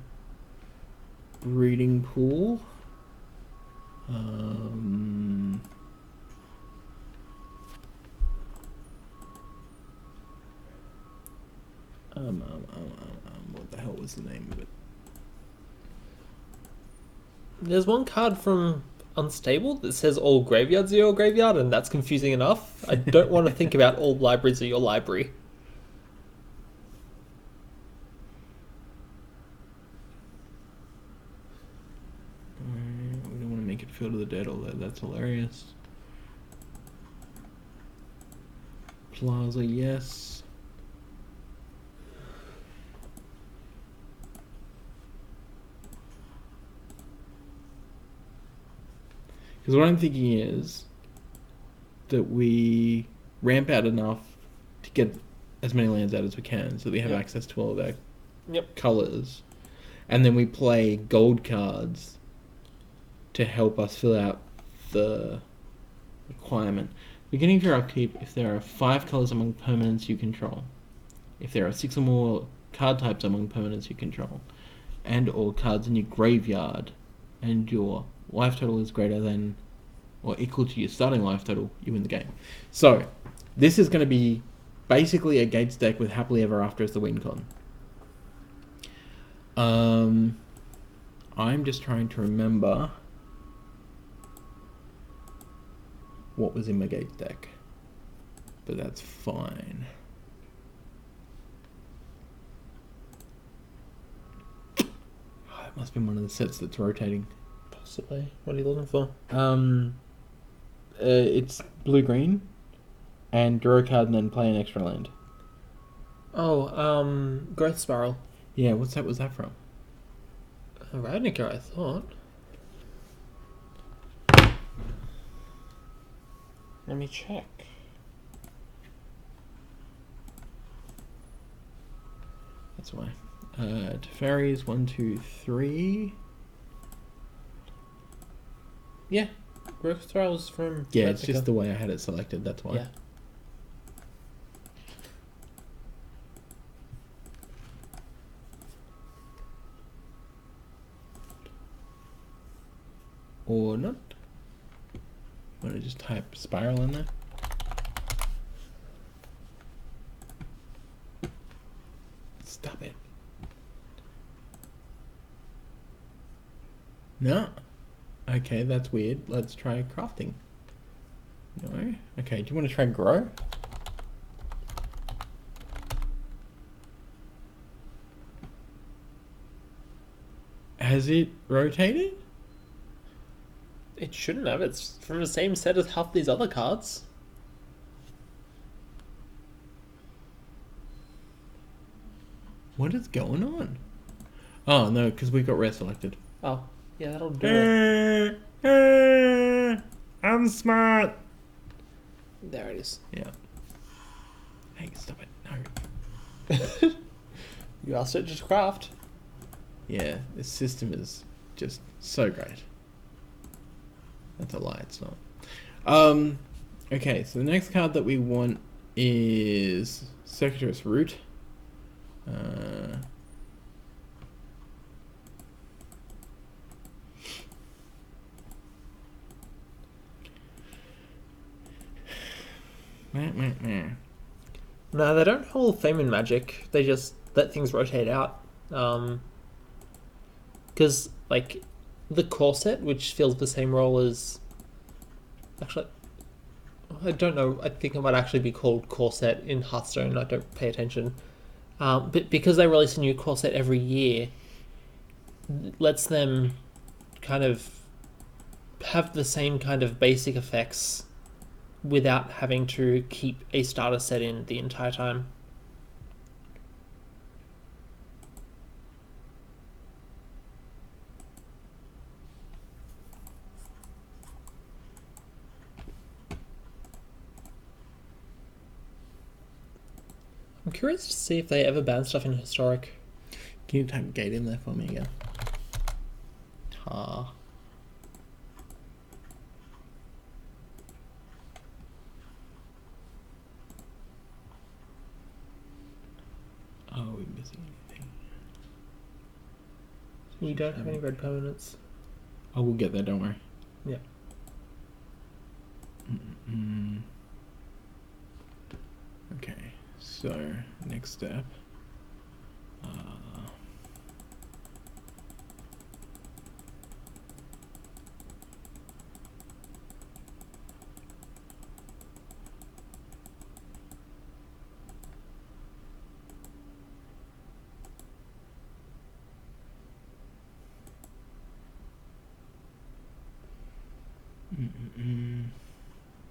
breeding pool. What the hell was the name of it? There's one card from Unstable that says all graveyards are your graveyard, and that's confusing enough. I don't want to think about all libraries are your library. We don't want to make it Field of the Dead, although that's hilarious. Plaza, yes. Because what I'm thinking is that we ramp out enough to get as many lands out as we can, so that we have access to all of our colours, and then we play gold cards to help us fill out the requirement. Beginning of your upkeep, if there are 5 colours among permanents you control, if there are 6 or more card types among permanents you control, and or cards in your graveyard, and your life total is greater than or equal to your starting life total, you win the game. So, this is going to be basically a Gates deck with Happily Ever After as the win con. I'm just trying to remember what was in my Gates deck, but that's fine. It must be one of the sets that's rotating. Possibly. What are you looking for? It's blue-green, and draw a card and then play an extra land. Oh, Growth Spiral. Yeah, what's that? Was that from? Ravnica, I thought. Let me check. That's why. Teferis, 1, 2, 3. Yeah, Growth Spiral's from Yeah, Ravnica. it's just the way I had it selected, that's why. Yeah. Or not. Want to just type spiral in there? Stop it. No. Okay, that's weird. Let's try crafting. No? Okay, do you want to try grow? Has it rotated? It shouldn't have. It's from the same set as half these other cards. What is going on? Oh, no, because we got rare selected. Oh, yeah, that'll do it. I'm smart. There it is. Yeah. Hey, stop it. No. You asked it to craft. Yeah, this system is just so great. That's a lie, it's not. Okay, so the next card that we want is Circuitous Root. No, they don't hold fame in Magic. They just let things rotate out. Because, like, the core set, which fills the same role as... Actually, I don't know. I think it might actually be called core set in Hearthstone. I don't pay attention. But because they release a new core set every year, lets them kind of have the same kind of basic effects without having to keep a starter set in the entire time. I'm curious to see if they ever ban stuff in Historic. Can you type gate in there for me again? Ah. Oh, are we missing anything? You don't have any red permanents. Oh, we'll get there, don't worry. Yeah. Okay, so next step.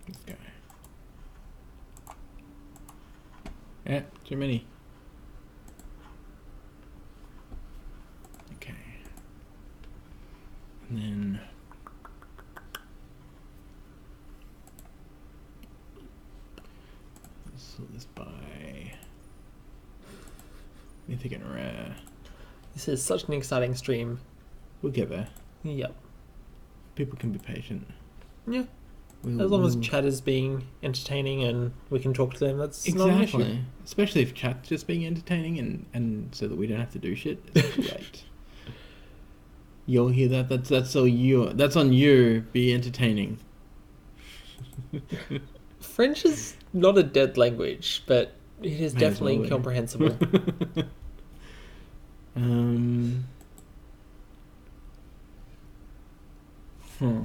This guy. Yeah, too many. Okay. And then let's sort this by mythic and rare. This is such an exciting stream. We'll get there. Yep. People can be patient. Yeah. We'll, As long as chat is being entertaining and we can talk to them, that's not an issue. exactly. Especially if chat's just being entertaining and so that we don't have to do shit. It's great. You'll hear that. That's all you. That's on you. Be entertaining. French is not a dead language, but it is May as definitely well be. incomprehensible. Huh.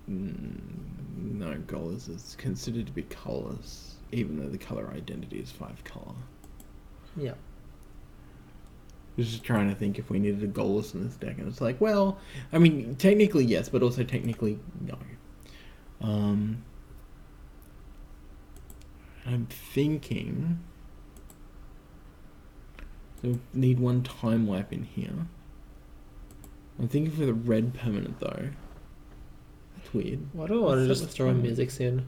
No, goals is considered to be colourless, even though the colour identity is 5 colour. Yeah. I was just trying to think if we needed a goalless in this deck, and it's like, well, I mean, technically yes, but also technically no. I'm thinking, so we need one time wipe in here. I'm thinking for the red permanent though. That's weird. Why do I want to Let's just set throw the in time. musics in?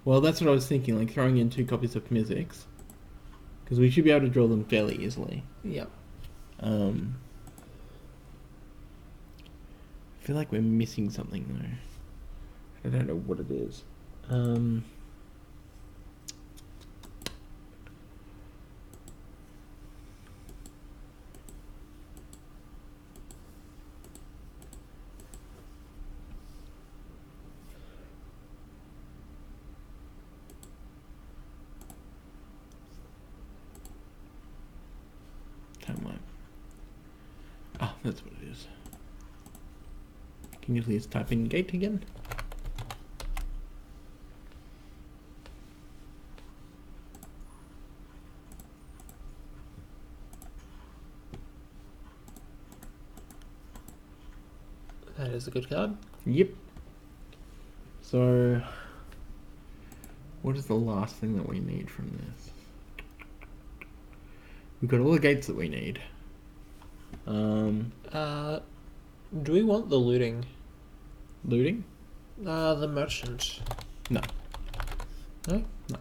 Well, that's what I was thinking, like throwing in 2 copies of Mythics, because we should be able to draw them fairly easily. Yep. I feel like we're missing something though. I don't know what it is. That's what it is. Can you please type in gate again? That is a good card. Yep. So, what is the last thing that we need from this? We've got all the gates that we need. Do we want the looting? Looting? The merchant. No. No? No.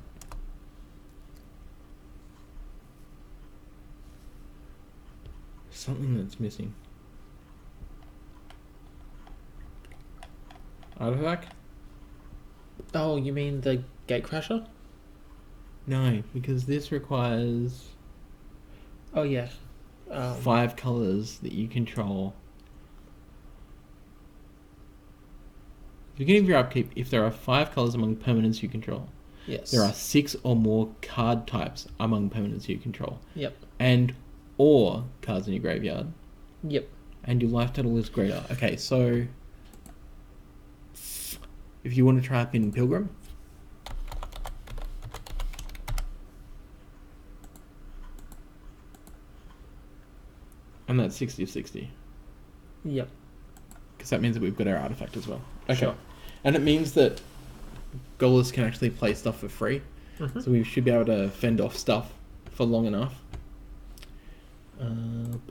Something that's missing. Artifact? Oh, you mean the gatecrasher? No, because this requires Oh yeah. 5 colours that you control. Beginning of your upkeep, if there are 5 colours among permanents you control, Yes. there are 6 or more card types among permanents you control. Yep. And or cards in your graveyard. Yep. And your life total is greater. Okay, so if you want to try up in Pilgrim, and that's 60 of 60. Yep. Because that means that we've got our artifact as well. Okay. Sure. And it means that Golas can actually play stuff for free. Mm-hmm. So we should be able to fend off stuff for long enough.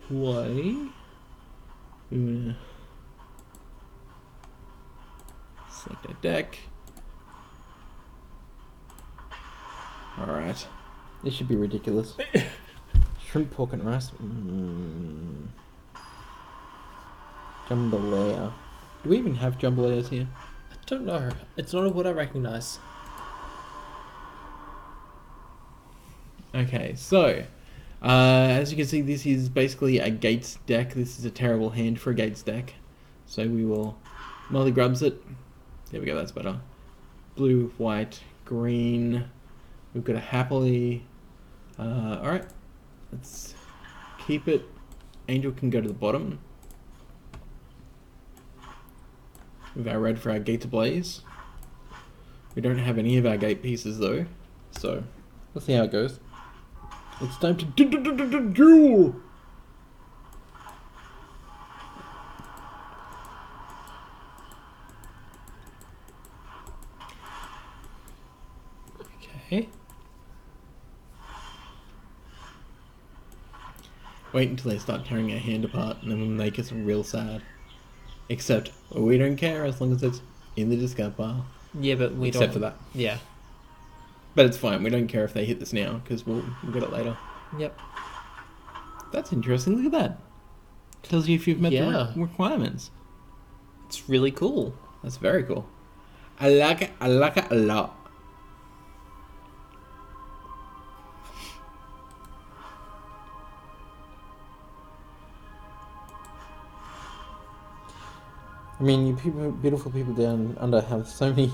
Play. Select a deck. Alright. This should be ridiculous. Shrimp, pork and rice. Jambalaya. Do we even have jambalayas here? I don't know. It's not a word I recognise. Okay, so as you can see, this is basically a Gates deck. This is a terrible hand for a Gates deck. So we will Molly grabs it. There we go, that's better. Blue, white, green. We've got a happily. Alright, let's keep it. Angel can go to the bottom. With our red for our Gate Ablaze. We don't have any of our gate pieces though, so let's see how it goes. It's time to duel! Okay. Wait until they start tearing our hand apart and then we'll make us real sad. Except, we don't care as long as it's in the discard pile. Yeah, but we don't. Except for that. Yeah. But it's fine, we don't care if they hit this now, because we'll get it later. Yep. That's interesting, look at that. Tells you if you've met the requirements. It's really cool. That's very cool. I like it a lot. I mean, you people, beautiful people down under have so many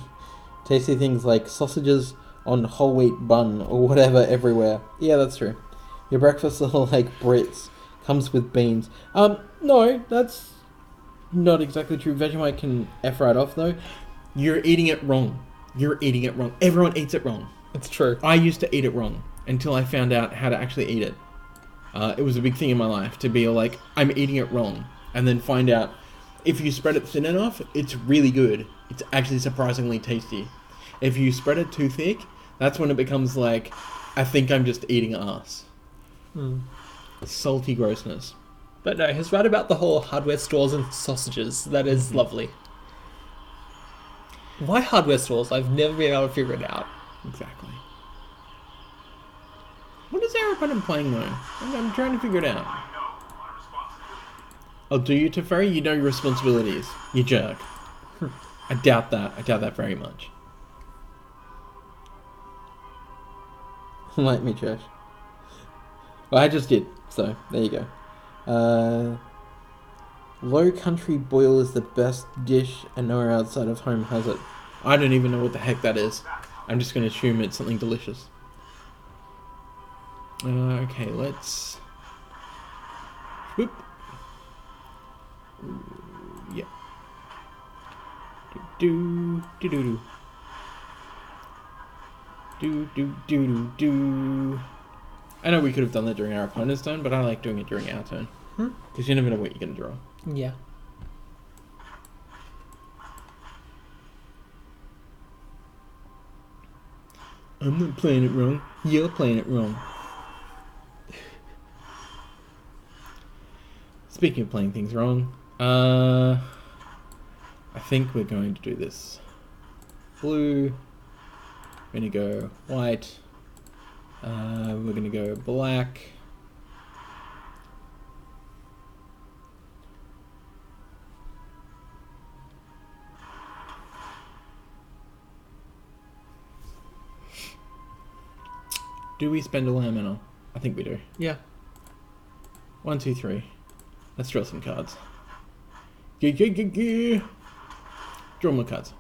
tasty things like sausages on whole wheat bun or whatever everywhere. Yeah, that's true. Your breakfast are like Brits. Comes with beans. No, that's not exactly true. Vegemite can F right off though. You're eating it wrong. You're eating it wrong. Everyone eats it wrong. It's true. I used to eat it wrong until I found out how to actually eat it. It was a big thing in my life to be like, I'm eating it wrong. And then find out if you spread it thin enough, it's really good. It's actually surprisingly tasty. If you spread it too thick, that's when it becomes like, I think I'm just eating ass. Salty grossness. But no, he's right about the whole hardware stores and sausages. That is lovely. Why hardware stores? I've never been able to figure it out. Exactly. What is our opponent playing though? I'm trying to figure it out. I know my responsibility. Oh, do you, Teferi? You know your responsibilities. You jerk. I doubt that. I doubt that very much. Like me, Josh. Well, I just did. So, there you go. Low country boil is the best dish and nowhere outside of home has it. I don't even know what the heck that is. I'm just going to assume it's something delicious. Okay, let's... Whoop. Yeah. Do do do do. Do do do do do. I know we could have done that during our opponent's turn, but I like doing it during our turn. Because you never know what you're going to draw. Yeah. I'm not playing it wrong. You're playing it wrong. Speaking of playing things wrong, I think we're going to do this. Blue. We're going to go white. We're going to go black. Do we spend a land mana? I think we do. Yeah. 1, 2, 3. Let's draw some cards. Draw more cards.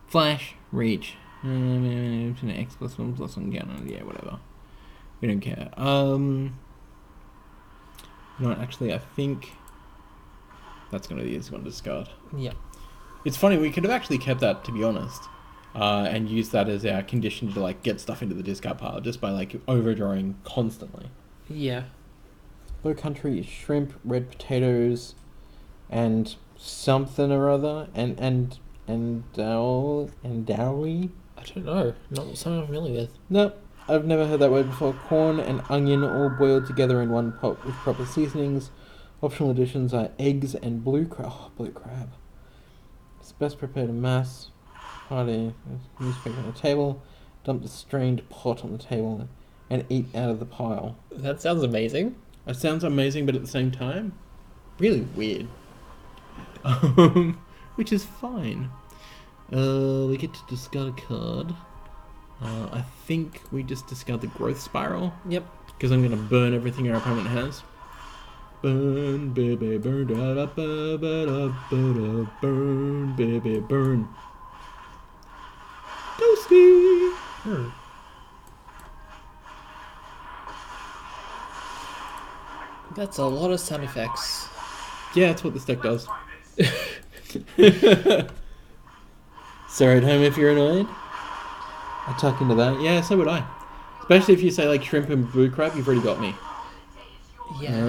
Flash, reach. X plus 1 plus 1 counter. Yeah, whatever. We don't care. No, actually, I think that's going to be the easiest one to discard. Yeah. It's funny, we could have actually kept that, to be honest, and used that as our condition to like get stuff into the discard pile just by like overdrawing constantly. Yeah. Low country is shrimp, red potatoes, and something or other, and dowry. I don't know. Not something I'm familiar with. Nope, I've never heard that word before. Corn and onion all boiled together in one pot with proper seasonings. Optional additions are eggs and blue crab. Oh, blue crab. It's best prepared in mass. Party newspaper on the table. Dump the strained pot on the table and eat out of the pile. That sounds amazing. It sounds amazing, but at the same time, really weird. Which is fine. We get to discard a card. I think we just discard the growth spiral. Yep. Because I'm going to burn everything our opponent has. Burn, baby, burn, da da ba ba da ba da, burn, baby, burn. Toasty! That's a lot of sound effects. Yeah, that's what this deck does. Sorry at home if you're annoyed. I tuck into that. Yeah, so would I. Especially if you say like shrimp and blue crab, you've already got me. Yeah.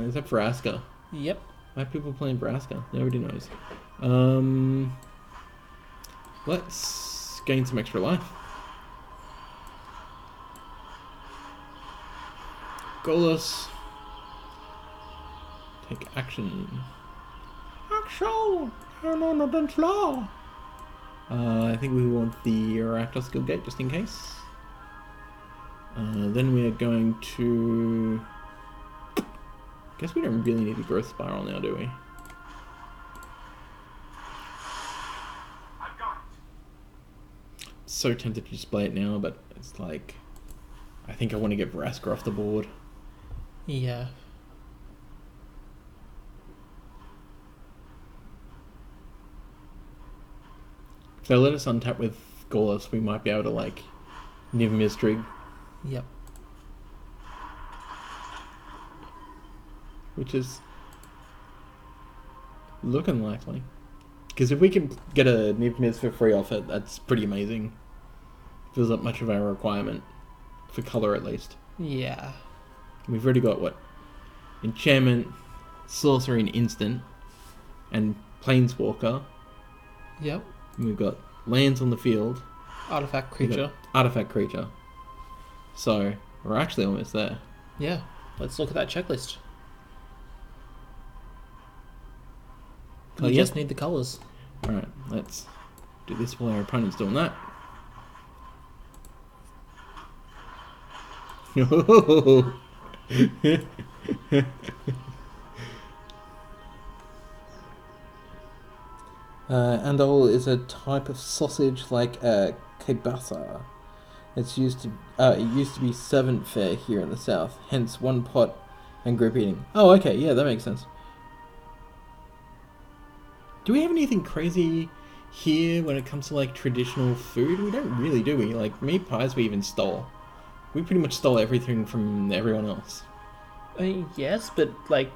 Is that Vraska? Yep. Why are people playing Vraska? Nobody knows. Let's gain some extra life. Goalless. Take action. Action! I'm on the dance floor. I think we want the Raptor skill gate just in case. Then we are going to... Guess we don't really need a growth spiral now, do we? I've got it. So tempted to display it now, but it's like... I think I want to get Vraska off the board. Yeah. If they let us untap with Goalless, we might be able to, like, Niv Mizzet, Yep. which is looking likely. Because if we can get a Niv Mizzet for free off it, that's pretty amazing. Fills up much of our requirement, for colour at least. Yeah. We've already got, what? Enchantment, Sorcery and Instant, and Planeswalker. Yep. And we've got lands on the field. Artifact We've got creature. Artifact creature. So, we're actually almost there. Yeah. Let's look at that checklist. Oh, We yeah. just need the colours. Alright, let's do this while our opponent's doing that. Andal is a type of sausage like kielbasa. It used to be servant fare here in the south, hence one pot and group eating. Oh, okay, yeah, that makes sense. Do we have anything crazy here when it comes to like traditional food? We don't really, do we? Like meat pies we even stole. We pretty much stole everything from everyone else. I mean, yes, but like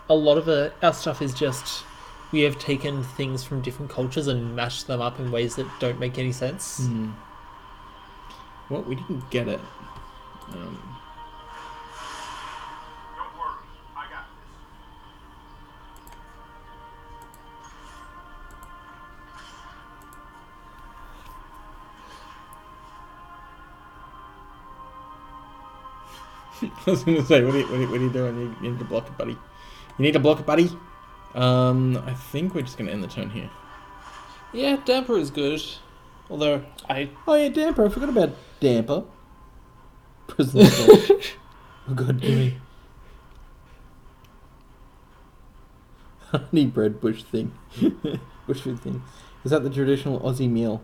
a lot of our stuff is just we have taken things from different cultures and mashed them up in ways that don't make any sense. Well, we didn't get it. Don't worry, I got I was gonna say, what are you doing? You need to block it, buddy. You need to block it, buddy. I think we're just gonna end the turn here. Yeah, damper is good. Although Oh yeah, damper. I forgot about damper. Oh god, Jimmy. Honey bread bush thing. Bush food thing. Is that the traditional Aussie meal?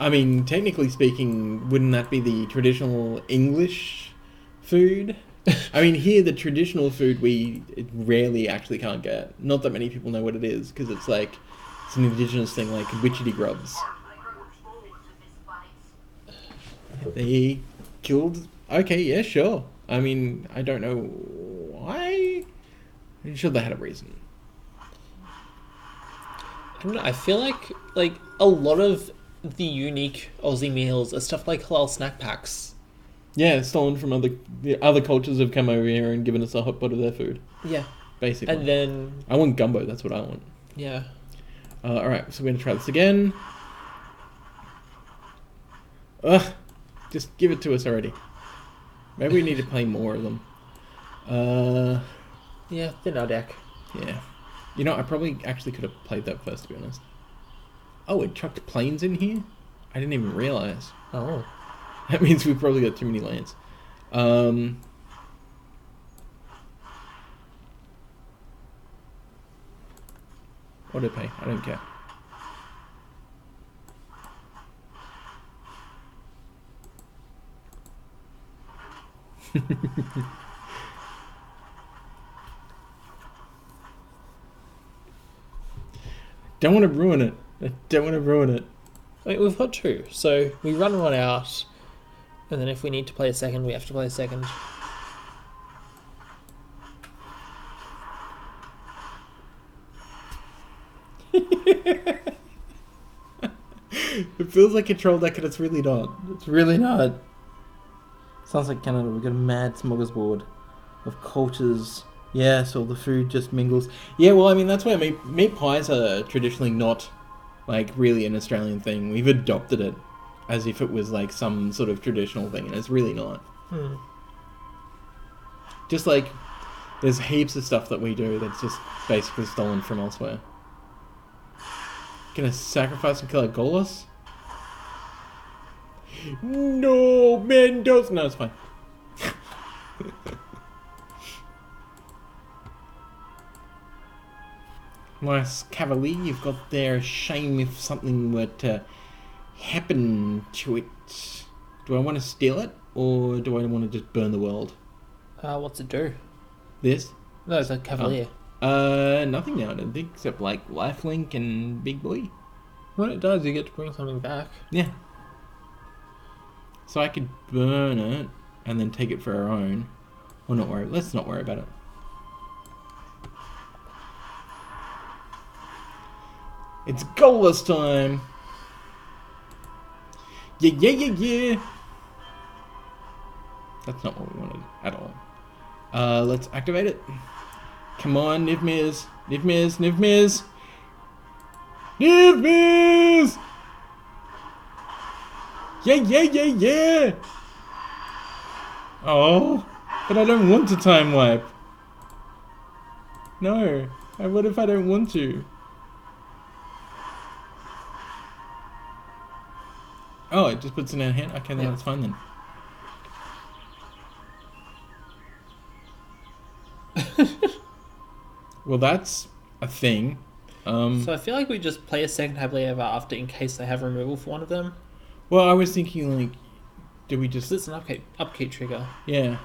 I mean, technically speaking, wouldn't that be the traditional English food? I mean, here the traditional food we rarely actually can't get. Not that many people know what it is, because it's like it's an indigenous thing, like witchetty grubs. They killed. Okay, yeah, sure. I mean, I don't know why. I'm sure they had a reason. I don't know. I feel like a lot of the unique Aussie meals are stuff like halal snack packs. Yeah, stolen from other cultures have come over here and given us a hot pot of their food. Yeah, Basically. and then I want gumbo. That's what I want. yeah. All right, so we're gonna try this again. Ugh, just give it to us already. Maybe we need to play more of them. Yeah, thin our deck. Yeah. You know, I probably actually could have played that first, to be honest. Oh, it chucked planes in here? I didn't even realize. Oh. That means we've probably got too many lands. Auto pay, I don't care. Don't want to ruin it. I don't want to ruin it. I mean, we've got two, so we run one out, and then if we need to play a second, we have to play a second. It feels like a troll deck and it's really not. It's really not. Sounds like Canada. We've got a mad smorgasbord of cultures. Yeah, so the food just mingles. Yeah, well, I mean, that's why meat pies are traditionally not, like, really an Australian thing. We've adopted it as if it was, like, some sort of traditional thing, and it's really not. Just, like, there's heaps of stuff that we do that's just basically stolen from elsewhere. Gonna sacrifice and kill a Golos? No, Mendoza. No, it's fine. Nice cavalier you've got there. Shame if something were to happen to it. Do I want to steal it, or do I want to just burn the world? What's it do? This? No, it's a cavalier. Nothing now, I don't think, except like lifelink and big boy. When it does, you get to bring something back. Yeah. So I could burn it and then take it for our own. Or not worry. Let's not worry about it. It's goalless time. Yeah, yeah, yeah, yeah. That's not what we wanted at all. Let's activate it. Come on, Nivmiz. Nivmiz, Nivmiz. Nivmiz! Yeah, yeah, yeah, yeah! Oh, but I don't want to time wipe. No, what if I don't want to? Oh, it just puts it in our hand? Okay, then Yeah. that's fine then. Well, that's a thing. So I feel like we just play a second happily ever after in case they have removal for one of them. Well, I was thinking, like, do we just... Because it's an upkeep trigger. Yeah.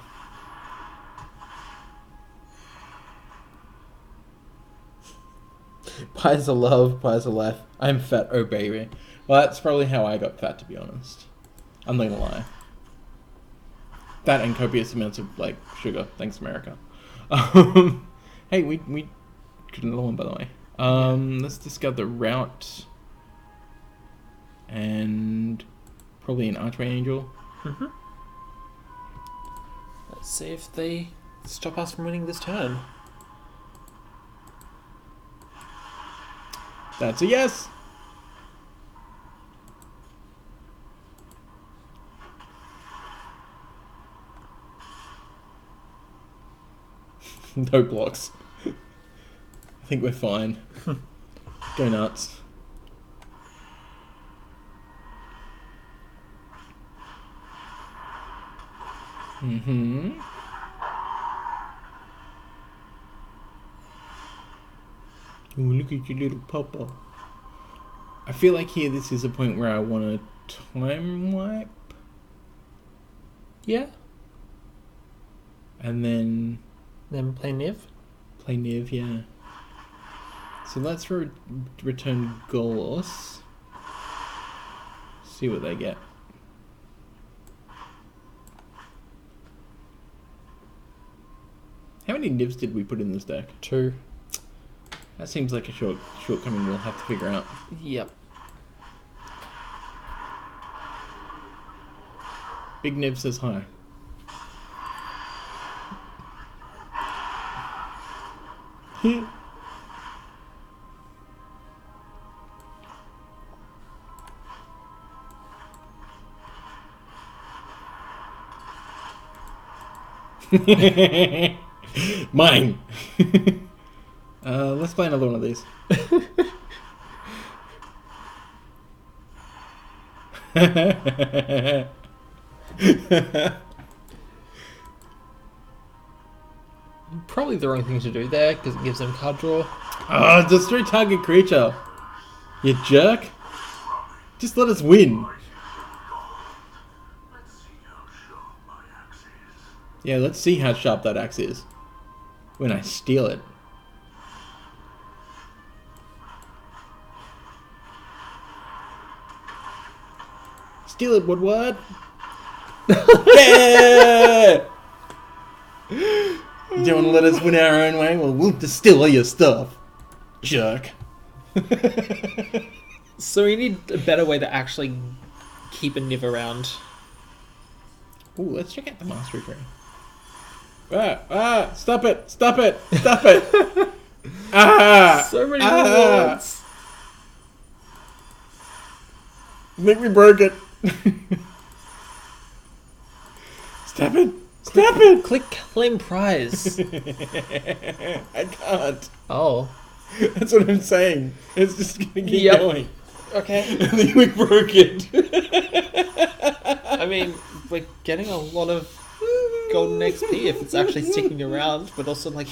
Pies of love, pies of life. I'm fat, oh baby. Well, that's probably how I got fat, to be honest. I'm not gonna lie. That and copious amounts of, like, sugar. Thanks, America. Hey, we got another one, by the way. Let's discover the route. And probably an archway angel. Mm-hmm. Let's see if they stop us from winning this turn. That's a yes. No blocks. I think we're fine. Go nuts. Mm-hmm. Oh, look at your little papa. I feel like here this is a point where I want to time wipe. Yeah. And then Then play Niv. play Niv, yeah. So let's return Golos. See what they get. How many Nivs did we put in this deck? 2. That seems like a shortcoming we'll have to figure out. Yep. Big Niv says hi. Mine. Let's play another one of these. Probably the wrong thing to do there because it gives them card draw. Oh, destroy target creature. You jerk. Just let us win. Let's see how sharp my axe is. Yeah, let's see how sharp that axe is. When I steal it. Steal it, Woodward. Yeah! You don't want to let us win our own way? Well, we'll just steal all your stuff. Jerk. So we need a better way to actually keep a Niv around. Ooh, let's check out the mastery tree. Stop it, stop it, stop it. So many rewards. I think we broke it. Stop it, stop it. Click claim prize. I can't. Oh. That's what I'm saying. It's just gonna keep Yep. going. Okay. I think we broke it. I mean, we're getting a lot of golden XP if it's actually sticking around, but also, like,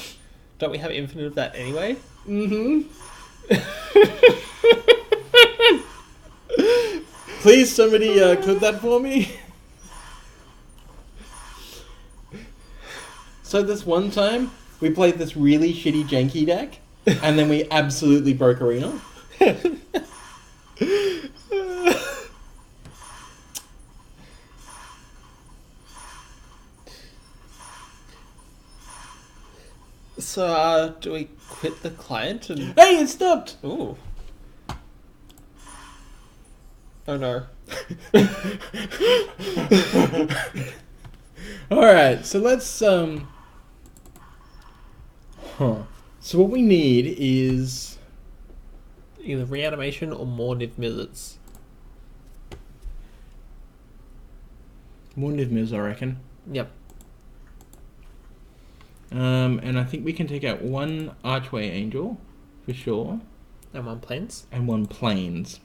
don't we have infinite of that anyway? Mm-hmm. Please, somebody clip that for me. So this one time, we played this really shitty janky deck, and then we absolutely broke Arena. So, do we quit the client and... Hey, it stopped! Ooh. Oh no. Alright, so let's, So what we need is... Either reanimation or more Niv Mizzets. more Niv Miz, I reckon. Yep. And I think we can take out one Archway Angel, for sure. And 1 planes. And one Plains.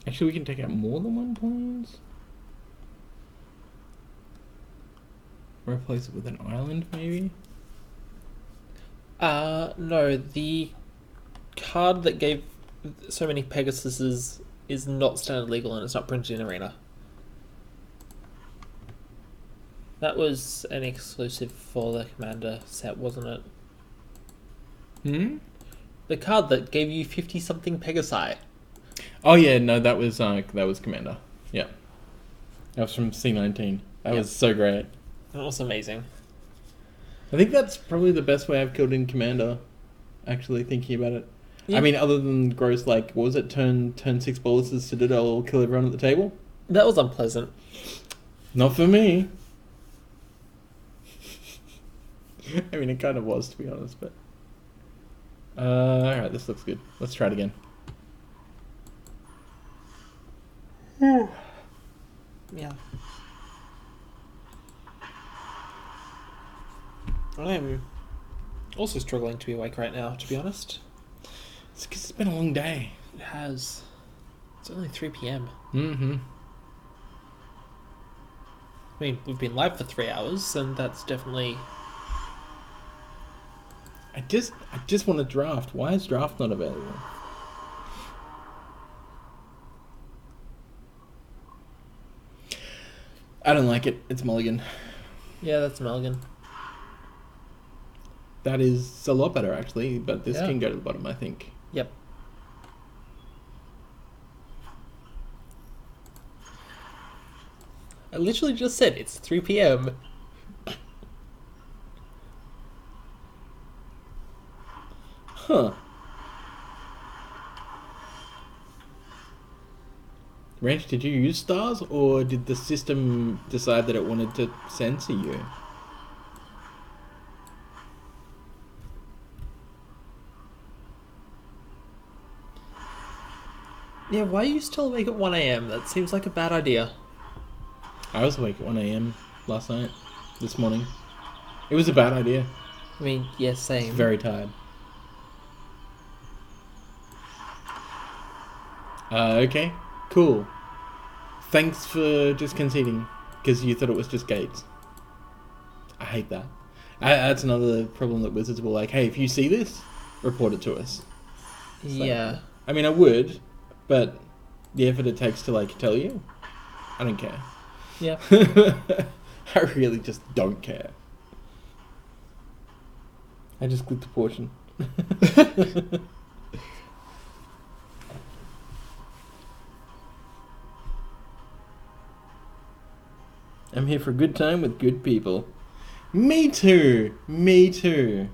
Actually, we can take out more than one Plains. Replace it with an island, maybe? No, the card that gave so many Pegasuses is not standard legal and it's not printed in Arena. That was an exclusive for the Commander set, wasn't it? Hmm? The card that gave you 50-something Pegasi. Oh yeah, no, that was Commander. Yeah. That was from C19. That Yep. was so great. That was amazing. I think that's probably the best way I've killed in Commander, actually, thinking about it. Yeah. I mean, other than gross, like, what was it, turn 6 boluses Citadel, kill everyone at the table? That was unpleasant. Not for me. I mean, it kind of was, to be honest, but... alright, this looks good. Let's try it again. Yeah. I'm also struggling to be awake right now, to be honest. It's because it's been a long day. It has. It's only 3 p.m. Mm-hmm. I mean, we've been live for 3 hours, and that's definitely... I just want to draft. Why is draft not available? I don't like it. It's mulligan. Yeah, that's Mulligan. That is a lot better, actually, but this Yeah. can go to the bottom, I think. Yep. I literally just said it's 3 p.m. Huh. Ranch, did you use stars, or did the system decide that it wanted to censor you? Yeah, why are you still awake at 1 a.m.? That seems like a bad idea. I was awake at 1 a.m. last night, this morning. It was a bad idea. I mean, yeah, same. Very tired. Okay, cool. Thanks for just conceding, because you thought it was just gates. I hate that. That's another problem that Wizards will like, hey, if you see this, report it to us. It's like, Yeah. I mean, I would, but the effort it takes to, like, tell you, I don't care. Yeah. I really just don't care. I just clicked a portion. I'm here for a good time with good people. Me too. Me too.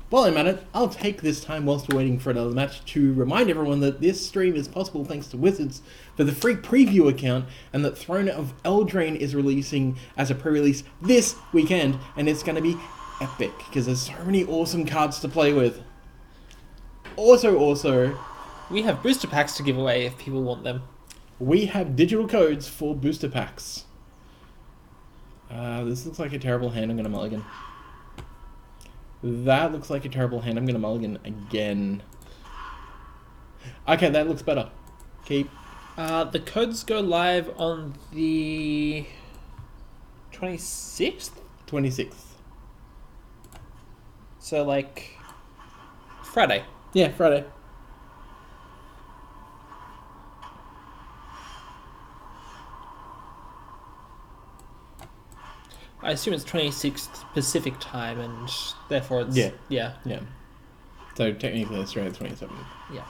While I'm at it, I'll take this time whilst we're waiting for another match to remind everyone that this stream is possible thanks to Wizards for the free preview account, and that Throne of Eldraine is releasing as a pre-release this weekend, and it's going to be epic because there's so many awesome cards to play with. Also, We have booster packs to give away if people want them. we have digital codes for booster packs. This looks like a terrible hand. I'm going to mulligan. That looks like a terrible hand. I'm going to mulligan again. Okay, that looks better. Keep. The codes go live on the 26th? 26th. So, like, Friday. Yeah, Friday. I assume it's 26th Pacific time, and therefore it's... Yeah. Yeah. Yeah. So technically Australia 27th. Yeah.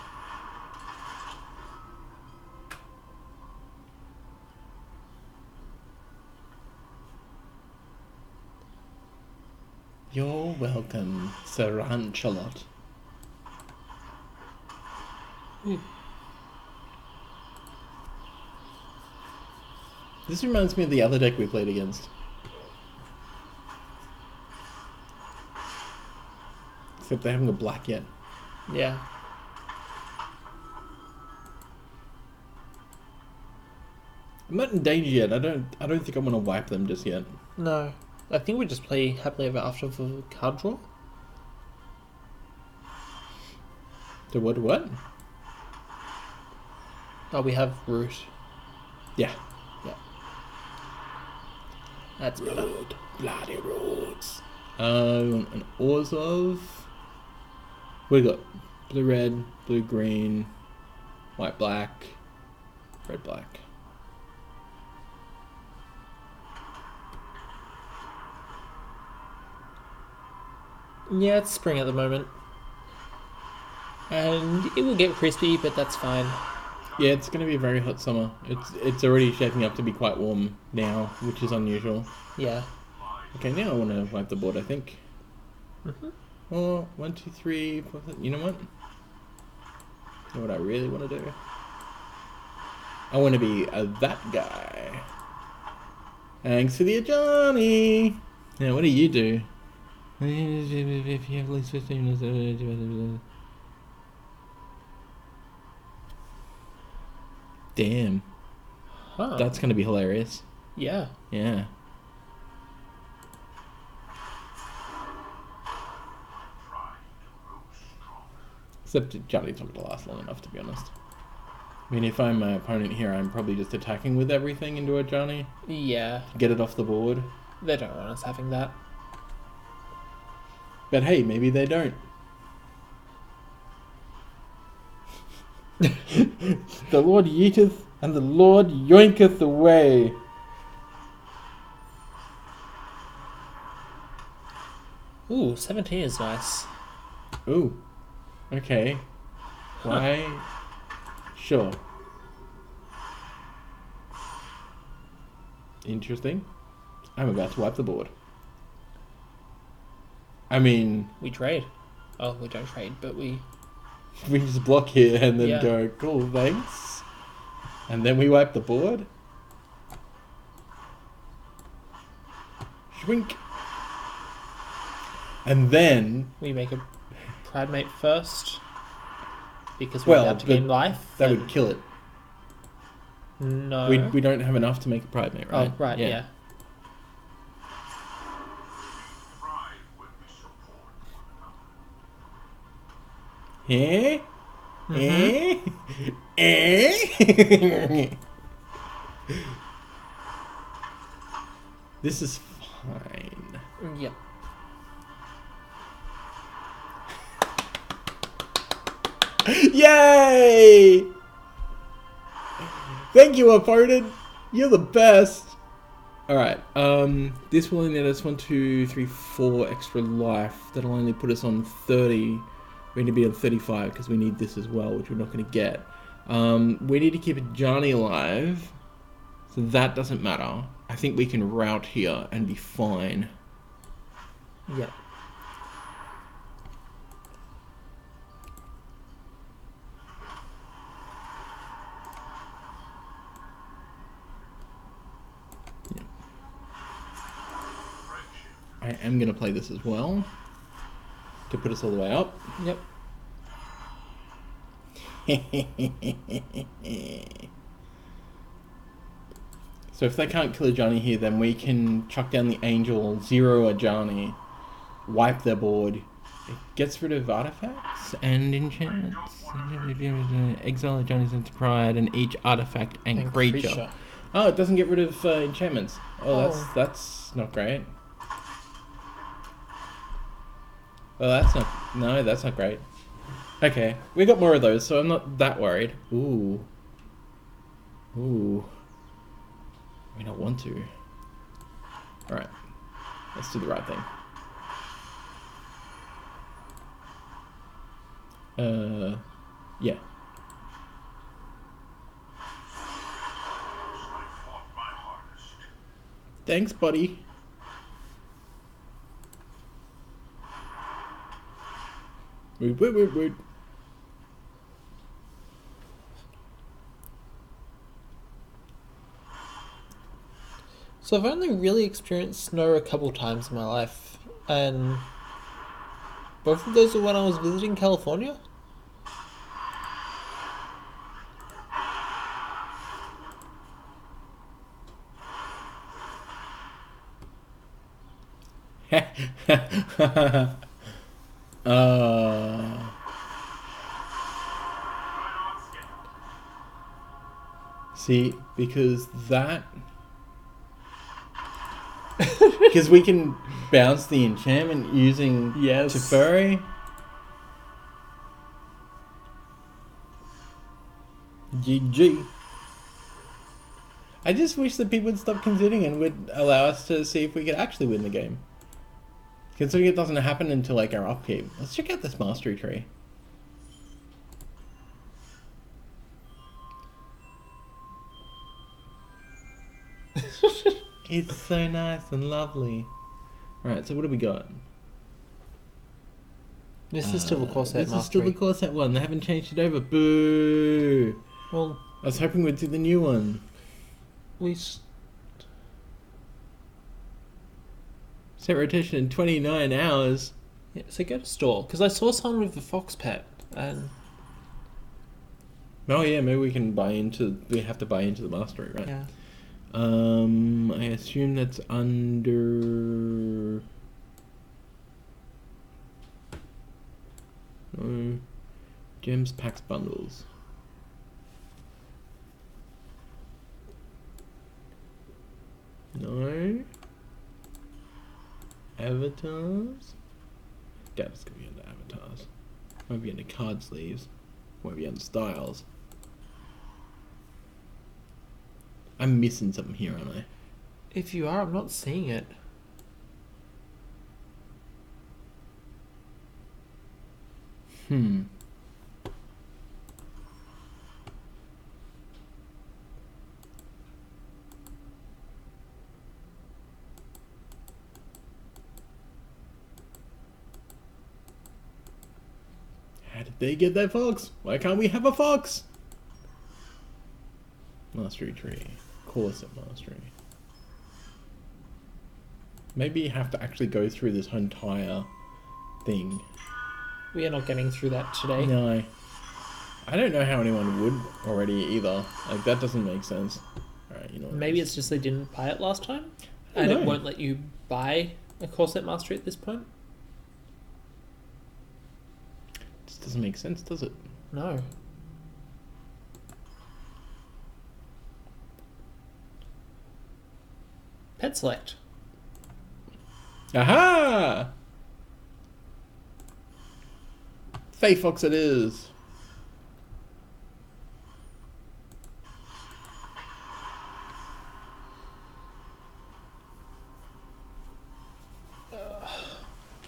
You're welcome, Sir Ranchalot. This reminds me of the other deck we played against. Except they haven't got black yet. Yeah. I'm not in danger yet. I don't think I want to wipe them just yet. No. I think we just play Happily Ever After for card draw. So what? Oh, we have Root. Yeah. Yeah. That's better. Bloody roads. An Orzhov. We got blue red, blue green, white black, red black. Yeah, it's spring at the moment. And it will get crispy, but that's fine. Yeah, it's going to be a very hot summer. It's already shaping up to be quite warm now, which is unusual. Yeah. Okay, now I want to wipe the board, I think. Mm-hmm. Oh, 1, 2, 3, 4, 5. You know what? You know what I really want to do? I want to be that guy. Thanks for the Johnny. Now, what do you do? If you have at least 15 minutes. Damn. Huh. That's going to be hilarious. Yeah. Yeah. Except Johnny's not going to last long enough, to be honest. I mean, if I'm my opponent here, I'm probably just attacking with everything into a Johnny. Yeah. Get it off the board. They don't want us having that. But hey, maybe they don't. The Lord yeeteth and the Lord yoinketh away. Ooh, 17 is nice. Ooh. Okay. Why? Sure. Interesting. I'm about to wipe the board. I mean, We trade. Oh, we don't trade, but we... we just block here and then Yeah. go, cool, thanks. And then we wipe the board. Shrink. And then We make a Pride Mate first. Because we're about to but gain life. that then- would kill it. No. We don't have enough to make a pride mate, right? Oh, right, yeah. Pride when we support one another. This is fine. Yep. Yay! Thank you, opponent. You're the best. Alright, this will only net us 1, 2, 3, 4 extra life. That'll only put us on 30. We need to be on 35 because we need this as well, which we're not going to get. We need to keep Johnny alive, so that doesn't matter. I think we can route here and be fine. Yep. I am going to play this as well to put us all the way up. Yep. So if they can't kill a Johnny here, then we can chuck down the Angel, zero a Johnny, wipe their board. It gets rid of artifacts and enchantments. Exile a Johnny's into pride and each artifact and creature. Oh, it doesn't get rid of enchantments. Oh, that's not great. Well, that's not great. Okay, we got more of those, so I'm not that worried. Ooh. I mean, I want to. Alright. Let's do the right thing. Yeah. I fought my hardest. Thanks, buddy. Wait. So I've only really experienced snow a couple times in my life, and both of those were when I was visiting California. See, because because we can bounce the enchantment using Yes. Teferi. GG. I just wish that people would stop conceding and would allow us to see if we could actually win the game. Considering it doesn't happen until like our upkeep. Let's check out this mastery tree. It's so nice and lovely. Alright, so what do we got? This is still the core set This is still mastery. the core set one. They haven't changed it over. Boo! Well, I was hoping we'd do the new one. we Set rotation in 29 hours. yeah, so go to store because I saw someone with the fox pet and Oh yeah, maybe we can buy into. We have to buy into the mastery, right? yeah. I assume that's under. No. Gems, packs, bundles. No. Avatars. Doubt it's gonna be under avatars. Might be under card sleeves. Might be under styles. I'm missing something here, aren't I? If you are, I'm not seeing it. How did they get that fox? Why can't we have a fox? Mastery tree. Core set mastery. Maybe you have to actually go through this entire thing. We are not getting through that today. No. I don't know how anyone would already either. Like, that doesn't make sense. Alright, you know what? Maybe it's just they didn't buy it last time, I and don't it know. won't let you buy a core set mastery at this point. This doesn't make sense, does it? No. Pet select. Aha! Fae Fox it is.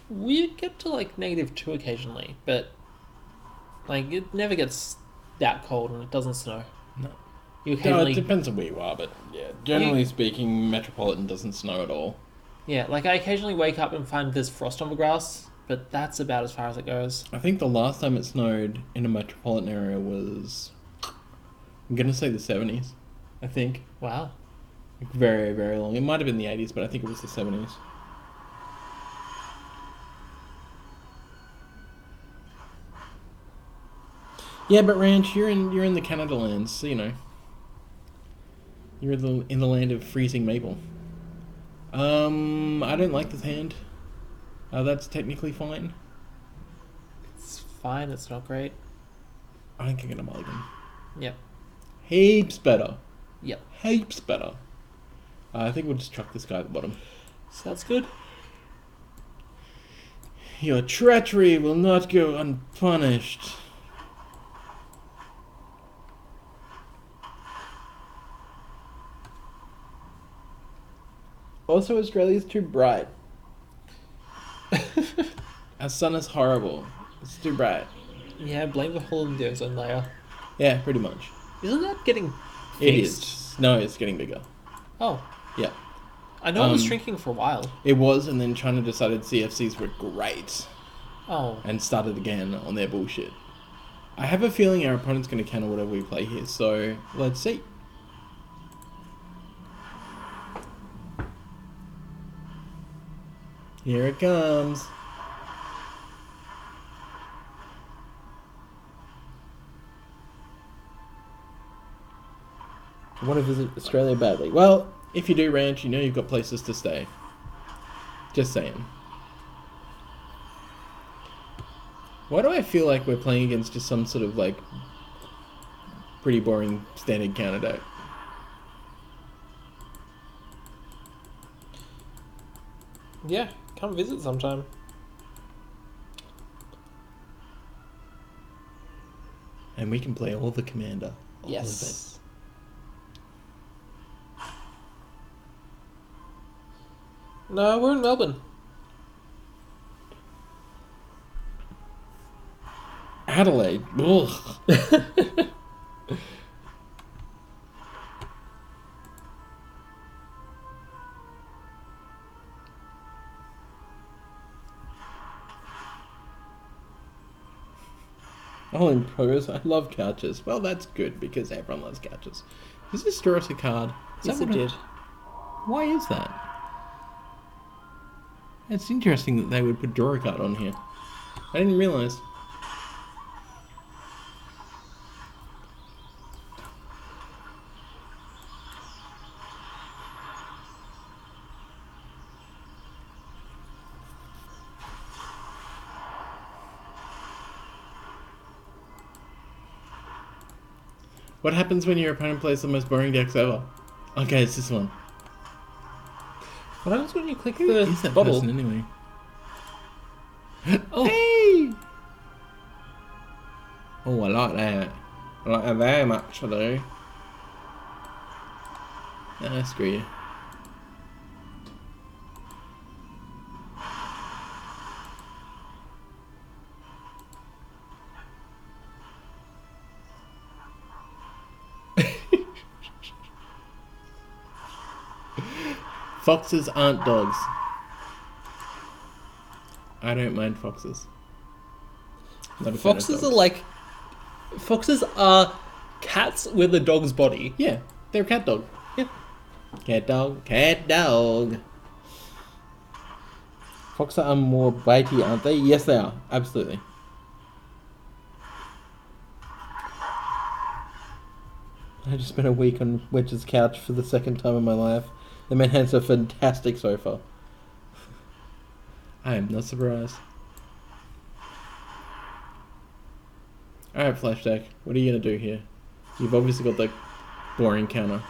We get to like -2 occasionally, but like it never gets that cold and it doesn't snow. No. You No, occasionally, it depends on where you are, but yeah, generally speaking, Metropolitan doesn't snow at all. yeah, like I occasionally wake up and find there's frost on the grass, but that's about as far as it goes. I think the last time it snowed in a metropolitan area was, I'm gonna say the 70s. I think Wow. very, very long. It might have been the 80s, but I think it was the 70s. Yeah, but Ranch, you're in the Canada lands, so you know. You're in the land of freezing maple. I don't like this hand. That's technically fine. It's fine, it's not great. I think I'm gonna mulligan. Yep. Heaps better. Yep. Heaps better. I think we'll just chuck this guy at the bottom. Sounds good. Your treachery will not go unpunished. Also, Australia's too bright. Our sun is horrible. It's too bright. Yeah, blame the hole in the ozone layer. Yeah, pretty much. Isn't that getting It fixed? is. No, it's getting bigger. Oh, Yeah. I know it was Um, shrinking for a while. It was, and then China decided CFCs were great Oh, and started again on their bullshit. I have a feeling our opponent's going to counter whatever we play here, so let's see. Here it comes. I want to visit Australia badly. Well, if you do, Ranch, you know you've got places to stay. Just saying. Why do I feel like we're playing against just some sort of, like, pretty boring standard counter deck? yeah. Come visit sometime. And we can play all the commander. All of Yes. No, we're in Melbourne. Adelaide. Ugh. All in progress. I love couches. Well, that's good because everyone loves couches. Does this draw us a card? Is Yes, that it what did. Why is that? It's interesting that they would put draw a card on here. I didn't realise. What happens when your opponent plays the most boring decks ever? Okay, it's this one. What happens when you click Who the is that bottle? person anyway? Oh. Hey! Oh, I like that. I like that very much, I do. Ah, screw you. Foxes aren't dogs. I don't mind foxes. Not a fan of Foxes dogs. are like... Foxes are cats with a dog's body. Yeah, they're a cat dog. Yeah. Cat dog, cat dog. Foxes are more bitey, aren't they? Yes, they are. Absolutely. I just spent a week on Wedge's couch for the second time in my life. The man has a fantastic sofa. I am not surprised. Alright, Flash Deck. What are you going to do here? You've obviously got the boring counter.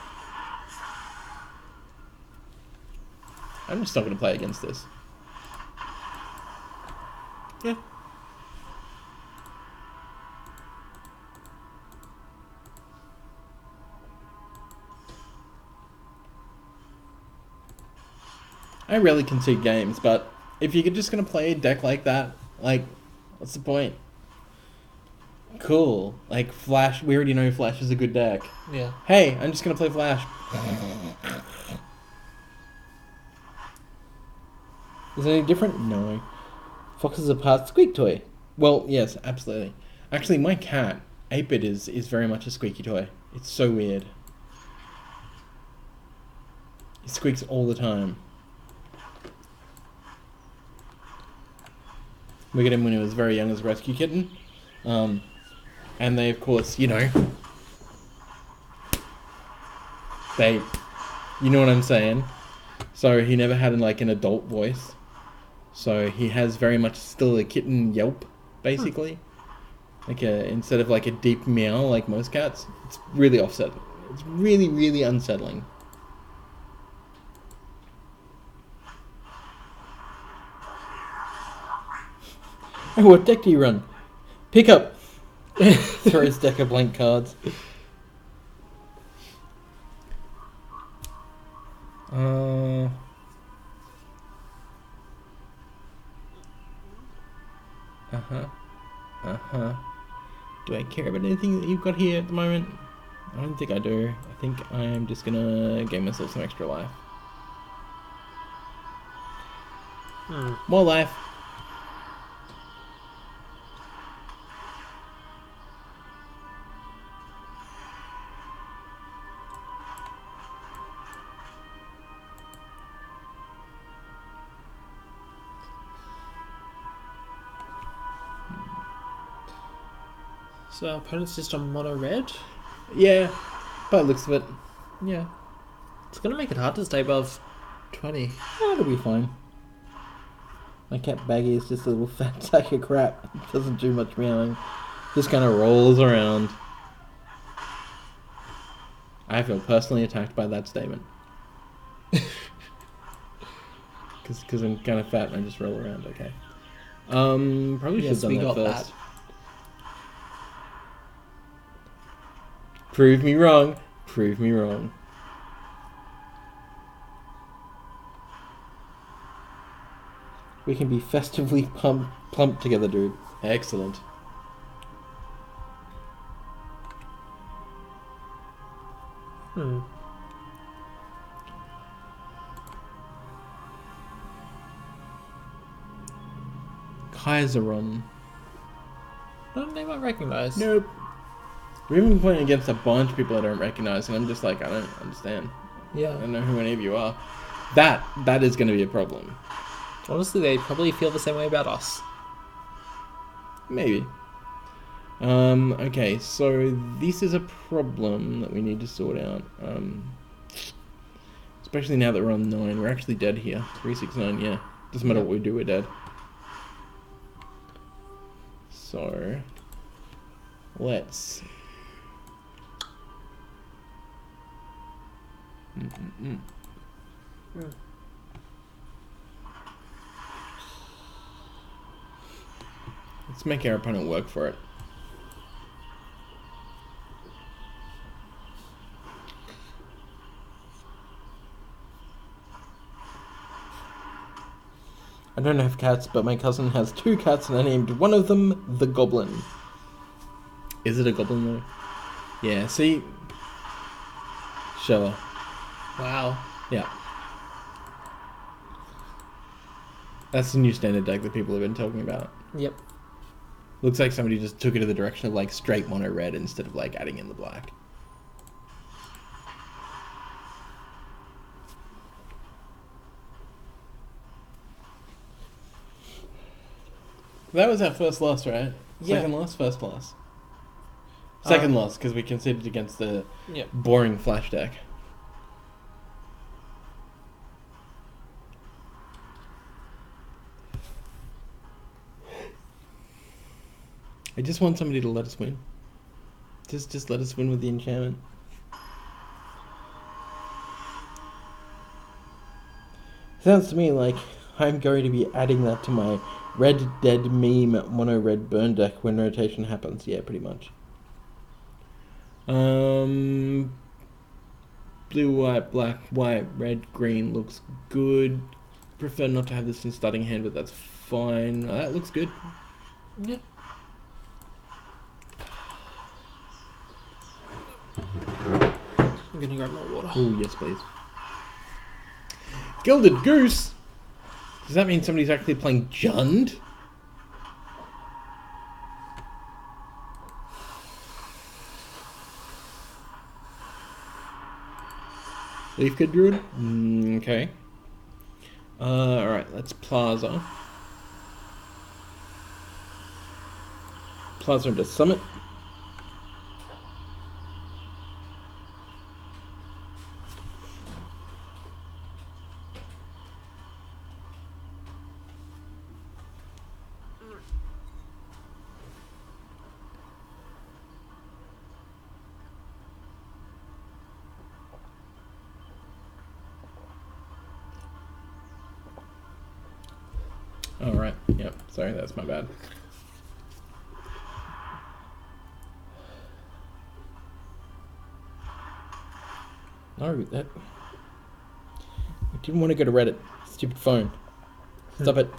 I'm just not going to play against this. Yeah. I rarely concede games, but if you're just going to play a deck like that, like, what's the point? Cool. Like, Flash, we already know Flash is a good deck. Yeah. Hey, I'm just going to play Flash. Is it any different? No. Foxes are part squeak toy. Well, yes, absolutely. Actually, my cat, 8-bit, is very much a squeaky toy. It's so weird. He squeaks all the time. We got him when he was very young as a rescue kitten. And they, of course, you know, you know what I'm saying? So he never had like an adult voice. So he has very much still a kitten yelp, basically. Like instead of like a deep meow like most cats, it's really offset. It's really, really unsettling. Oh, what deck do you run? Pick up. Throw his deck of blank cards. Do I care about anything that you've got here at the moment? I don't think I do. I think I'm just gonna gain myself some extra life. More life. So our opponent's just on mono red. Yeah, by the looks of it. Yeah, It's gonna make it hard to stay above 20. that'll be fine. My cat Baggy is just a little fat sack of crap. Doesn't do much meowing. Just kind of rolls around. I feel personally attacked by that statement. Because I'm kind of fat and I just roll around, okay. Probably should have Yes, done we that got first. that. Prove me wrong. Prove me wrong. We can be festively plump together, dude. Excellent. Kaiseron. Not a name I recognise. Nope. We've been playing against a bunch of people I don't recognize, and I'm just like, I don't understand. I Yeah. don't know who any of you are. That is going to be a problem. Honestly, they probably feel the same way about us. Maybe. Okay, so this is a problem that we need to sort out. Especially now that we're on 9. We're actually dead here. 369, yeah. Doesn't matter what we do, we're dead. So, let's... Let's make our opponent work for it. I don't have cats, but my cousin has 2 cats and I named one of them the Goblin. Is it a goblin though? Yeah, see? Sure. Wow. Yeah. That's the new standard deck that people have been talking about. Yep. Looks like somebody just took it in the direction of like straight mono red instead of like adding in the black. That was our first loss, right? Yeah. Second loss, first loss. Second loss because we conceded against the Yep. boring flash deck. I just want somebody to let us win. Just let us win with the enchantment. Sounds to me like I'm going to be adding that to my Red Dead meme mono red burn deck when rotation happens. Yeah, pretty much. Blue, white, black, white, red, green looks good. Prefer not to have this in starting hand, but that's fine. That looks good. Yeah. I'm gonna grab more water. Oh, yes, please. Gilded Goose? Does that mean somebody's actually playing Jund? Leaf Kid Druid? Okay. Alright, let's Plaza. Plaza into Summit. Alright, yep, sorry, that's my bad. No, that... I didn't want to go to Reddit. Stupid phone. Stop it.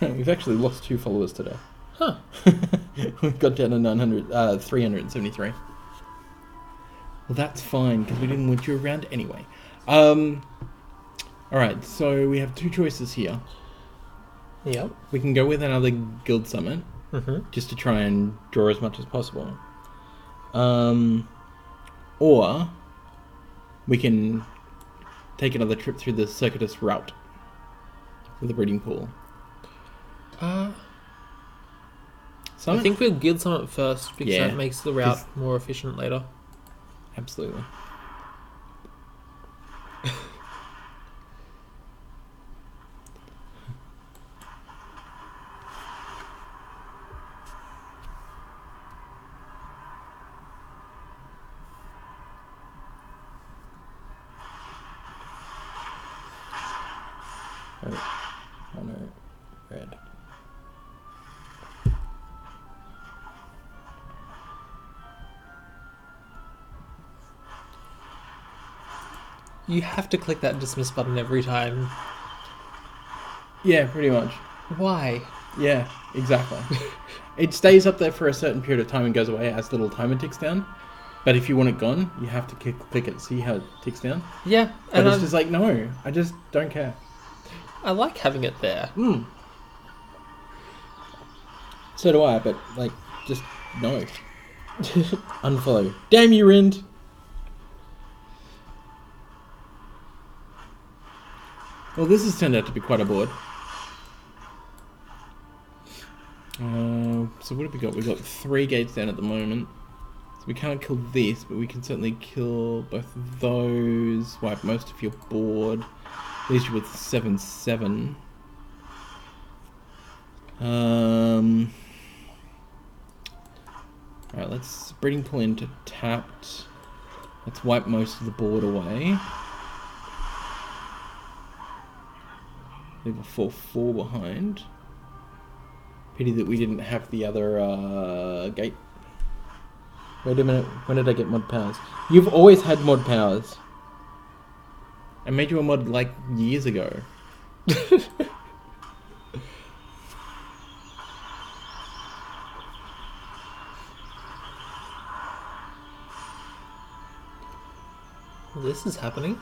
We've actually lost 2 followers today. Huh. We've got down to 373. Well, that's fine, because we didn't want you around anyway. Alright, so we have 2 choices here. Yep. We can go with another Guild Summit, Mm-hmm. just to try and draw as much as possible. Or we can take another trip through the circuitous route with the breeding pool. I Summit? think we'll Guild Summit first because Yeah, that makes the route 'cause- more efficient later. Absolutely. Mono red. You have to click that dismiss button every time. Yeah, pretty much. Why? Yeah, exactly. It stays up there for a certain period of time and goes away as the little timer ticks down. But if you want it gone, you have to click it. See how it ticks down? Yeah, But it's just like, no, I just don't care. I like having it there. So do I, but like, just no. Unfollow. Damn you, Rind! Well, this has turned out to be quite a board. So what have we got? We've got 3 gates down at the moment. So we can't kill this, but we can certainly kill both of those. Wipe most of your board. Leaves you with 7/7. Alright, let's breeding pool into tapped. Let's wipe most of the board away. Leave a 4/4 behind. Pity that we didn't have the other gate. Wait a minute, when did I get mod powers? You've always had mod powers. I made you a mod like years ago. This is happening.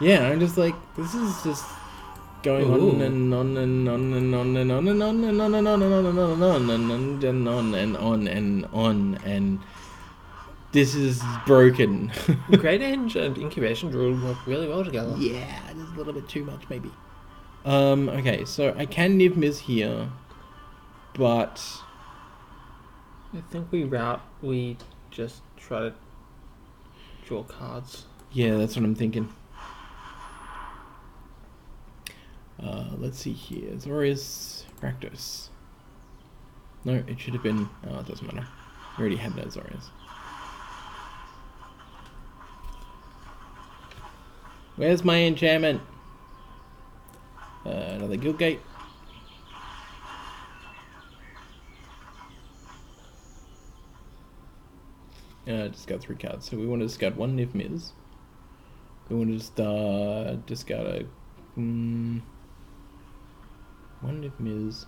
Yeah, I'm just like, this is just going on and on and on and on and on and on and on and on and on and on and on and on and on and on and this is broken. Great Age and Incubation Druid work really well together. Yeah, just a little bit too much maybe. Okay, so I can Niv Miz here, but I think we just try to draw cards. yeah, that's what I'm thinking. Let's see here. Azorius, Rakdos. No, it should have been... Oh, it doesn't matter. We already had that Azorius. Where's my enchantment? Another guild gate. Discard 3 cards. So we want to discard 1 Niv Miz. We want to discard a... 1 Niv Miz.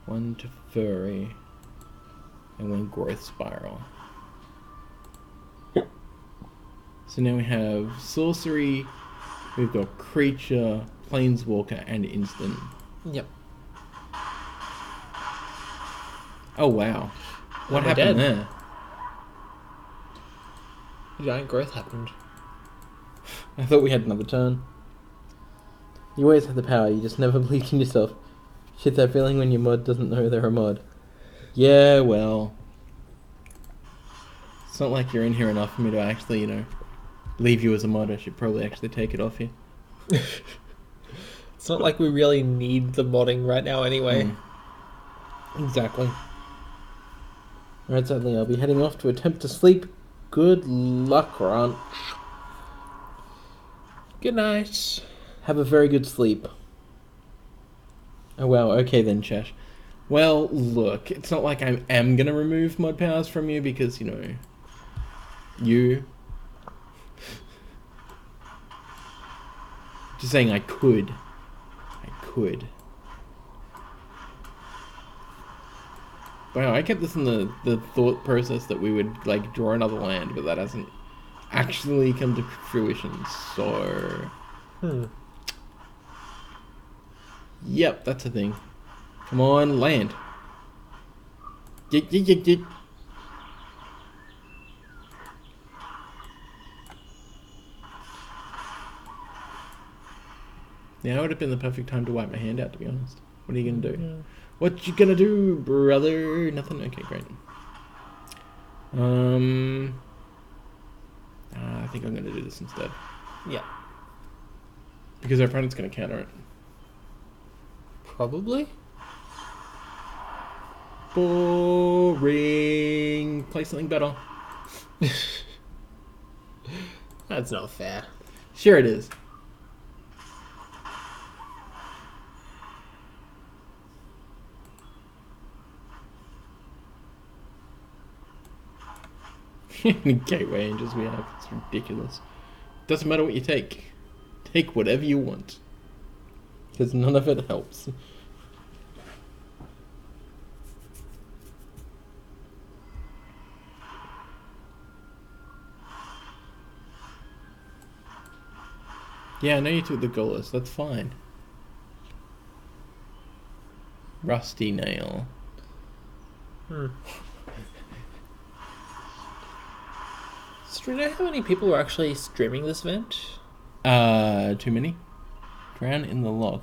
1 Teferi. And 1 Growth Spiral. So now we have sorcery, we've got creature, planeswalker, and instant. Yep. Oh wow. What We're happened dead. there? Giant growth happened. I thought we had another turn. You always have the power, you just never believed in yourself. Shit, that feeling when your mod doesn't know they're a mod. Yeah, well. It's not like you're in here enough for me to actually, you know, leave you as a mod. I should probably actually take it off you. It's not like we really need the modding right now anyway. Exactly. Alright, sadly I'll be heading off to attempt to sleep. Good luck, Ranch. Good night. Have a very good sleep. Oh wow, okay then, Chesh. Well, look, it's not like I am gonna remove mod powers from you because, you know, you... Just saying I could. I could. Wow, I kept this in the thought process that we would, like, draw another land, but that hasn't actually come to fruition, so... Yep, that's a thing. Come on, land. Get. Now would have been the perfect time to wipe my hand out, to be honest. What are you gonna do? Yeah. What you gonna do, brother? Nothing? Okay, great. I think I'm gonna do this instead. Yeah. Because our opponent's gonna counter it. Probably. Boring. Play something better. That's not fair. Sure it is. How many gateway angels we have? It's ridiculous. Doesn't matter what you take. Take whatever you want. Because none of it helps. Yeah, I know you took the Gullus. That's fine. Rusty nail. So do you know how many people are actually streaming this event? Too many. Drown in the lock.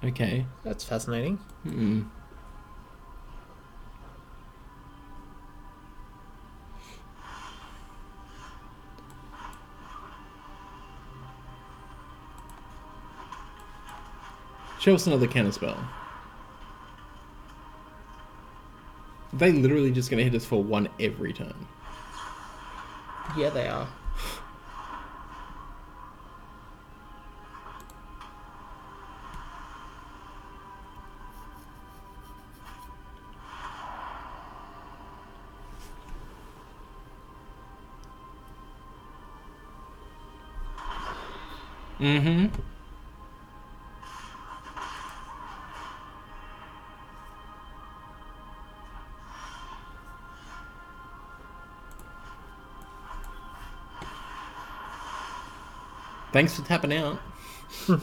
Okay. That's fascinating. Hmm. Show us another counter spell. They literally just gonna hit us for 1 every turn. Yeah, they are. Mm-hmm. Thanks for tapping out. They're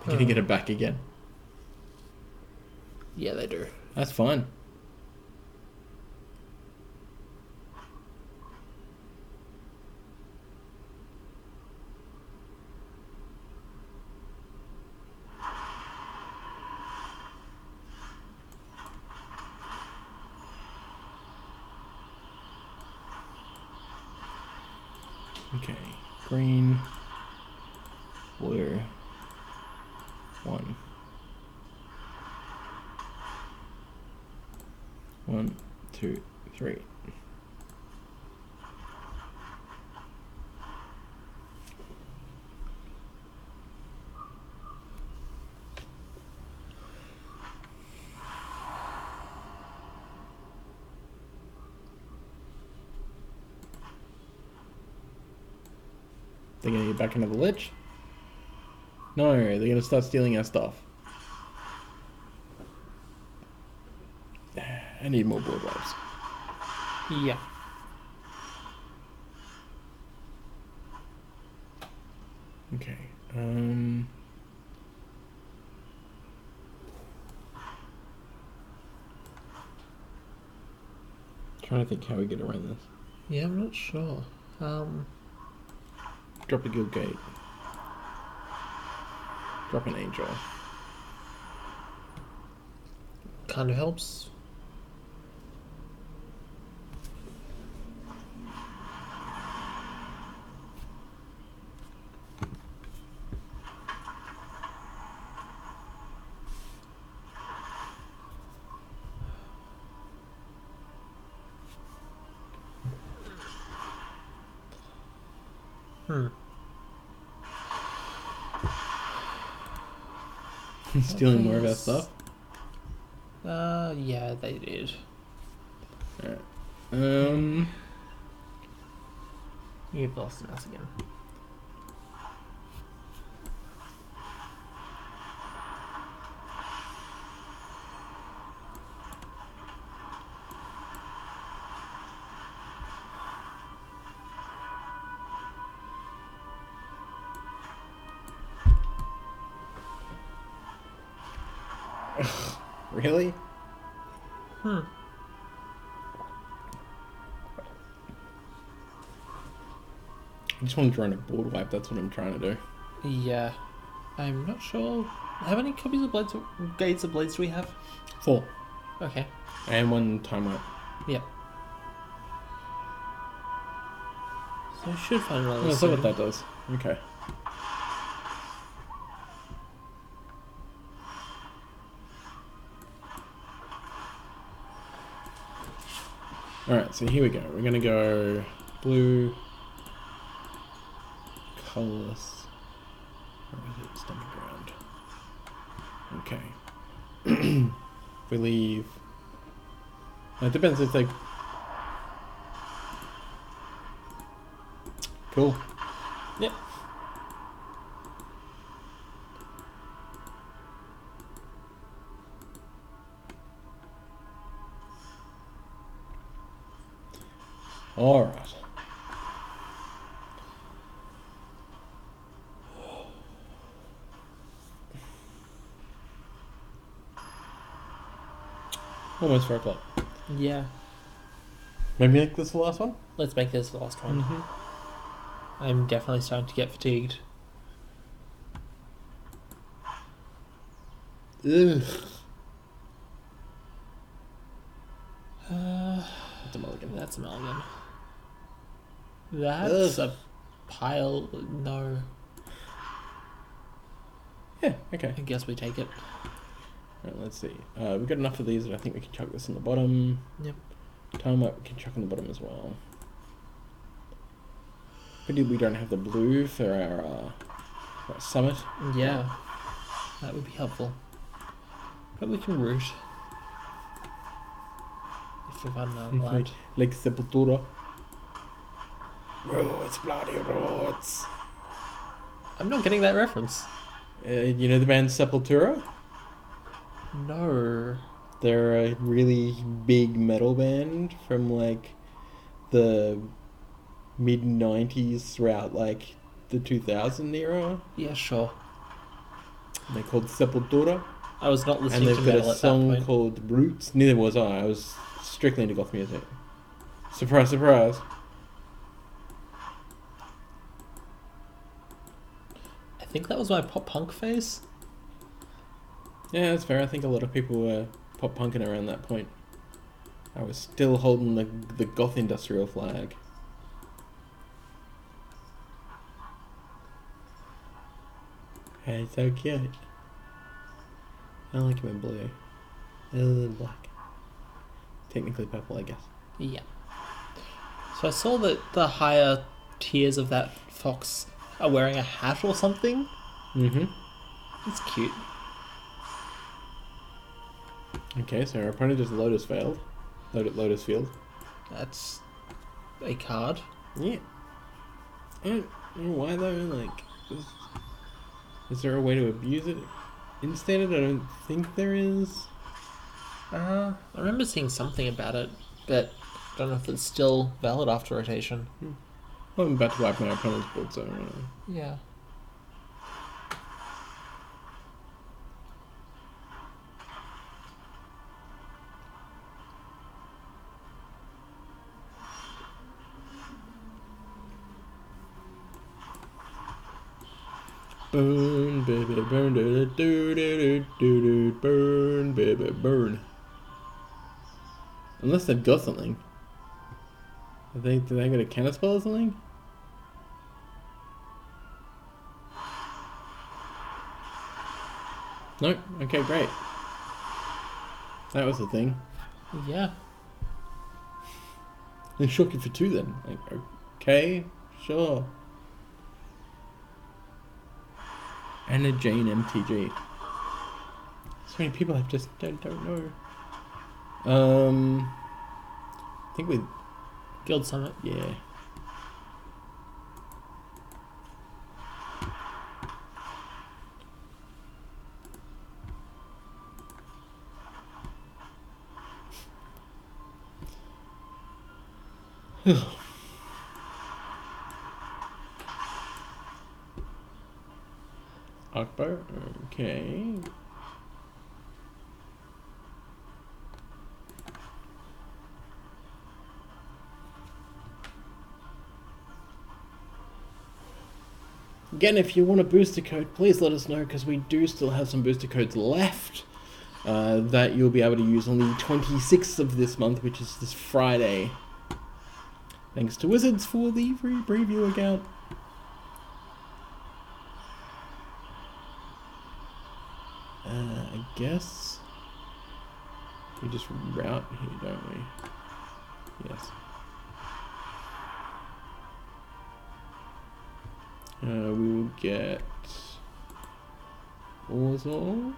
gonna get it back again. Yeah, they do. That's fine. Okay, green, blue, 1. 1, 2, 3. They're gonna get back into the lich? No, they're gonna start stealing our stuff. I need more board wipes. Yeah. Okay. Trying to think how we get around this. Yeah, I'm not sure. Drop a guild gate. Drop an angel. Kind of helps. Stealing more of our Yes. stuff. Yeah, they did. Alright. You've lost us again. Really? I just want to run a board wipe, that's what I'm trying to do. Yeah. I'm not sure. How many copies of Blades, Gates of Blades do we have? 4. Okay. And 1 time wipe. Yep. So we should find another. Let's see what that does. Okay. Alright, so here we go. We're gonna go blue, colorless. Where is it? Stomping ground. Okay. We leave. It depends if they. Cool. Yep. Alright. Almost 4 o'clock. Yeah. Maybe make this the last one? Let's make this the last one. Mm-hmm. I'm definitely starting to get fatigued. Ugh. That's a mulligan. That's a mulligan. That's a pile. No. Yeah, okay. I guess we take it. Right, let's see. We've got enough of these that I think we can chuck this on the bottom. Yep. Timeout we can chuck on the bottom as well. Pity we don't have the blue for our summit. Yeah. That would be helpful. But we can root. If we've had no land. Like Sepultura. Roots, bloody roots. I'm not getting that reference. You know the band Sepultura? No. They're a really big metal band from like the mid 90s throughout like the 2000 era. Yeah, sure. They're called Sepultura. I was not And listening to they've got metal a at that song point. called Roots. Neither was I. I was strictly into goth music. Surprise, surprise. I think that was my pop punk phase. Yeah, that's fair. I think a lot of people were pop punking around that point. I was still holding the goth industrial flag. Hey, so cute. I like him in blue. In black. Technically purple, I guess. Yeah. So I saw that the higher tiers of that fox are wearing a hat or something. Mm-hmm. It's cute. Okay, so our opponent just Lotus failed. Lotus Field. That's a card. Yeah. I don't know why though, like... Is there a way to abuse it? Instated? I don't think there is. I remember seeing something about it, but I don't know if it's still valid after rotation. Well, I'm about to wipe my opponent's board, so I don't know. Yeah. Burn, baby, burn, do do do do do, burn, baby, burn. Unless they've got something. Do they got a counterspell or something? No? Okay, great. That was the thing. Yeah. They shook it for 2 then. Like, okay, sure. And a Jane MTG. So many people I just don't know. I think we... Guild Summit. Yeah. Akbar, okay. Again, if you want a booster code, please let us know, because we do still have some booster codes left that you'll be able to use on the 26th of this month, which is this Friday. Thanks to Wizards for the free preview account. I guess we just route here, don't we? Yes. We will get Orzhov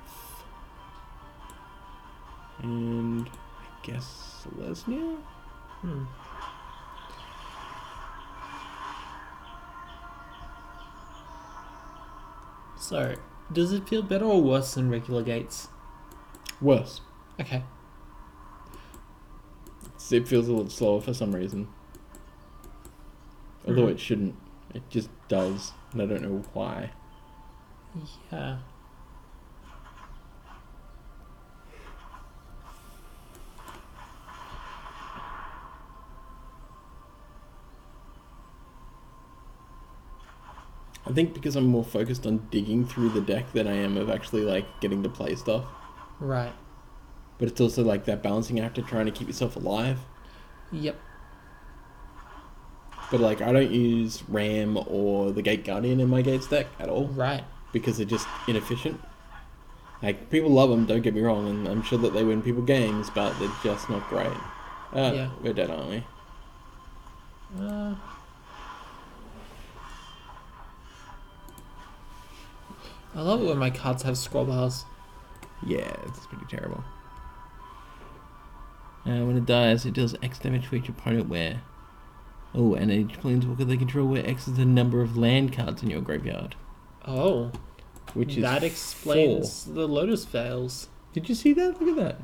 and I guess Lesnia. So, does it feel better or worse than regular gates? Worse. Okay. It feels a little slower for some reason. Although it shouldn't. It just does. And I don't know why. Yeah. I think because I'm more focused on digging through the deck than I am of actually like getting to play stuff. Right. But it's also like that balancing act of trying to keep yourself alive. Yep. But like I don't use Ram or the Gate Guardian in my Gates deck at all Right. because they're just inefficient. Like people love them, don't get me wrong, and I'm sure that they win people games, but they're just not great. Yeah. We're dead, aren't we? I love it when my cards have scroll bars. Yeah, it's pretty terrible. When it dies, it deals X damage for each opponent where... Oh, and each planeswalker they control where X is the number of land cards in your graveyard. Oh. Which is that explains the Lotus Veils. Did you see that? Look at that.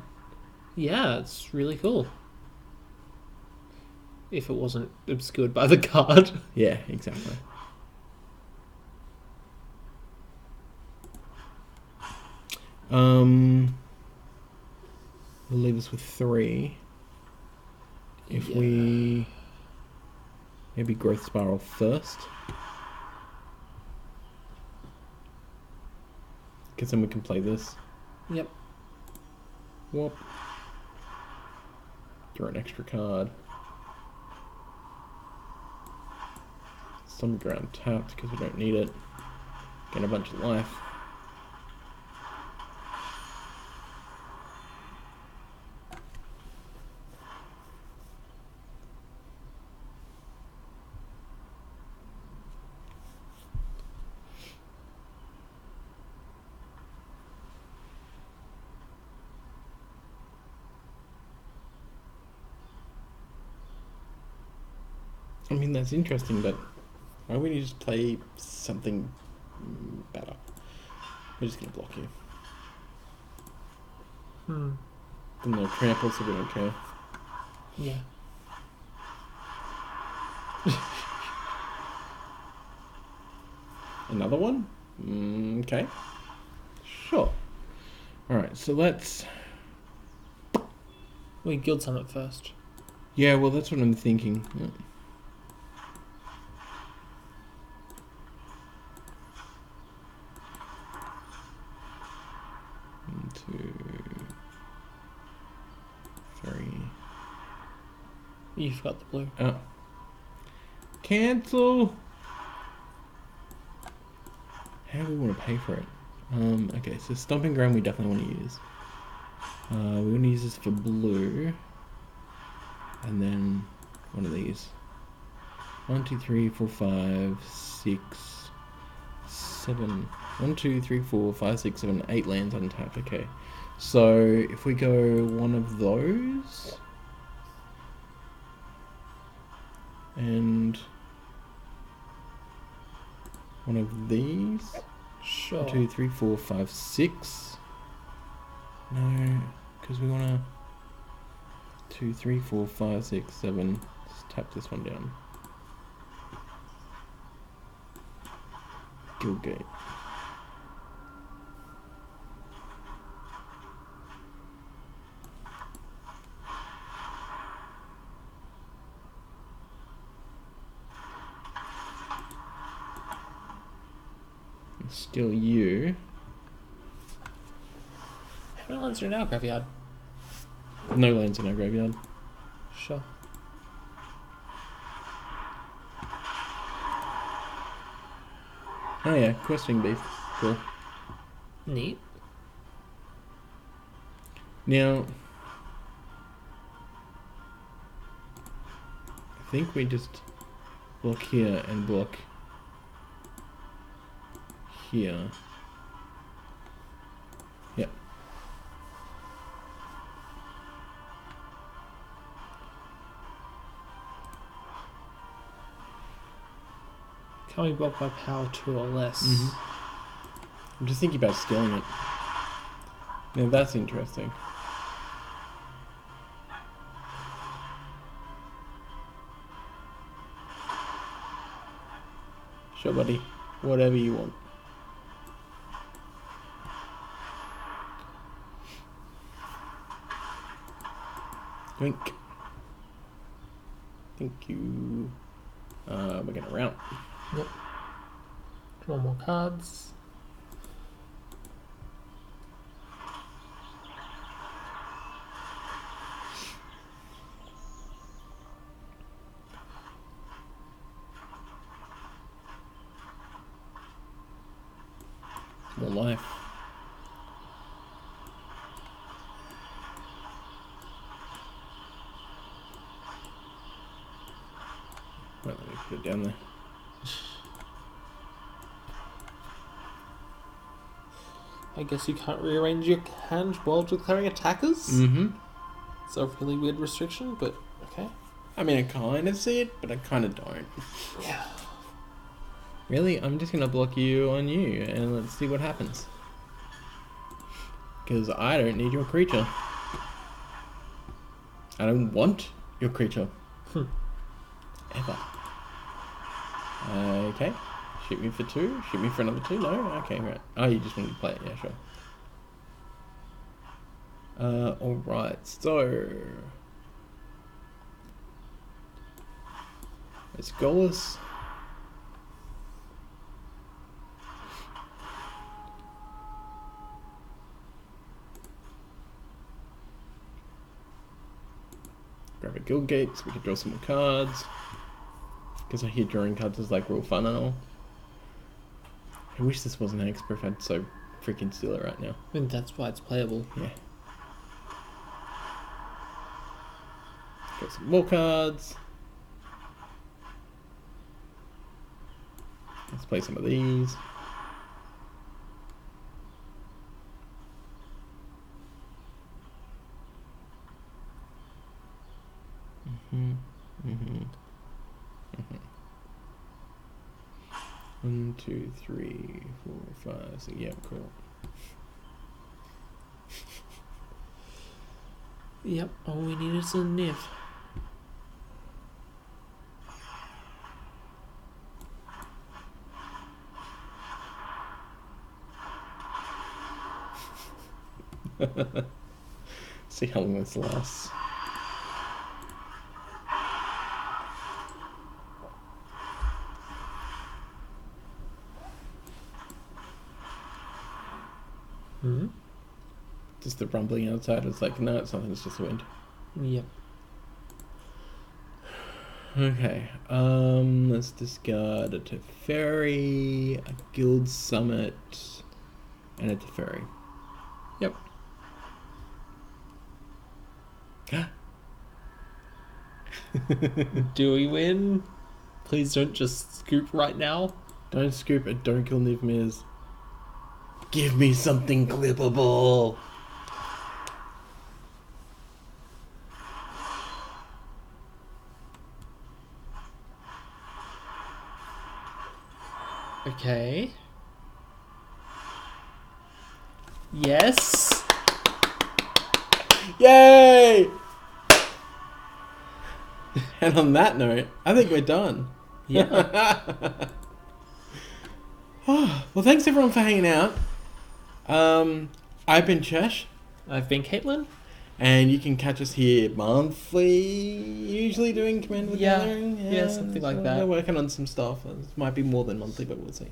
Yeah, it's really cool. If it wasn't obscured by the card. Yeah, exactly. We'll leave us with 3. If we maybe Growth Spiral first, because then we can play this. Yep. Whoop. Draw an extra card. Some ground tapped because we don't need it. Get a bunch of life. I mean, that's interesting, but why wouldn't you just play something better? We're just going to block you. Then they'll trample, so we don't care. Yeah. Another one? Okay. Sure. Alright, so let's... We Guild Summit first. Yeah, well, that's what I'm thinking. Yeah. One, 2, 3. You forgot the blue. Oh. Cancel! How do we want to pay for it? Okay, so Stomping Ground we definitely want to use. We want to use this for blue. And then one of these. 1, 2, 3, 4, 5, 6, 7. 1, 2, 3, 4, 5, 6, 7, 8 lands untapped. Okay. So if we go one of those and one of these. Sure. 1, 2, 3, 4, 5, 6. No, because we want to 2, 3, 4, 5, 6, 7. Just tap this one down. Guildgate. Still you. How many lands are in our graveyard? No lands in our graveyard. Sure. Oh yeah, questing beast. Cool. Neat. Now, I think we just block here and block here. Yep. Can we block by power 2 or less? I'm just thinking about scaling it. Now that's interesting. Sure, buddy. Whatever you want. Drink. Thank you. We're gonna round. Yep. Draw more cards. More life. Well, let me put it down there. I guess you can't rearrange your hand while declaring attackers. Mm-hmm. It's a really weird restriction, but okay. I mean, I kind of see it, but I kind of don't. Yeah. Really? I'm just gonna block you on you, and let's see what happens. Because I don't need your creature. I don't want your creature. Ever. Okay. Shoot me for 2. Shoot me for another 2. No? Okay, right. Oh, you just wanted to play it. Yeah, sure. Alright. So... it's goalless. Grab a guild gate so we can draw some more cards. Because I hear drawing cards is like real fun and all. I wish this wasn't an expert if I'd so freaking steal it right now. I think that's why it's playable. Yeah. Got some more cards. Let's play some of these. Mm-hmm. Mm-hmm. Mm-hmm. 1, 2, 3, 4, 5, 6. Yeah, cool. Yep, all we need is a Niv. See how long this lasts. Hmm? Just the rumbling outside. It's like, no, it's nothing. It's just wind. Yep. Okay. Let's discard a Teferi, a Guild Summit, and a Teferi. Yep. Do we win? Please don't just scoop right now. Don't scoop it. Don't kill Nivmirs. Give me something clippable. Okay. Yes. Yay! And on that note, I think we're done. Yeah. Well, thanks everyone for hanging out. I've been Chesh, I've been Caitlin. and you can catch us here monthly, usually doing Command with Yeah. Gathering. Yeah, something like so that. We're working on some stuff. It might be more than monthly, but we'll see.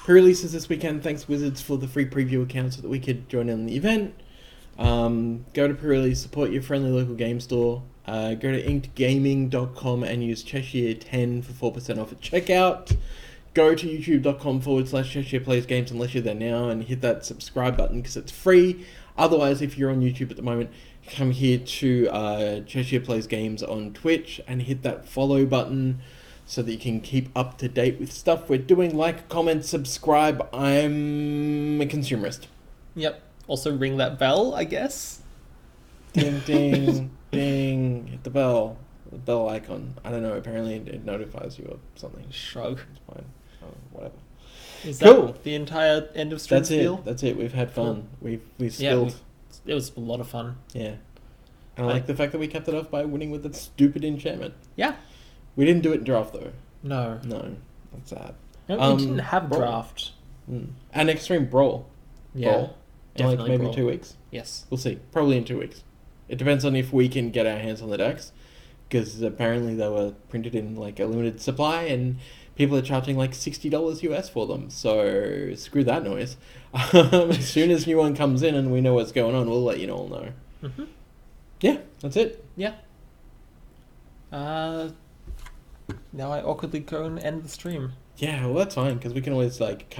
Pre-releases this weekend. Thanks Wizards for the free preview account so that we could join in the event. Go to pre-release, support your friendly local game store. Go to inkedgaming.com and use Cheshire10 for 4% off at checkout. Go to youtube.com/Cheshire Plays Games unless you're there now and hit that subscribe button because it's free. Otherwise, if you're on YouTube at the moment, come here to Cheshire Plays Games on Twitch and hit that follow button so that you can keep up to date with stuff we're doing. Like, comment, subscribe. I'm a consumerist. Yep. Also ring that bell, I guess. Ding, ding, ding. Hit the bell. The bell icon. I don't know. Apparently it notifies you of something. Shrug. It's fine. Oh, whatever. Is Cool. that the entire end of stream That's spiel? it. That's it. We've had fun. We've Yeah, spilled. it was a lot of fun. Yeah. And I like the fact that we kept it off by winning with that stupid enchantment. Yeah. We didn't do it in draft though. No. No. That's sad. No, we didn't have Brawl. draft. And Extreme Brawl. Yeah, Brawl. In like definitely maybe Brawl. 2 weeks. Yes. We'll see. Probably in 2 weeks. It depends on if we can get our hands on the decks, because apparently they were printed in like a limited supply, and people are charging like $60 US for them. So screw that noise. As soon as new one comes in and we know what's going on, we'll let you all know. Mm-hmm. Yeah, that's it. Yeah. Now I awkwardly go and end the stream. Yeah, well that's fine, because we can always like